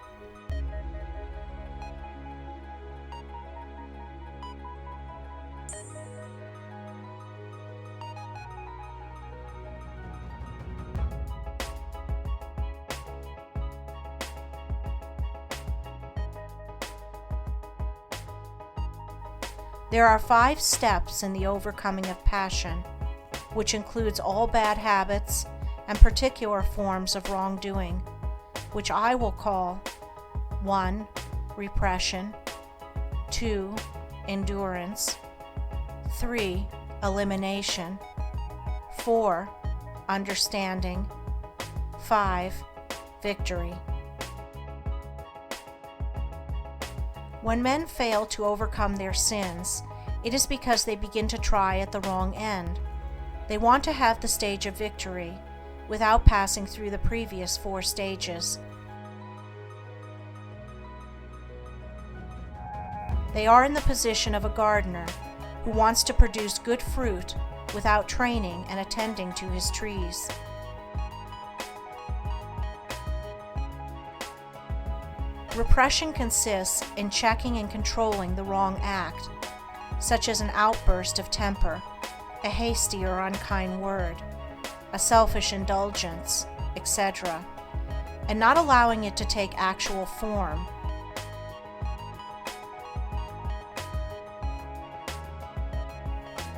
[SPEAKER 1] There are 5 steps in the overcoming of passion, which includes all bad habits and particular forms of wrongdoing, which I will call 1. Repression, 2. Endurance, 3. Elimination, 4. Understanding, 5. Victory. When men fail to overcome their sins, it is because they begin to try at the wrong end. They want to have the stage of victory without passing through the previous 4 stages. They are in the position of a gardener who wants to produce good fruit without training and attending to his trees. Repression consists in checking and controlling the wrong act, such as an outburst of temper, a hasty or unkind word, a selfish indulgence, etc., and not allowing it to take actual form.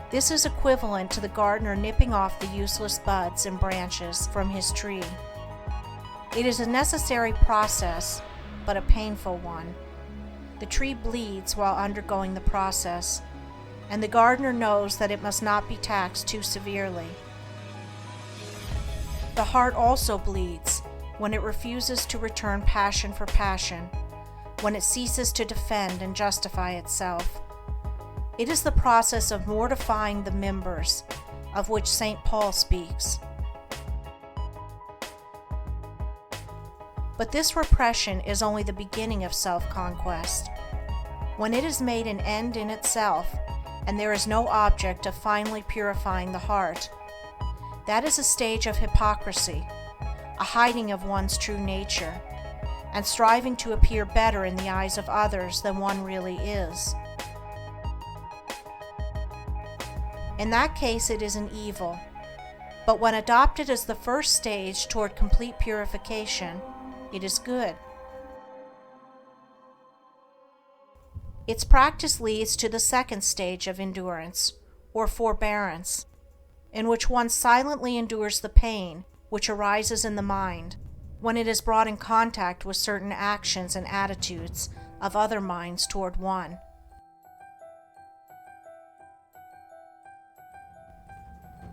[SPEAKER 1] This is equivalent to the gardener nipping off the useless buds and branches from his tree. It is a necessary process, but a painful one. The tree bleeds while undergoing the process, and the gardener knows that it must not be taxed too severely. The heart also bleeds when it refuses to return passion for passion, when it ceases to defend and justify itself. It is the process of mortifying the members, of which St. Paul speaks. But this repression is only the beginning of self-conquest. When it is made an end in itself, and there is no object of finally purifying the heart, that is a stage of hypocrisy, a hiding of one's true nature, and striving to appear better in the eyes of others than one really is. In that case, it is an evil, but when adopted as the first stage toward complete purification, it is good. Its practice leads to the second stage of endurance, or forbearance, in which one silently endures the pain which arises in the mind when it is brought in contact with certain actions and attitudes of other minds toward one.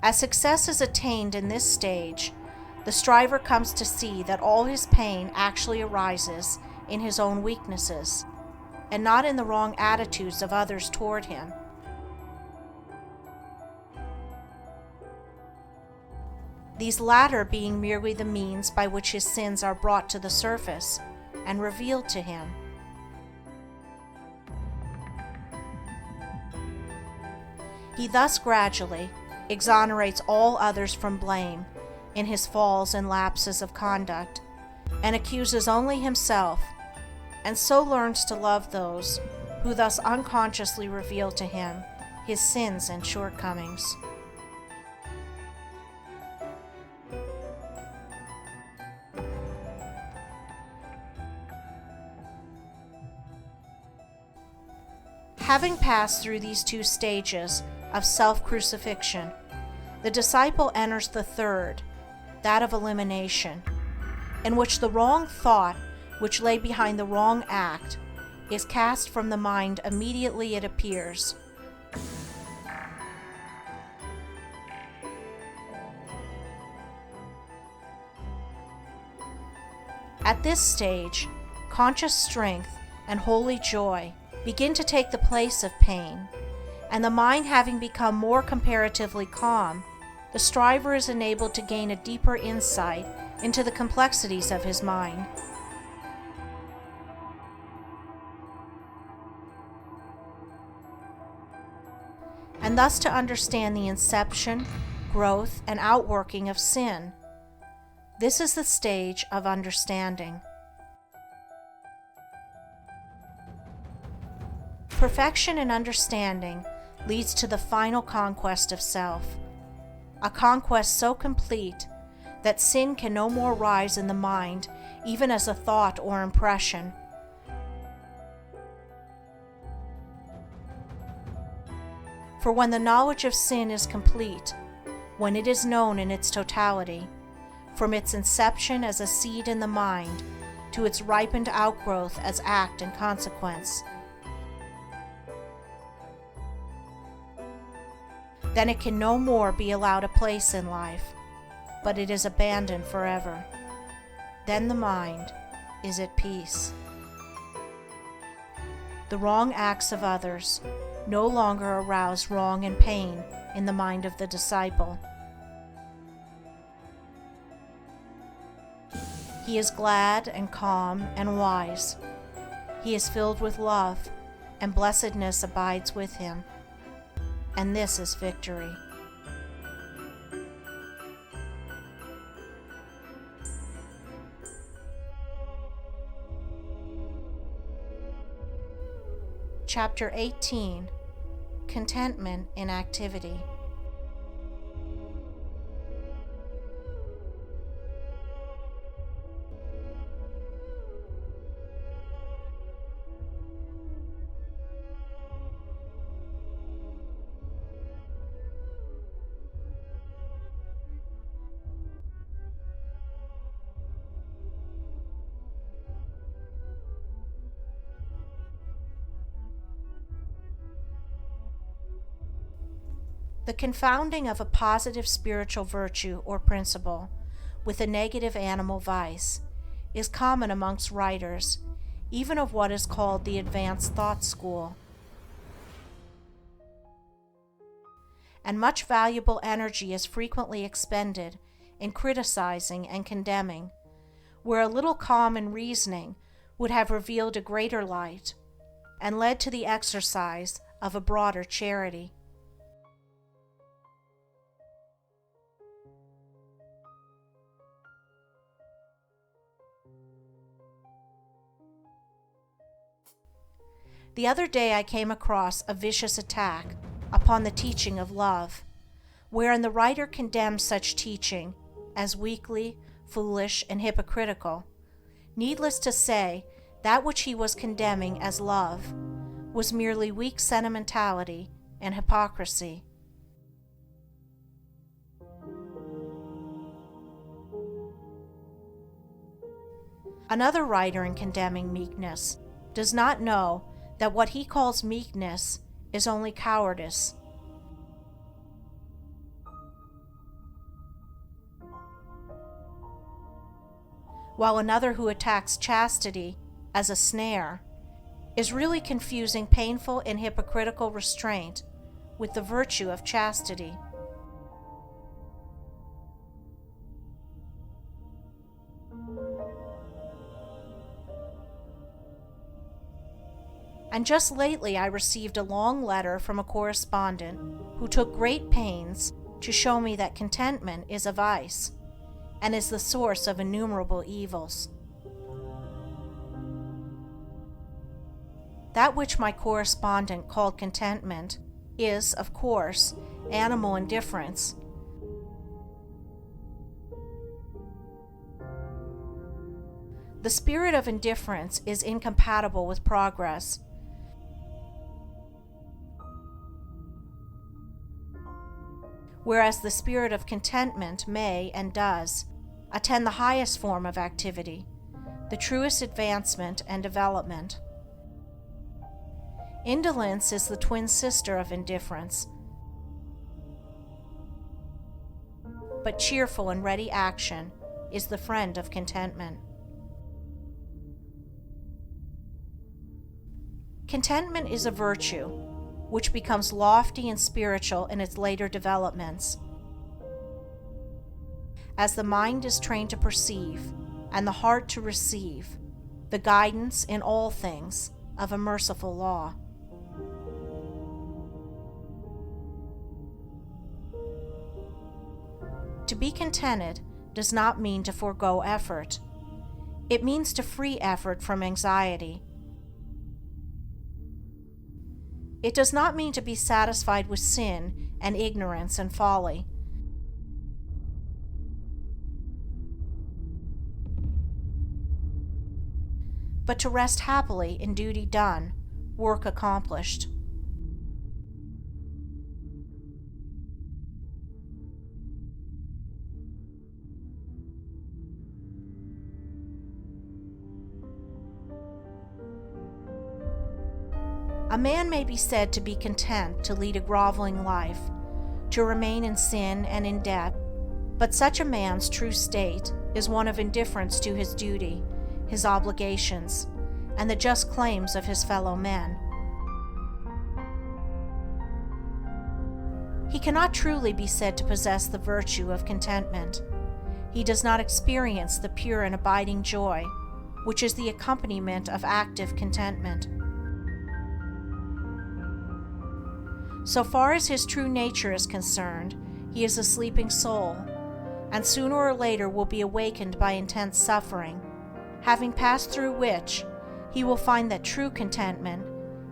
[SPEAKER 1] As success is attained in this stage, the striver comes to see that all his pain actually arises in his own weaknesses, and not in the wrong attitudes of others toward him. These latter being merely the means by which his sins are brought to the surface and revealed to him. He thus gradually exonerates all others from blame in his falls and lapses of conduct, and accuses only himself, and so learns to love those who thus unconsciously reveal to him his sins and shortcomings. Having passed through these 2 stages of self-crucifixion, the disciple enters the third, that of elimination, in which the wrong thought which lay behind the wrong act is cast from the mind immediately it appears. At this stage, conscious strength and holy joy begin to take the place of pain, and the mind having become more comparatively calm, the striver is enabled to gain a deeper insight into the complexities of his mind. And thus to understand the inception, growth, and outworking of sin. This is the stage of understanding. Perfection in understanding leads to the final conquest of self, a conquest so complete that sin can no more rise in the mind even as a thought or impression. For when the knowledge of sin is complete, when it is known in its totality, from its inception as a seed in the mind to its ripened outgrowth as act and consequence, then it can no more be allowed a place in life, but it is abandoned forever. Then the mind is at peace. The wrong acts of others no longer arouse wrong and pain in the mind of the disciple. He is glad and calm and wise. He is filled with love, and blessedness abides with him. And this is victory. Chapter 18. Contentment in Activity. The confounding of a positive spiritual virtue or principle with a negative animal vice is common amongst writers, even of what is called the advanced thought school. And much valuable energy is frequently expended in criticizing and condemning, where a little calm and reasoning would have revealed a greater light and led to the exercise of a broader charity. The other day I came across a vicious attack upon the teaching of love, wherein the writer condemns such teaching as weakly, foolish, and hypocritical. Needless to say, that which he was condemning as love was merely weak sentimentality and hypocrisy. Another writer in condemning meekness does not know that what he calls meekness is only cowardice. While another who attacks chastity as a snare is really confusing painful and hypocritical restraint with the virtue of chastity. And just lately I received a long letter from a correspondent who took great pains to show me that contentment is a vice and is the source of innumerable evils. That which my correspondent called contentment is, of course, animal indifference. The spirit of indifference is incompatible with progress. Whereas the spirit of contentment may, and does, attend the highest form of activity, the truest advancement and development. Indolence is the twin sister of indifference, but cheerful and ready action is the friend of contentment. Contentment is a virtue which becomes lofty and spiritual in its later developments, as the mind is trained to perceive and the heart to receive the guidance in all things of a merciful law. To be contented does not mean to forego effort. It means to free effort from anxiety. It does not mean to be satisfied with sin and ignorance and folly. But to rest happily in duty done, work accomplished. A man may be said to be content to lead a groveling life, to remain in sin and in debt, but such a man's true state is one of indifference to his duty, his obligations, and the just claims of his fellow men. He cannot truly be said to possess the virtue of contentment. He does not experience the pure and abiding joy, which is the accompaniment of active contentment. So far as his true nature is concerned, he is a sleeping soul, and sooner or later will be awakened by intense suffering, having passed through which he will find that true contentment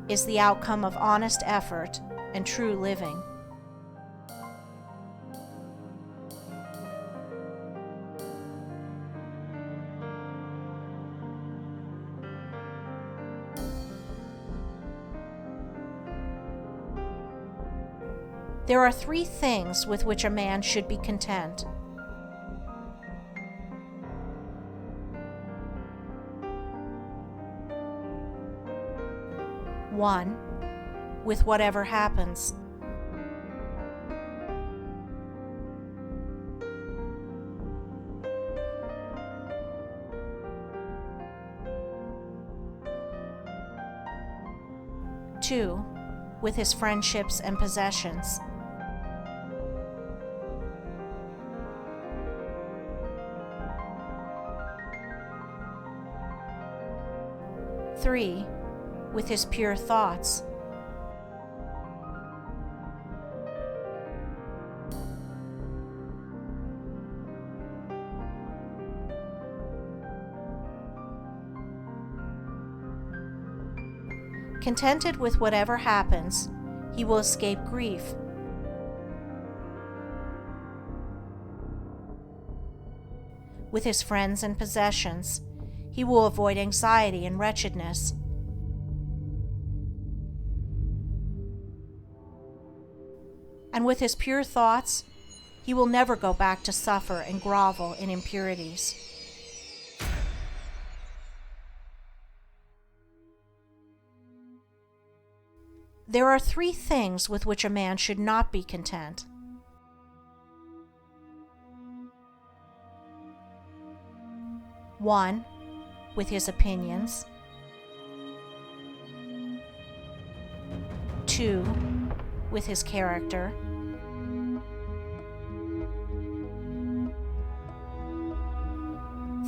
[SPEAKER 1] is the outcome of honest effort and true living. There are 3 things with which a man should be content. 1. With whatever happens. 2. With his friendships and possessions. 3. With his pure thoughts. Contented with whatever happens, he will escape grief. With his friends and possessions, he will avoid anxiety and wretchedness. And with his pure thoughts, he will never go back to suffer and grovel in impurities. There are 3 things with which a man should not be content. 1. With his opinions. 2. With his character.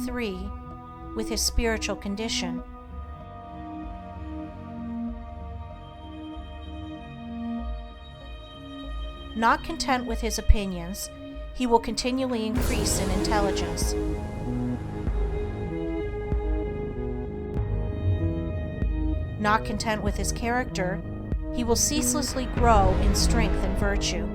[SPEAKER 1] 3. With his spiritual condition. Not content with his opinions, he will continually increase in intelligence. Not content with his character, he will ceaselessly grow in strength and virtue.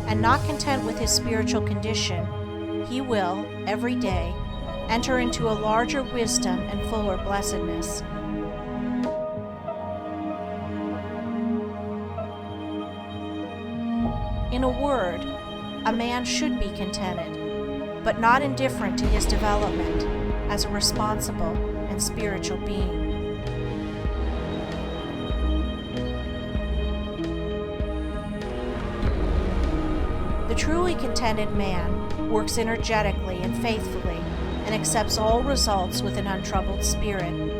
[SPEAKER 1] And not content with his spiritual condition, he will, every day, enter into a larger wisdom and fuller blessedness. In a word, a man should be contented, but not indifferent to his development as a responsible and spiritual being. The truly contented man works energetically and faithfully and accepts all results with an untroubled spirit.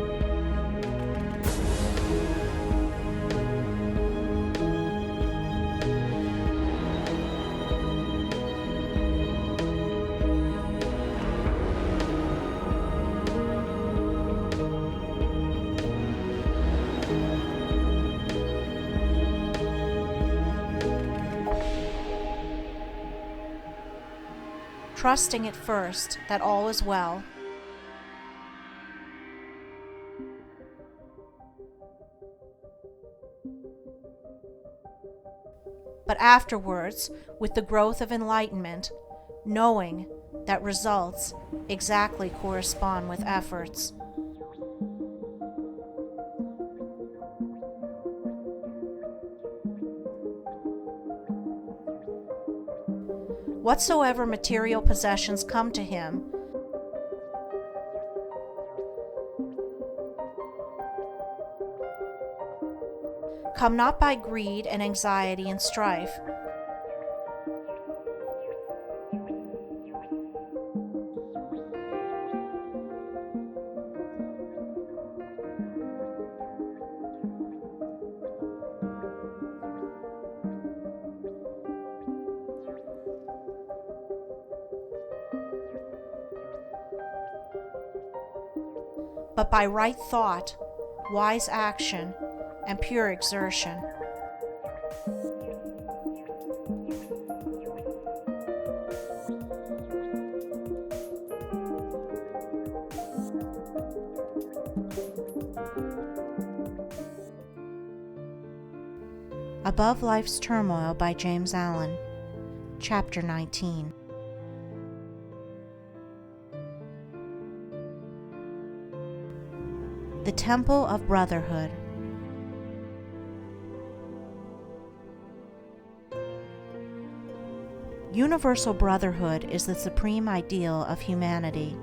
[SPEAKER 1] Trusting at first that all is well, but afterwards, with the growth of enlightenment, knowing that results exactly correspond with efforts. whatsoever material possessions come to him, come not by greed and anxiety and strife, but by right thought, wise action, and pure exertion. Above Life's Turmoil by James Allen, Chapter 19. The Temple of Brotherhood. Universal brotherhood is the supreme ideal of humanity,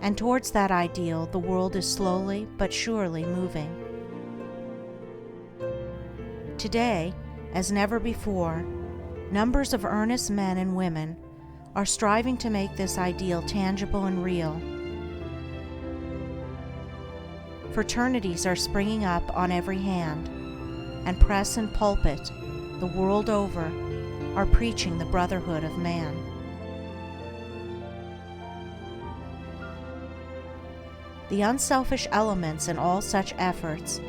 [SPEAKER 1] and towards that ideal the world is slowly but surely moving. Today, as never before, numbers of earnest men and women are striving to make this ideal tangible and real. Fraternities are springing up on every hand, and press and pulpit, the world over, are preaching the brotherhood of man. The unselfish elements in all such efforts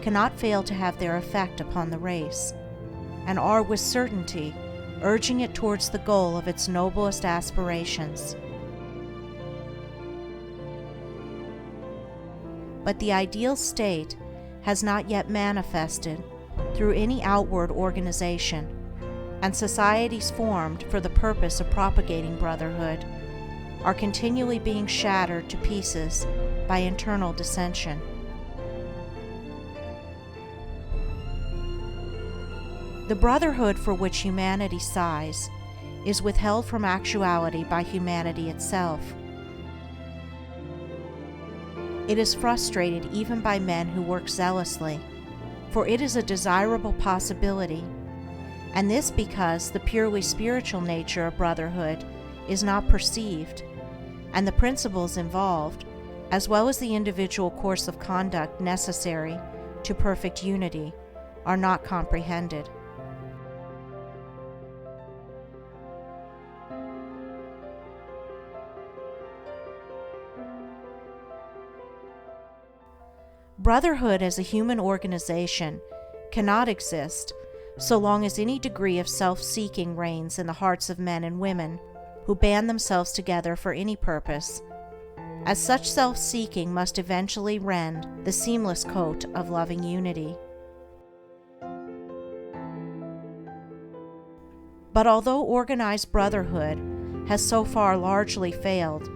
[SPEAKER 1] cannot fail to have their effect upon the race, and are with certainty urging it towards the goal of its noblest aspirations. But the ideal state has not yet manifested through any outward organization, and societies formed for the purpose of propagating brotherhood are continually being shattered to pieces by internal dissension. The brotherhood for which humanity sighs is withheld from actuality by humanity itself. It is frustrated even by men who work zealously, for it is a desirable possibility, and this because the purely spiritual nature of brotherhood is not perceived, and the principles involved, as well as the individual course of conduct necessary to perfect unity, are not comprehended. Brotherhood as a human organization cannot exist so long as any degree of self-seeking reigns in the hearts of men and women who band themselves together for any purpose, as such self-seeking must eventually rend the seamless coat of loving unity. But although organized brotherhood has so far largely failed,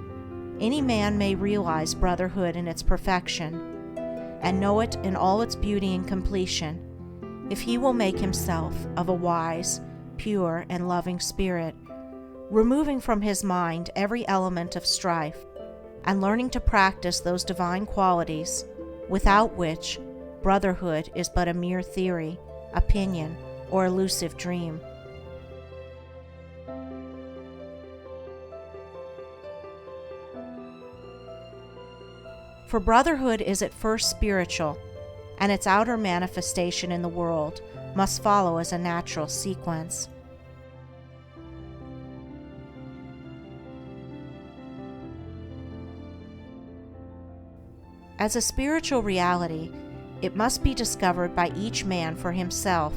[SPEAKER 1] any man may realize brotherhood in its perfection and know it in all its beauty and completion, if he will make himself of a wise, pure, and loving spirit, removing from his mind every element of strife, and learning to practice those divine qualities without which brotherhood is but a mere theory, opinion, or elusive dream. For brotherhood is at first spiritual, and its outer manifestation in the world must follow as a natural sequence. As a spiritual reality, it must be discovered by each man for himself.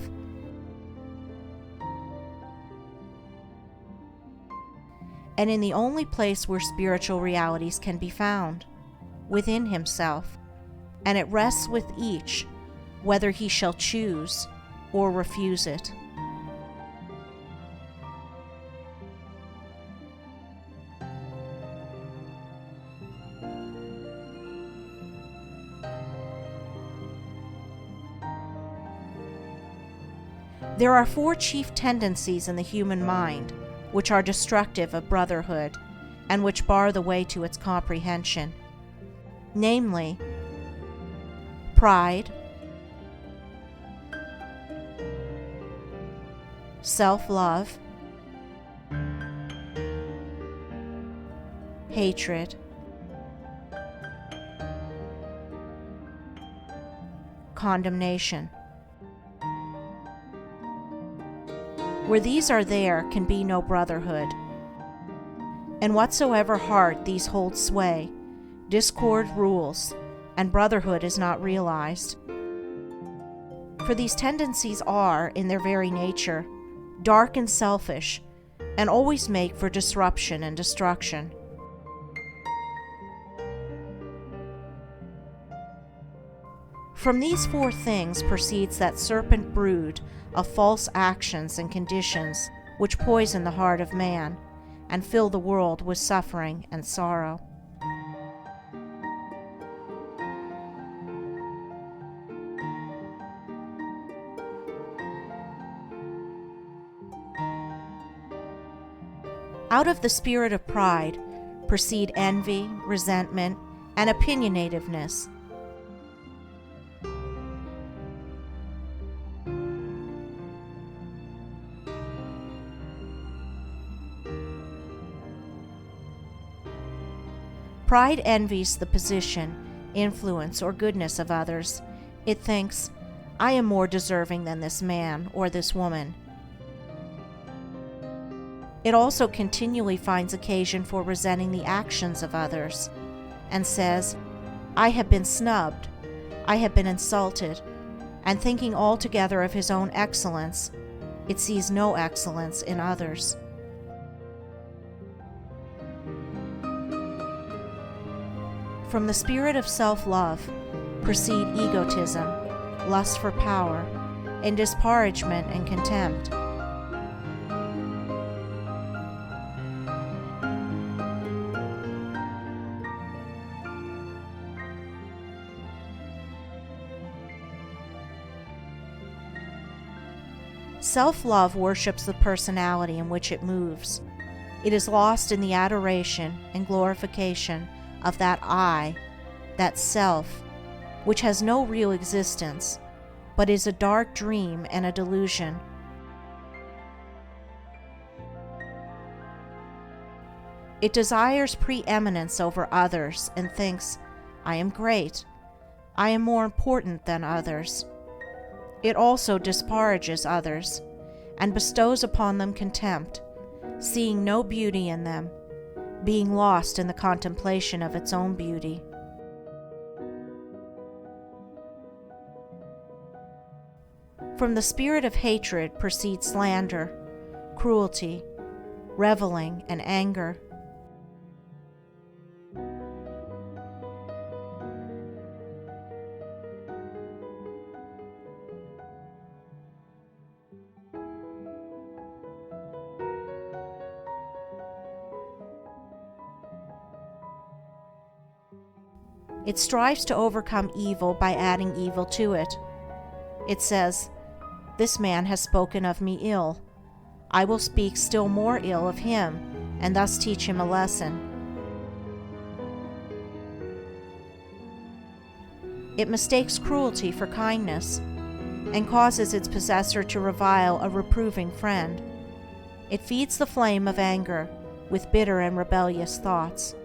[SPEAKER 1] And in the only place where spiritual realities can be found, within himself, and it rests with each whether he shall choose or refuse it. There are four chief tendencies in the human mind, which are destructive of brotherhood, and which bar the way to its comprehension, namely, pride, self-love, hatred, condemnation. Where these are, there can be no brotherhood. In whatsoever heart these hold sway, discord rules, and brotherhood is not realized. For these tendencies are, in their very nature, dark and selfish, and always make for disruption and destruction. From these four things proceeds that serpent brood of false actions and conditions which poison the heart of man, and fill the world with suffering and sorrow. Out of the spirit of pride proceed envy, resentment, and opinionativeness. Pride envies the position, influence, or goodness of others. It thinks, I am more deserving than this man or this woman. It also continually finds occasion for resenting the actions of others, and says, I have been snubbed, I have been insulted, and thinking altogether of his own excellence, it sees no excellence in others. From the spirit of self-love proceed egotism, lust for power, and disparagement and contempt. Self-love worships the personality in which it moves. It is lost in the adoration and glorification of that I, that self, which has no real existence, but is a dark dream and a delusion. It desires preeminence over others and thinks, I am great, I am more important than others. It also disparages others, and bestows upon them contempt, seeing no beauty in them, being lost in the contemplation of its own beauty. From the spirit of hatred proceed slander, cruelty, reveling, and anger. It strives to overcome evil by adding evil to it. It says, This man has spoken of me ill. I will speak still more ill of him, and thus teach him a lesson. It mistakes cruelty for kindness, and causes its possessor to revile a reproving friend. It feeds the flame of anger with bitter and rebellious thoughts.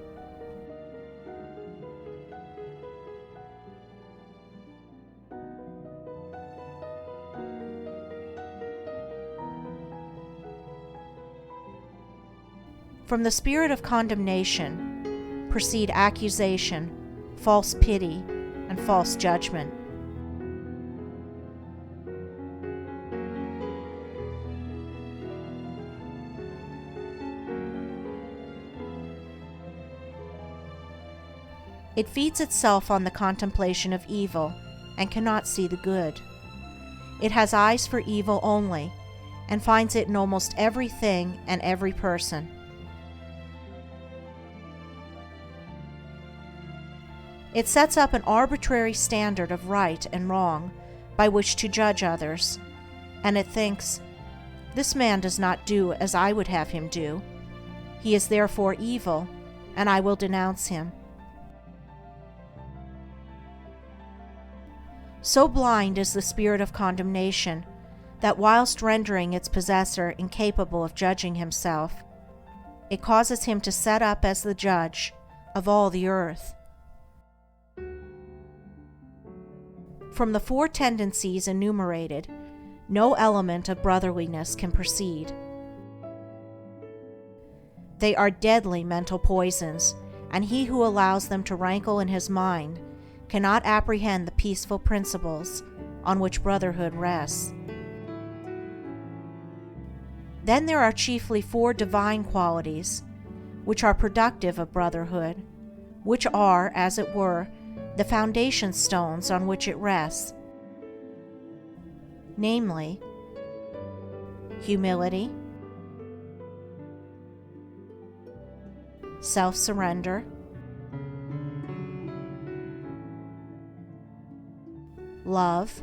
[SPEAKER 1] From the spirit of condemnation proceed accusation, false pity, and false judgment. It feeds itself on the contemplation of evil and cannot see the good. It has eyes for evil only, and finds it in almost everything and every person. It sets up an arbitrary standard of right and wrong by which to judge others, and it thinks, This man does not do as I would have him do. He is therefore evil, and I will denounce him. So blind is the spirit of condemnation that whilst rendering its possessor incapable of judging himself, it causes him to set up as the judge of all the earth. From the 4 tendencies enumerated, no element of brotherliness can proceed. They are deadly mental poisons, and he who allows them to rankle in his mind cannot apprehend the peaceful principles on which brotherhood rests. Then there are chiefly 4 divine qualities, which are productive of brotherhood, which are, as it were, the foundation stones on which it rests, namely, humility, self-surrender, love,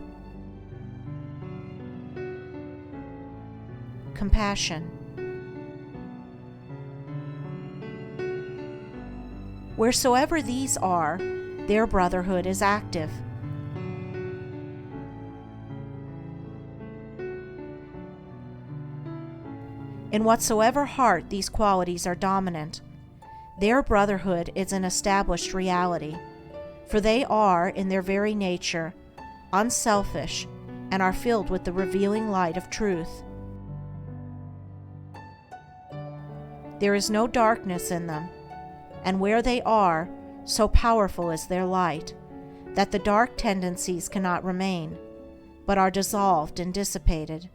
[SPEAKER 1] compassion. Wheresoever these are, their brotherhood is active. In whatsoever heart these qualities are dominant, their brotherhood is an established reality, for they are, in their very nature, unselfish and are filled with the revealing light of truth. There is no darkness in them, and where they are, so powerful is their light, that the dark tendencies cannot remain, but are dissolved and dissipated.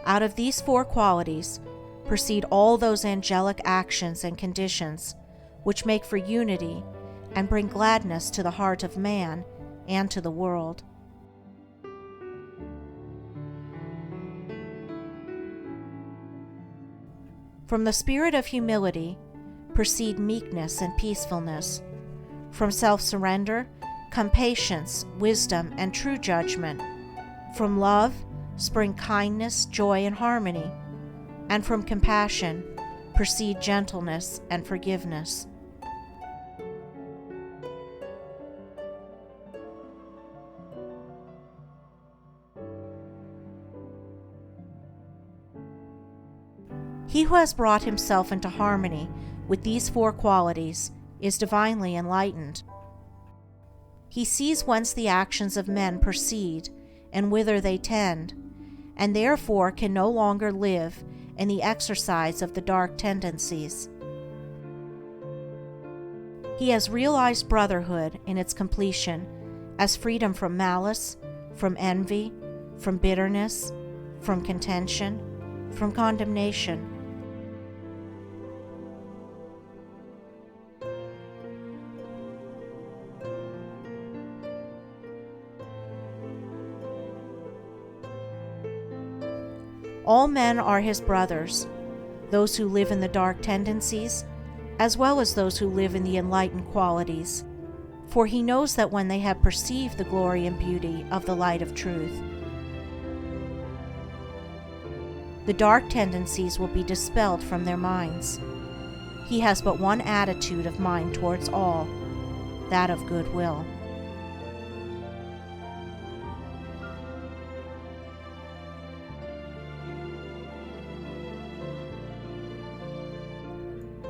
[SPEAKER 1] Out of these 4 qualities proceed all those angelic actions and conditions which make for unity and bring gladness to the heart of man and to the world. From the spirit of humility proceed meekness and peacefulness. From self-surrender come patience, wisdom, and true judgment. From love spring kindness, joy, and harmony. And from compassion proceed gentleness and forgiveness. He who has brought himself into harmony with these 4 qualities is divinely enlightened. He sees whence the actions of men proceed and whither they tend, and therefore can no longer live in the exercise of the dark tendencies. He has realized brotherhood in its completion as freedom from malice, from envy, from bitterness, from contention, from condemnation. All men are his brothers, those who live in the dark tendencies, as well as those who live in the enlightened qualities, for he knows that when they have perceived the glory and beauty of the light of truth, the dark tendencies will be dispelled from their minds. He has but one attitude of mind towards all, that of goodwill.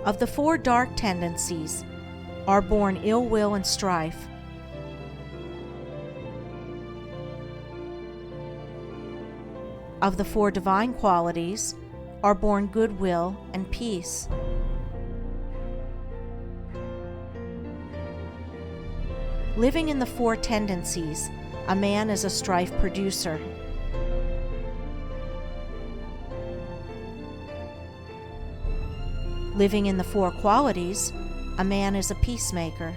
[SPEAKER 1] Of the 4 dark tendencies are born ill will and strife. Of the 4 divine qualities are born goodwill and peace. Living in the 4 tendencies, a man is a strife producer. Living in the 4 qualities, a man is a peacemaker.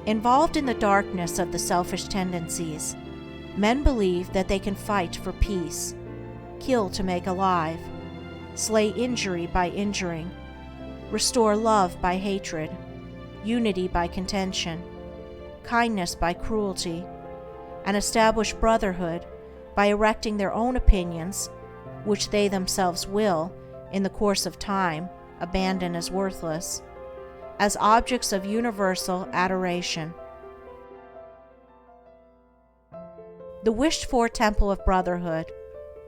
[SPEAKER 1] Involved in the darkness of the selfish tendencies, men believe that they can fight for peace, kill to make alive, slay injury by injuring, restore love by hatred, unity by contention, kindness by cruelty, and establish brotherhood by erecting their own opinions, which they themselves will, in the course of time, abandon as worthless, as objects of universal adoration. The wished-for temple of brotherhood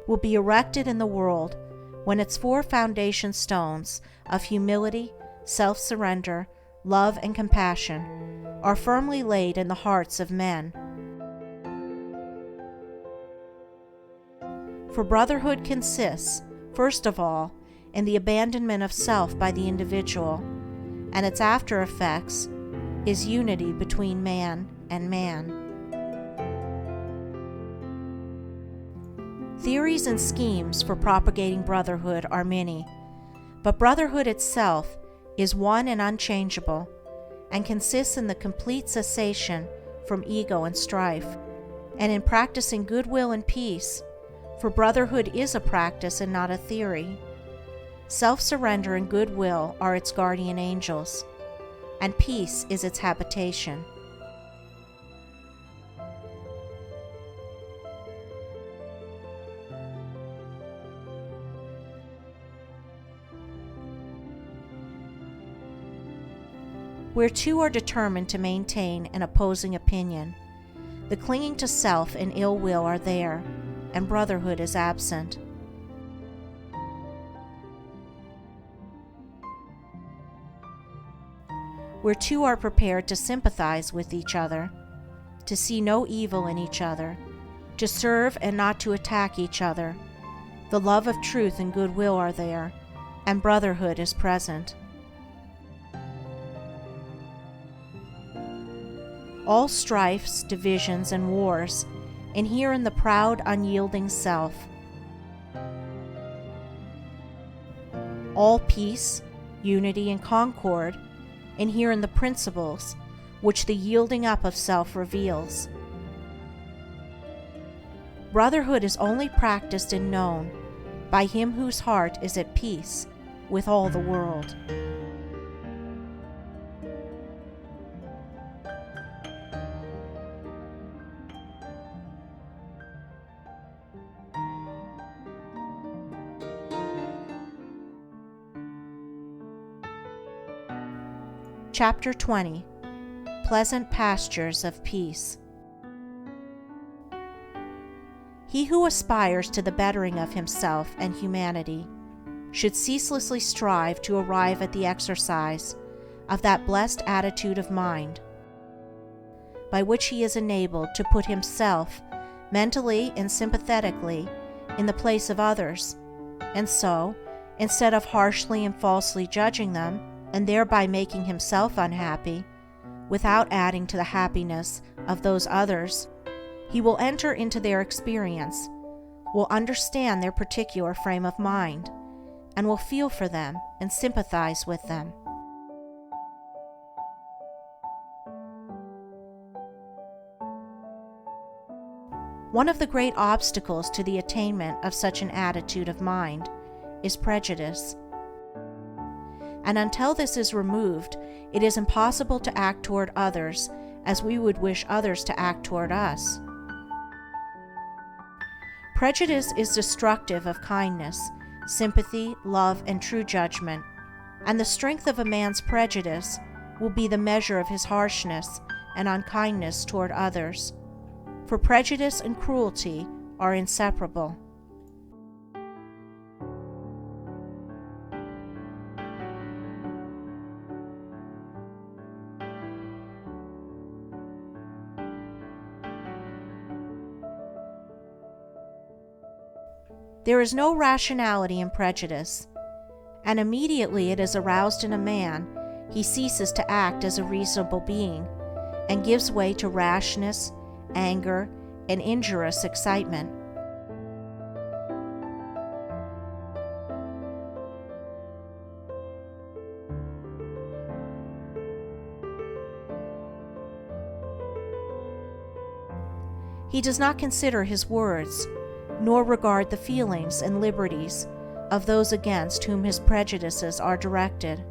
[SPEAKER 1] will be erected in the world when its 4 foundation stones of humility, self-surrender, love, and compassion are firmly laid in the hearts of men. For brotherhood consists, first of all, in the abandonment of self by the individual, and its after effects is unity between man and man. Theories and schemes for propagating brotherhood are many, but brotherhood itself is one and unchangeable, and consists in the complete cessation from ego and strife, and in practicing goodwill and peace, for brotherhood is a practice and not a theory. Self-surrender and goodwill are its guardian angels, and peace is its habitation. Where two are determined to maintain an opposing opinion, the clinging to self and ill will are there, and brotherhood is absent. Where two are prepared to sympathize with each other, to see no evil in each other, to serve and not to attack each other, the love of truth and goodwill are there, and brotherhood is present. All strifes, divisions, and wars inhere in the proud, unyielding self. All peace, unity, and concord inhere in the principles which the yielding up of self reveals. Brotherhood is only practiced and known by him whose heart is at peace with all the world. Chapter 20. Pleasant Pastures of Peace. He who aspires to the bettering of himself and humanity should ceaselessly strive to arrive at the exercise of that blessed attitude of mind by which he is enabled to put himself mentally and sympathetically in the place of others, and so, instead of harshly and falsely judging them, and thereby making himself unhappy, without adding to the happiness of those others, he will enter into their experience, will understand their particular frame of mind, and will feel for them and sympathize with them. One of the great obstacles to the attainment of such an attitude of mind is prejudice. And until this is removed, it is impossible to act toward others as we would wish others to act toward us. Prejudice is destructive of kindness, sympathy, love, and true judgment, and the strength of a man's prejudice will be the measure of his harshness and unkindness toward others, for prejudice and cruelty are inseparable. There is no rationality in prejudice, and immediately it is aroused in a man, he ceases to act as a reasonable being, and gives way to rashness, anger, and injurious excitement. He does not consider his words, nor regard the feelings and liberties of those against whom his prejudices are directed.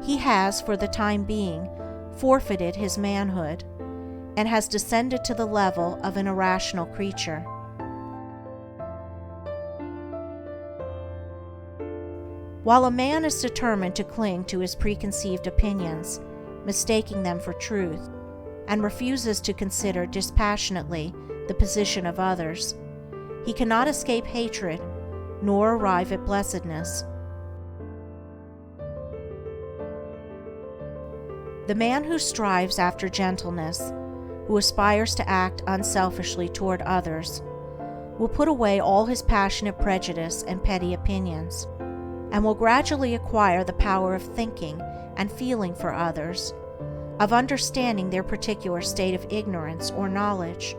[SPEAKER 1] he has, for the time being, forfeited his manhood and has descended to the level of an irrational creature. While a man is determined to cling to his preconceived opinions, mistaking them for truth, and refuses to consider dispassionately the position of others, he cannot escape hatred nor arrive at blessedness. The man who strives after gentleness, who aspires to act unselfishly toward others, will put away all his passionate prejudice and petty opinions, and will gradually acquire the power of thinking and feeling for others, of understanding their particular state of ignorance or knowledge,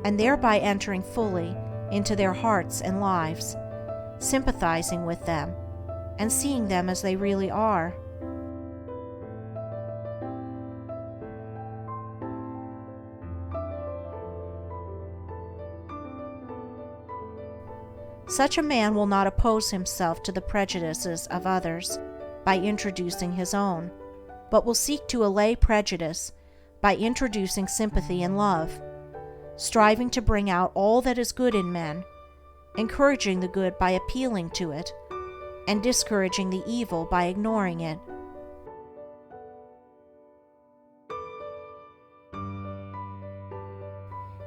[SPEAKER 1] and thereby entering fully into their hearts and lives, sympathizing with them, and seeing them as they really are. Such a man will not oppose himself to the prejudices of others by introducing his own, but will seek to allay prejudice by introducing sympathy and love, striving to bring out all that is good in men, encouraging the good by appealing to it, and discouraging the evil by ignoring it.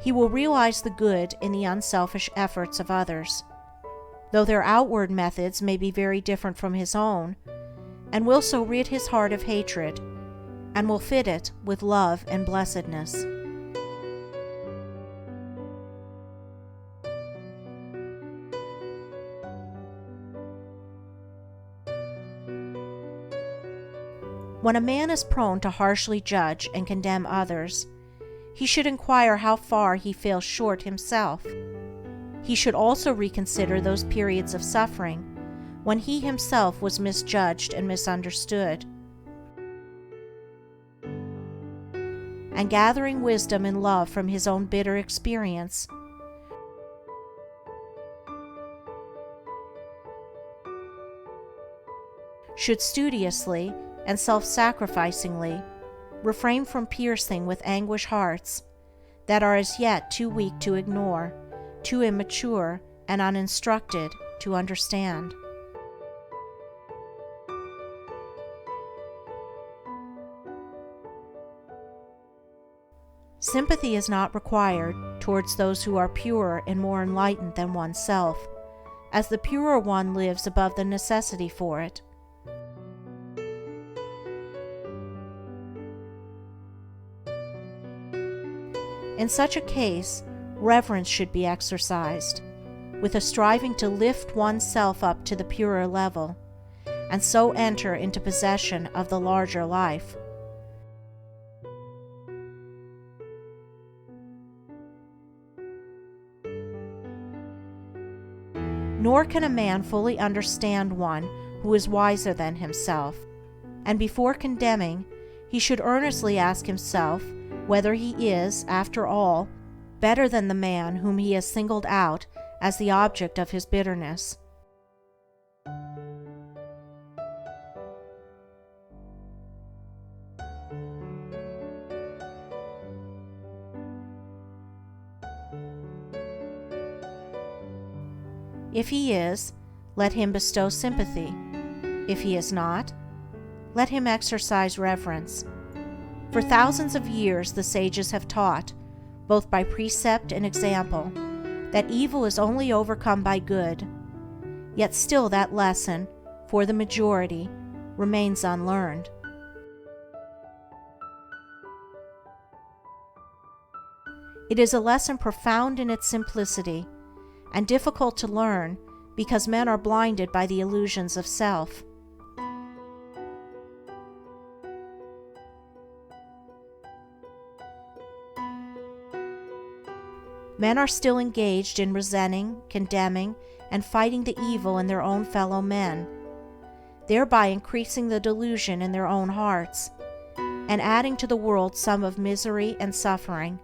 [SPEAKER 1] He will realize the good in the unselfish efforts of others, though their outward methods may be very different from his own, and will so rid his heart of hatred, and will fit it with love and blessedness. When a man is prone to harshly judge and condemn others, he should inquire how far he fails short himself. He should also reconsider those periods of suffering when he himself was misjudged and misunderstood, and gathering wisdom and love from his own bitter experience, should studiously and self-sacrificingly refrain from piercing with anguish hearts that are as yet too weak to ignore, too immature and uninstructed to understand. Sympathy is not required towards those who are purer and more enlightened than oneself, as the purer one lives above the necessity for it. In such a case, reverence should be exercised, with a striving to lift oneself up to the purer level, and so enter into possession of the larger life. Nor can a man fully understand one who is wiser than himself, and before condemning, he should earnestly ask himself whether he is, after all, better than the man whom he has singled out as the object of his bitterness. If he is, let him bestow sympathy. If he is not, let him exercise reverence. For thousands of years the sages have taught, both by precept and example, that evil is only overcome by good, yet still that lesson, for the majority, remains unlearned. It is a lesson profound in its simplicity, and difficult to learn because men are blinded by the illusions of self. Men are still engaged in resenting, condemning, and fighting the evil in their own fellow men, thereby increasing the delusion in their own hearts, and adding to the world sum of misery and suffering.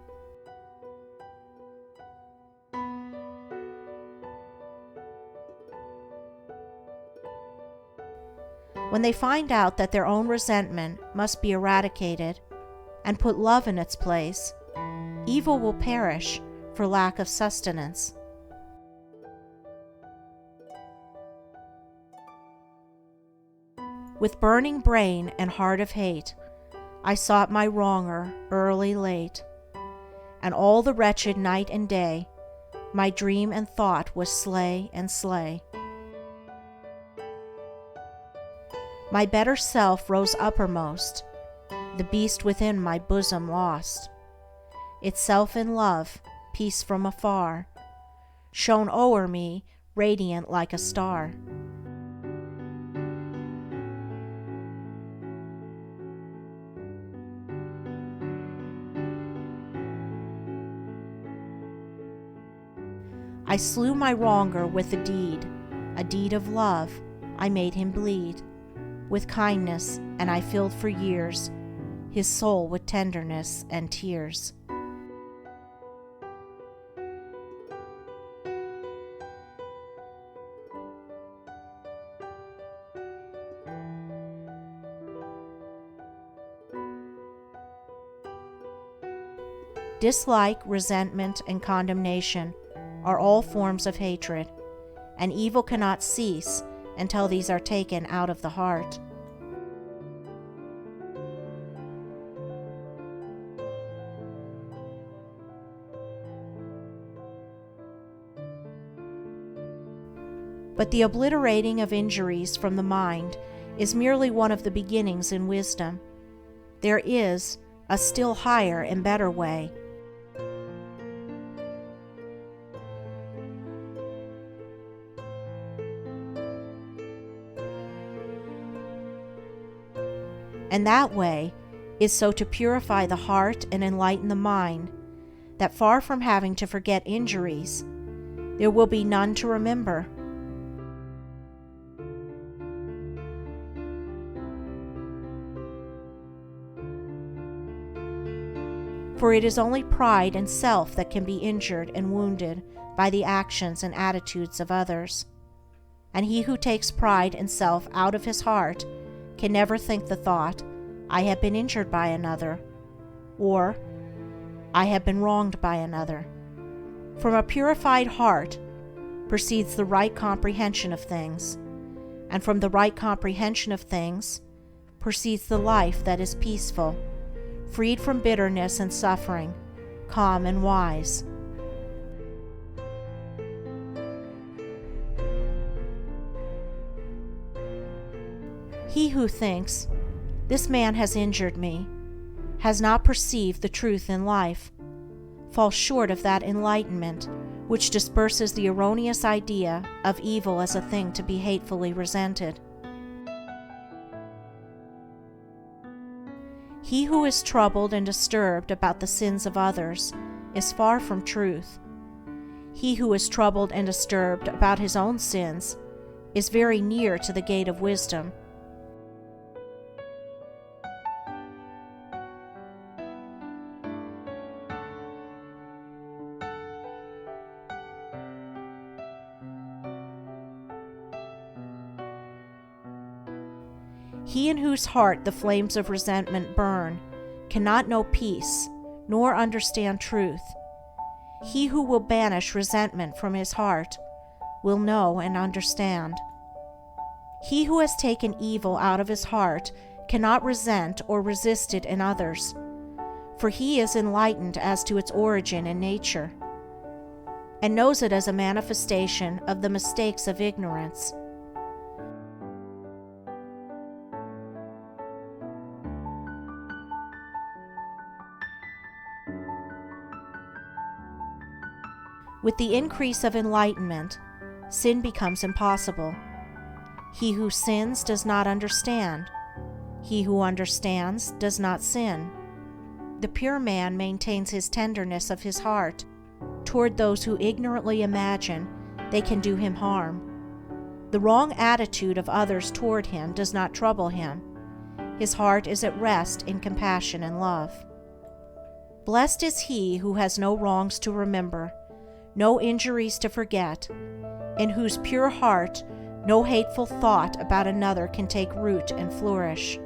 [SPEAKER 1] When they find out that their own resentment must be eradicated and put love in its place, evil will perish for lack of sustenance. With burning brain and heart of hate, I sought my wronger early, late, and all the wretched night and day, my dream and thought was slay and slay. My better self rose uppermost, the beast within my bosom lost. Itself in love, peace from afar, shone o'er me radiant like a star. I slew my wronger with a deed of love, I made him bleed with kindness, and I filled for years his soul with tenderness and tears. Dislike, resentment, and condemnation are all forms of hatred, and evil cannot cease until these are taken out of the heart. But the obliterating of injuries from the mind is merely one of the beginnings in wisdom. There is a still higher and better way. And that way is so to purify the heart and enlighten the mind, that far from having to forget injuries, there will be none to remember. For it is only pride and self that can be injured and wounded by the actions and attitudes of others. And he who takes pride and self out of his heart can never think the thought, I have been injured by another, or I have been wronged by another. From a purified heart proceeds the right comprehension of things, and from the right comprehension of things proceeds the life that is peaceful, freed from bitterness and suffering, calm and wise. He who thinks, this man has injured me, has not perceived the truth in life, falls short of that enlightenment which disperses the erroneous idea of evil as a thing to be hatefully resented. He who is troubled and disturbed about the sins of others is far from truth. He who is troubled and disturbed about his own sins is very near to the gate of wisdom. He in whose heart the flames of resentment burn cannot know peace, nor understand truth. He who will banish resentment from his heart will know and understand. He who has taken evil out of his heart cannot resent or resist it in others, for he is enlightened as to its origin and nature, and knows it as a manifestation of the mistakes of ignorance. With the increase of enlightenment, sin becomes impossible. He who sins does not understand. He who understands does not sin. The pure man maintains his tenderness of his heart toward those who ignorantly imagine they can do him harm. The wrong attitude of others toward him does not trouble him. His heart is at rest in compassion and love. Blessed is he who has no wrongs to remember, no injuries to forget, in whose pure heart No hateful thought about another can take root and flourish.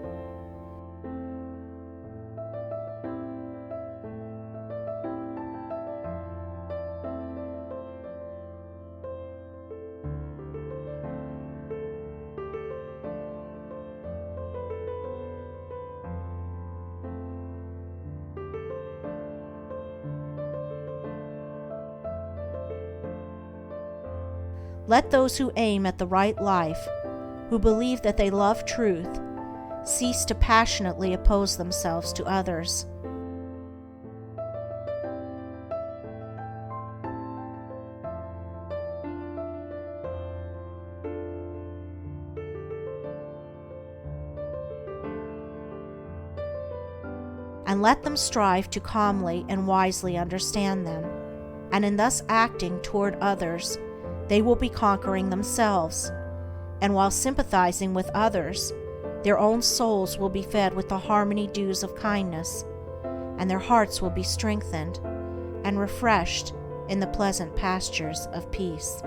[SPEAKER 1] Let those who aim at the right life, who believe that they love truth, cease to passionately oppose themselves to others. And let them strive to calmly and wisely understand them, and in thus acting toward others, they will be conquering themselves, and while sympathizing with others, their own souls will be fed with the harmony dews of kindness, and their hearts will be strengthened and refreshed in the pleasant pastures of peace.